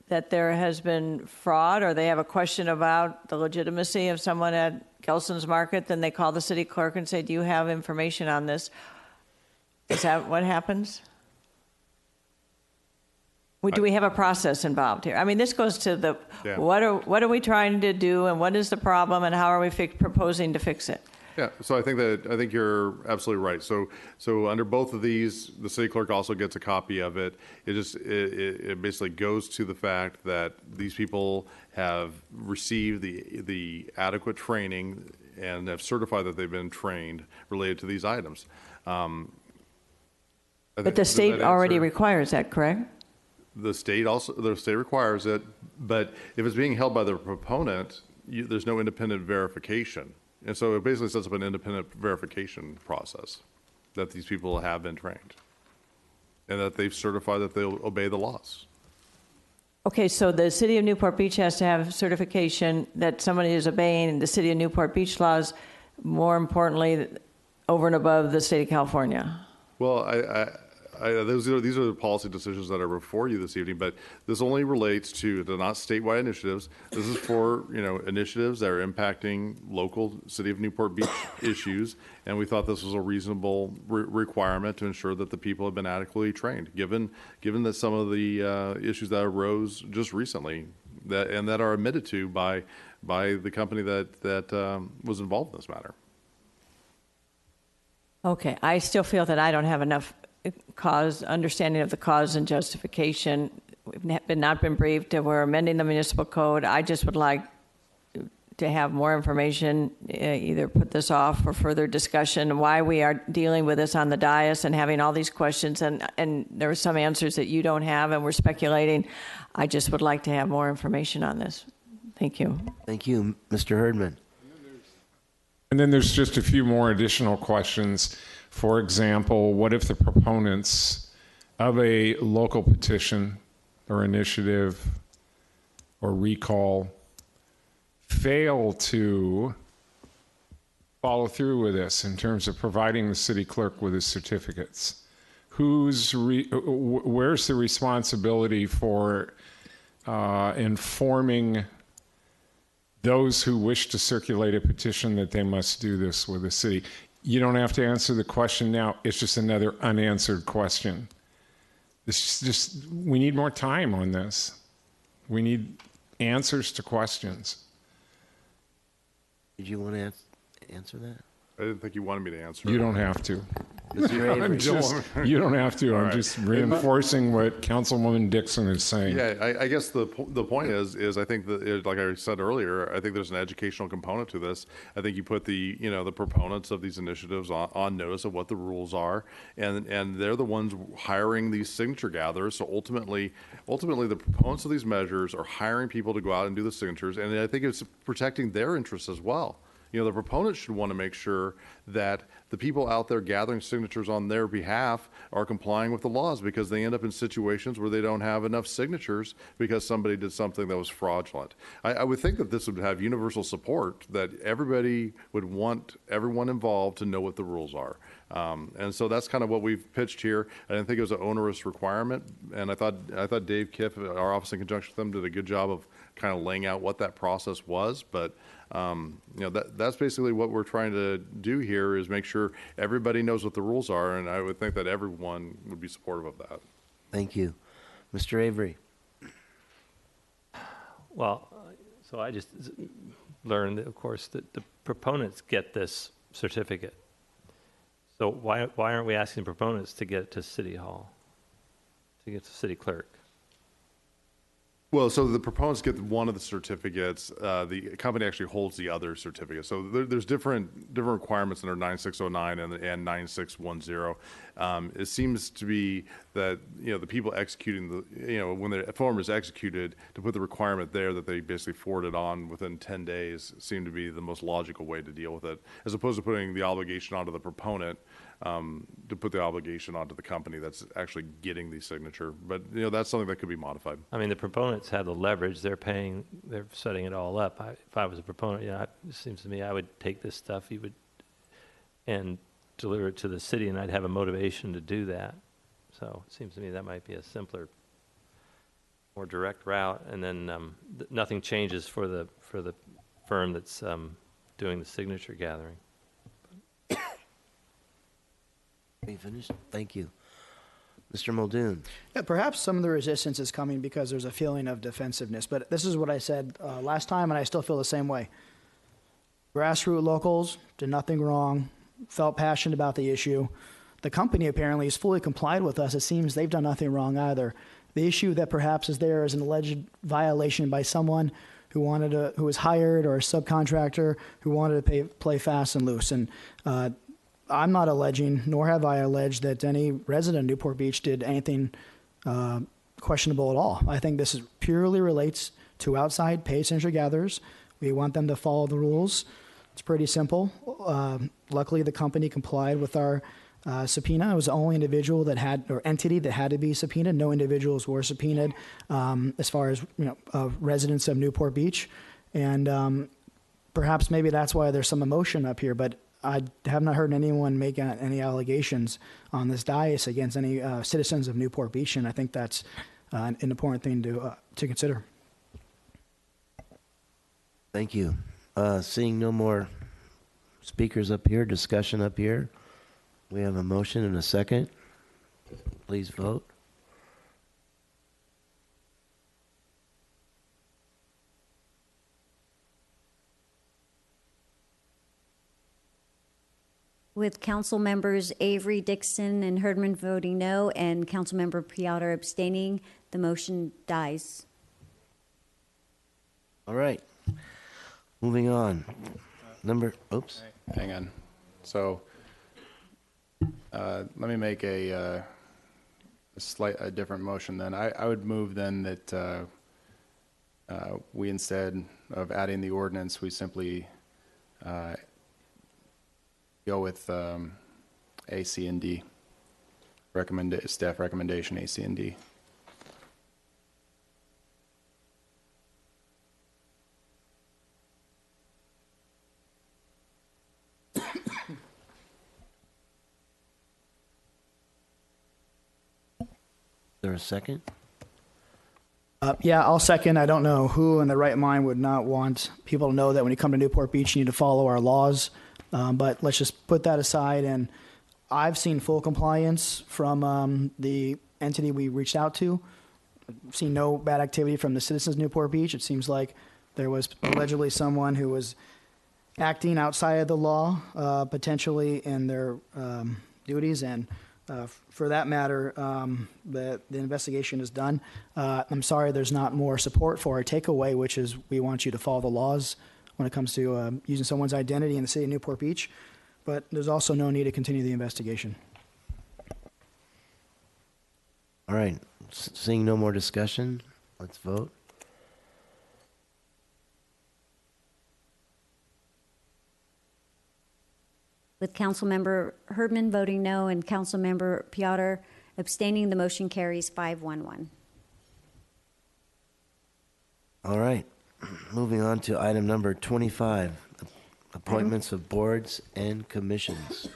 [SPEAKER 5] that there has been fraud, or they have a question about the legitimacy of someone at Gelson's Market, then they call the city clerk and say, do you have information on this? Is that what happens? Do we have a process involved here? I mean, this goes to the,
[SPEAKER 6] Yeah.
[SPEAKER 5] what are we trying to do, and what is the problem, and how are we proposing to fix it?
[SPEAKER 6] Yeah, so I think you're absolutely right. So under both of these, the city clerk also gets a copy of it. It basically goes to the fact that these people have received the adequate training and have certified that they've been trained related to these items.
[SPEAKER 5] But the state already requires that, correct?
[SPEAKER 6] The state requires it, but if it's being held by the proponent, there's no independent verification. And so it basically sets up an independent verification process that these people have been trained and that they've certified that they'll obey the laws.
[SPEAKER 5] Okay, so the city of Newport Beach has to have certification that somebody is obeying the city of Newport Beach laws, more importantly, over and above the state of California.
[SPEAKER 6] Well, these are the policy decisions that are before you this evening, but this only relates to, they're not statewide initiatives. This is for, initiatives that are impacting local city of Newport Beach issues, and we thought this was a reasonable requirement to ensure that the people have been adequately trained, given that some of the issues that arose just recently that are admitted to by the company that was involved in this matter.
[SPEAKER 5] Okay, I still feel that I don't have enough understanding of the cause and justification. We've not been briefed. We're amending the municipal code. I just would like to have more information, either put this off for further discussion, why we are dealing with this on the dais and having all these questions, and there are some answers that you don't have and we're speculating. I just would like to have more information on this. Thank you.
[SPEAKER 1] Thank you, Mr. Herdman.
[SPEAKER 17] And then there's just a few more additional questions. For example, what if the proponents of a local petition or initiative or recall fail to follow through with this in terms of providing the city clerk with his certificates? Where's the responsibility for informing those who wish to circulate a petition that they must do this with the city? You don't have to answer the question now. It's just another unanswered question. We need more time on this. We need answers to questions.
[SPEAKER 1] Did you want to answer that?
[SPEAKER 6] I didn't think you wanted me to answer.
[SPEAKER 17] You don't have to.
[SPEAKER 6] You
[SPEAKER 17] don't have to. I'm
[SPEAKER 6] right.
[SPEAKER 17] just reinforcing what Councilwoman Dixon is saying.
[SPEAKER 6] Yeah, I guess the point is I think that, like I said earlier, I think there's an educational component to this. I think you put the proponents of these initiatives on notice of what the rules are, and they're the ones hiring these signature gatherers. So ultimately the proponents of these measures are hiring people to go out and do the signatures, and I think it's protecting their interests as well. The proponents should want to make sure that the people out there gathering signatures on their behalf are complying with the laws, because they end up in situations where they don't have enough signatures because somebody did something that was fraudulent. I would think that this would have universal support, that everybody would want everyone involved to know what the rules are. And so that's kind of what we've pitched here. I didn't think it was an onerous requirement, and I thought Dave Kiff, our office in conjunction with them, did a good job of kind of laying out what that process was. But that's basically what we're trying to do here, is make sure everybody knows what the rules are, and I would think that everyone would be supportive of that.
[SPEAKER 1] Thank you. Mr. Avery.
[SPEAKER 21] Well, so I just learned that, of course, that the proponents get this certificate. So why aren't we asking proponents to get it to City Hall, to get to City Clerk?
[SPEAKER 6] Well, so the proponents get one of the certificates. The company actually holds the other certificate. So there's different requirements under 9609 and 9610. It seems to be that the people executing when the form is executed, to put the requirement there that they basically forward it on within 10 days seem to be the most logical way to deal with it, as opposed to putting the obligation onto the proponent. To put the obligation onto the company that's actually getting the signature. But, that's something that could be modified.
[SPEAKER 21] I mean, the proponents have the leverage. They're setting it all up. If I was a proponent, it seems to me I would take this stuff, and deliver it to the city, and I'd have a motivation to do that. So it seems to me that might be a simpler, more direct route. And then nothing changes for the firm that's doing the signature gathering.
[SPEAKER 1] Are you finished? Thank you. Mr. Muldoon.
[SPEAKER 7] Yeah, perhaps some of the resistance is coming because there's a feeling of defensiveness, but this is what I said last time, and I still feel the same way. Grassroots locals did nothing wrong, felt passionate about the issue. The company apparently has fully complied with us. It seems they've done nothing wrong either. The issue that perhaps is there is an alleged violation by someone who was hired, or a subcontractor who wanted to play fast and loose. And I'm not alleging, nor have I alleged, that any resident of Newport Beach did anything questionable at all. I think this purely relates to outside paid signature gatherers. We want them to follow the rules. It's pretty simple. Luckily, the company complied with our subpoena. It was the only individual that had, or entity that had to be subpoenaed. No individuals were subpoenaed as far as residents of Newport Beach. And perhaps maybe that's why there's some emotion up here, but I have not heard anyone make any allegations on this dais against any citizens of Newport Beach, and I think that's an important thing to consider.
[SPEAKER 1] Thank you. Seeing no more speakers up here, discussion up here, we have a motion and a second. Please vote.
[SPEAKER 2] With council members Avery, Dixon, and Herdman voting no, and council member Piotr abstaining, the motion dies.
[SPEAKER 1] All right. Moving on. Oops.
[SPEAKER 14] Hang on. So let me make a different motion then. I would move then that we, instead of adding the ordinance, we simply go with A, C, and D. Staff recommendation A, C, and D.
[SPEAKER 1] Is there a second?
[SPEAKER 7] Yeah, I'll second. I don't know who in the right mind would not want people to know that when you come to Newport Beach, you need to follow our laws. But let's just put that aside. And I've seen full compliance from the entity we reached out to. I've seen no bad activity from the citizens of Newport Beach. It seems like there was allegedly someone who was acting outside of the law, potentially in their duties. And for that matter, the investigation is done. I'm sorry there's not more support for our takeaway, which is we want you to follow the laws when it comes to using someone's identity in the city of Newport Beach. But there's also no need to continue the investigation.
[SPEAKER 1] All right. Seeing no more discussion, let's vote.
[SPEAKER 2] With Councilmember Herdman voting no and Councilmember Piotr abstaining, the motion carries 5-1-1.
[SPEAKER 1] All right. Moving on to item number 25, appointments of boards and commissions.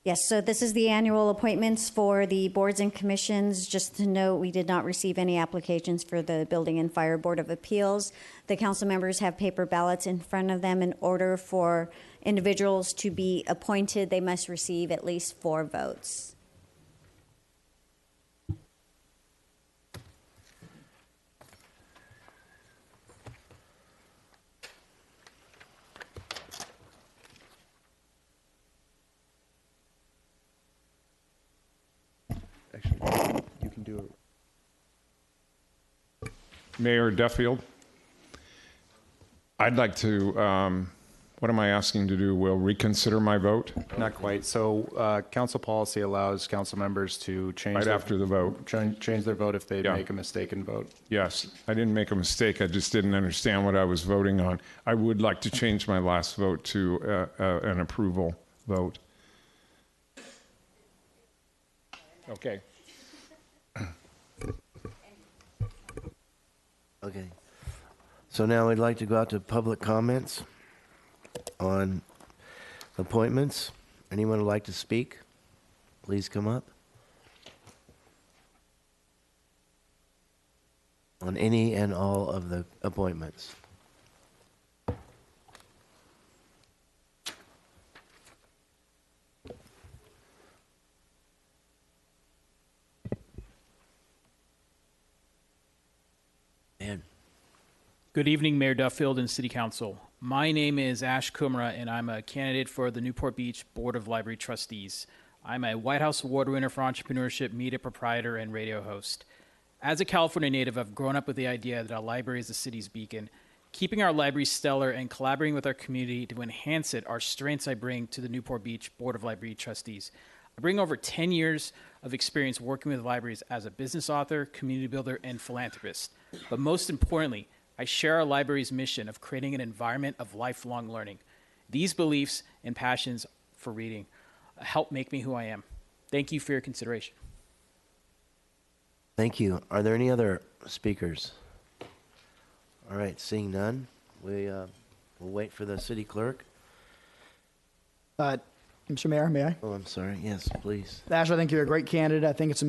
[SPEAKER 2] Yes, so this is the annual appointments for the boards and commissions. Just to note, we did not receive any applications for the Building and Fire Board of Appeals. The council members have paper ballots in front of them. In order for individuals to be appointed, they must receive at least 4 votes.
[SPEAKER 17] Actually, you can do it. Mayor Duffield, I'd like to, what am I asking to do? Will reconsider my vote?
[SPEAKER 14] Not quite. So council policy allows council members to change
[SPEAKER 17] Right after the vote.
[SPEAKER 14] Change their vote if they
[SPEAKER 17] Yeah.
[SPEAKER 14] make a mistaken vote.
[SPEAKER 17] Yes, I didn't make a mistake. I just didn't understand what I was voting on. I would like to change my last vote to an approval vote. Okay.
[SPEAKER 1] Okay. So now we'd like to go out to public comments on appointments. Anyone would like to speak? Please come up. On any and all of the appointments.
[SPEAKER 4] Good evening, Mayor Duffield and City Council. My name is Ash Kumra, and I'm a candidate for the Newport Beach Board of Library Trustees. I'm a White House Award winner for entrepreneurship, media proprietor, and radio host. As a California native, I've grown up with the idea that our library is the city's beacon. Keeping our library stellar and collaborating with our community to enhance it are strengths I bring to the Newport Beach Board of Library Trustees. I bring over 10 years of experience working with libraries as a business author, community builder, and philanthropist. But most importantly, I share our library's mission of creating an environment of lifelong learning. These beliefs and passions for reading help make me who I am. Thank you for your consideration.
[SPEAKER 1] Thank you. Are there any other speakers? All right, seeing none, we'll wait for the city clerk.
[SPEAKER 7] Mr. Mayor, may I?
[SPEAKER 1] Oh, I'm sorry. Yes, please.
[SPEAKER 7] Ash, I think you're a great candidate. I think it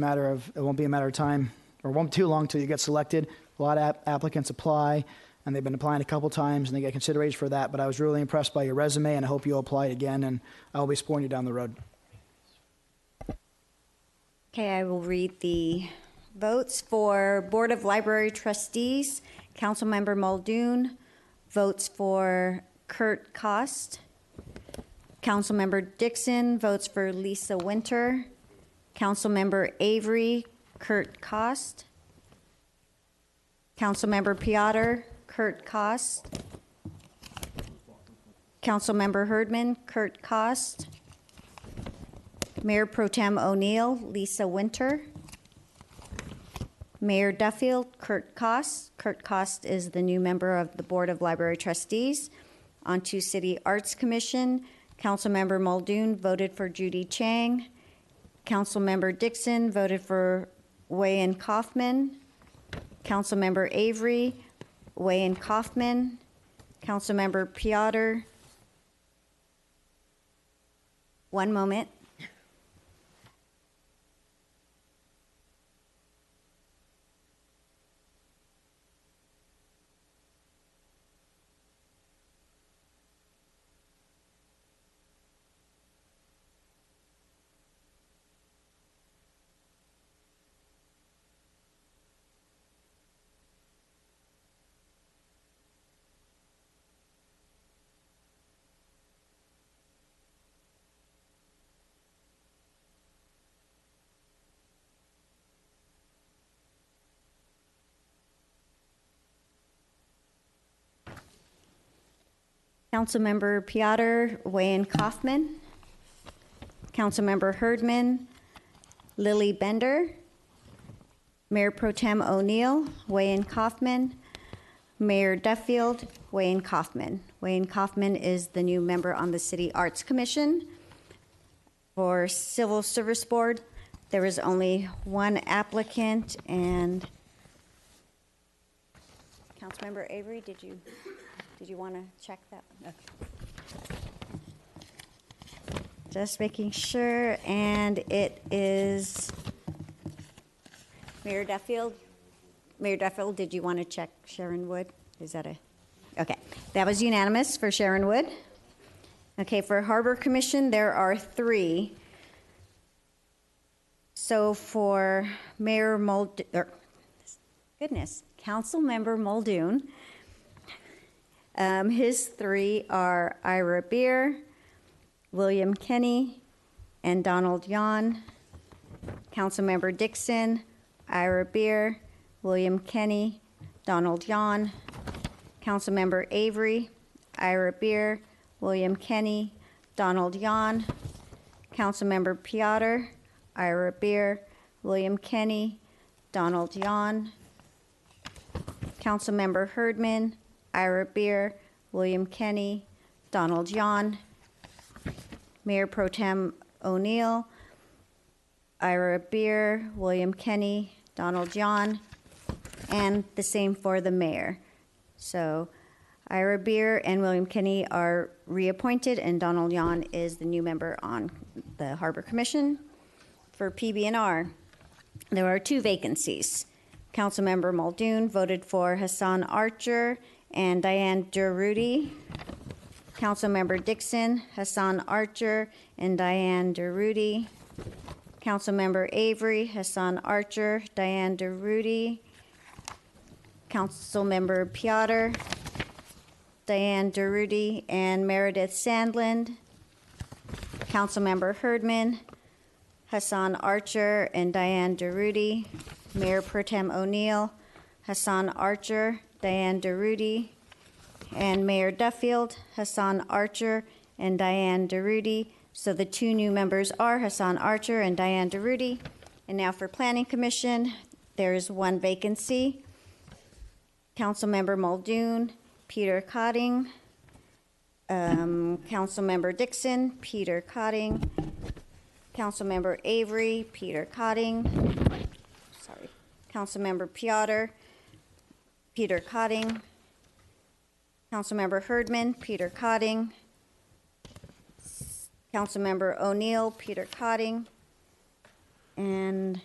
[SPEAKER 7] won't be a matter of time, or won't be too long till you get selected. A lot of applicants apply, and they've been applying a couple times, and they get consideration for that. But I was really impressed by your resume, and I hope you'll apply again, and I'll be supporting you down the road.
[SPEAKER 2] Okay, I will read the votes for Board of Library Trustees. Councilmember Muldoon votes for Kurt Kost. Councilmember Dixon votes for Lisa Winter. Councilmember Avery, Kurt Kost. Councilmember Piotr, Kurt Kost. Councilmember Herdman, Kurt Kost. Mayor Pro Tem O'Neill, Lisa Winter. Mayor Duffield, Kurt Kost. Kurt Kost is the new member of the Board of Library Trustees. On to City Arts Commission, Councilmember Muldoon voted for Judy Chang. Councilmember Dixon voted for Wayan Kaufman. Councilmember Avery, Wayan Kaufman. Councilmember Piotr. One moment. Councilmember Piotr, Wayan Kaufman. Councilmember Herdman, Lily Bender. Mayor Pro Tem O'Neill, Wayan Kaufman. Mayor Duffield, Wayan Kaufman. Wayan Kaufman is the new member on the City Arts Commission. For Civil Service Board, there is only one applicant, and Councilmember Avery, did you want to check that? Okay. Just making sure, and it is Mayor Duffield. Mayor Duffield, did you want to check Sharon Wood? Is that okay. That was unanimous for Sharon Wood. Okay, for Harbor Commission, there are 3. So for Mayor Councilmember Muldoon, his 3 are Ira Beer, William Kenny, and Donald Yon. Councilmember Dixon, Ira Beer, William Kenny, Donald Yon. Councilmember Avery, Ira Beer, William Kenny, Donald Yon. Councilmember Piotr, Ira Beer, William Kenny, Donald Yon. Councilmember Herdman, Ira Beer, William Kenny, Donald Yon. Mayor Pro Tem O'Neill, Ira Beer, William Kenny, Donald Yon, and the same for the mayor. So Ira Beer and William Kenny are reappointed, and Donald Yon is the new member on the Harbor Commission. For PB&R, there are 2 vacancies. Councilmember Muldoon voted for Hassan Archer and Diane Durruti. Councilmember Dixon, Hassan Archer, and Diane Durruti. Councilmember Avery, Hassan Archer, Diane Durruti. Councilmember Piotr, Diane DeRudy, and Meredith Sandland, Councilmember Herdman, Hassan Archer, and Diane DeRudy, Mayor Pro Tem O'Neill, Hassan Archer, Diane DeRudy, and Mayor Duffield, Hassan Archer, and Diane DeRudy. So the two new members are Hassan Archer and Diane DeRudy. And now for Planning Commission, there is one vacancy. Councilmember Muldoon, Peter Cotting, Councilmember Dixon, Peter Cotting, Councilmember Avery, Peter Cotting, sorry, Councilmember Piotr, Peter Cotting, Councilmember Herdman, Peter Cotting, Councilmember O'Neill, Peter Cotting, and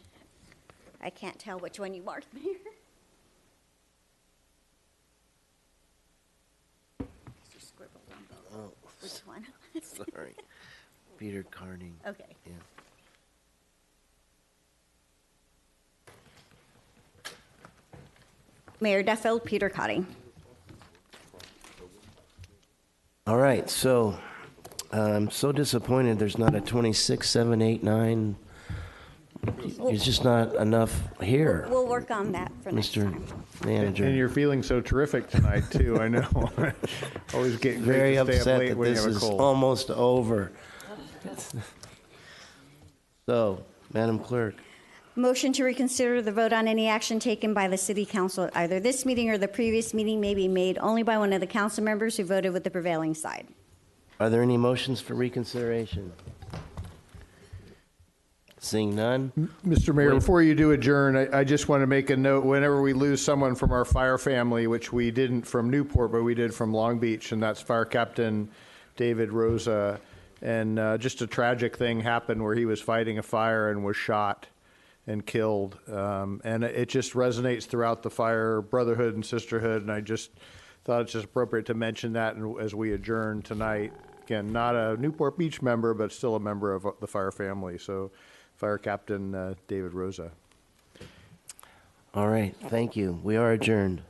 [SPEAKER 2] I can't tell which one you marked, Mayor. You scribbled on both.
[SPEAKER 1] Oh,
[SPEAKER 2] Which one?
[SPEAKER 1] sorry. Peter Carding.
[SPEAKER 2] Okay.
[SPEAKER 1] Yeah.
[SPEAKER 2] Mayor Duffield, Peter Cotting.
[SPEAKER 1] All right, so I'm so disappointed there's not a 26, 7, 8, 9. There's just not enough here,
[SPEAKER 2] We'll work on that for next
[SPEAKER 1] Mr.
[SPEAKER 2] time.
[SPEAKER 1] Manager.
[SPEAKER 3] And you're feeling so terrific tonight, too, I know. Always get
[SPEAKER 1] Very
[SPEAKER 3] great to stay up
[SPEAKER 1] upset
[SPEAKER 3] late
[SPEAKER 1] that
[SPEAKER 3] when you
[SPEAKER 1] this
[SPEAKER 3] have a
[SPEAKER 1] is
[SPEAKER 3] cold.
[SPEAKER 1] almost over. So, Madam Clerk.
[SPEAKER 2] Motion to reconsider the vote on any action taken by the city council at either this meeting or the previous meeting may be made only by one of the council members who voted with the prevailing side.
[SPEAKER 1] Are there any motions for reconsideration? Seeing none?
[SPEAKER 3] Mr. Mayor, before you do adjourn, I just want to make a note. Whenever we lose someone from our fire family, which we didn't from Newport, but we did from Long Beach, and that's Fire Captain David Rosa. And just a tragic thing happened where he was fighting a fire and was shot and killed. And it just resonates throughout the fire brotherhood and sisterhood. And I just thought it's just appropriate to mention that as we adjourn tonight. Again, not a Newport Beach member, but still a member of the fire family. So Fire Captain David Rosa.
[SPEAKER 1] All right, thank you. We are adjourned.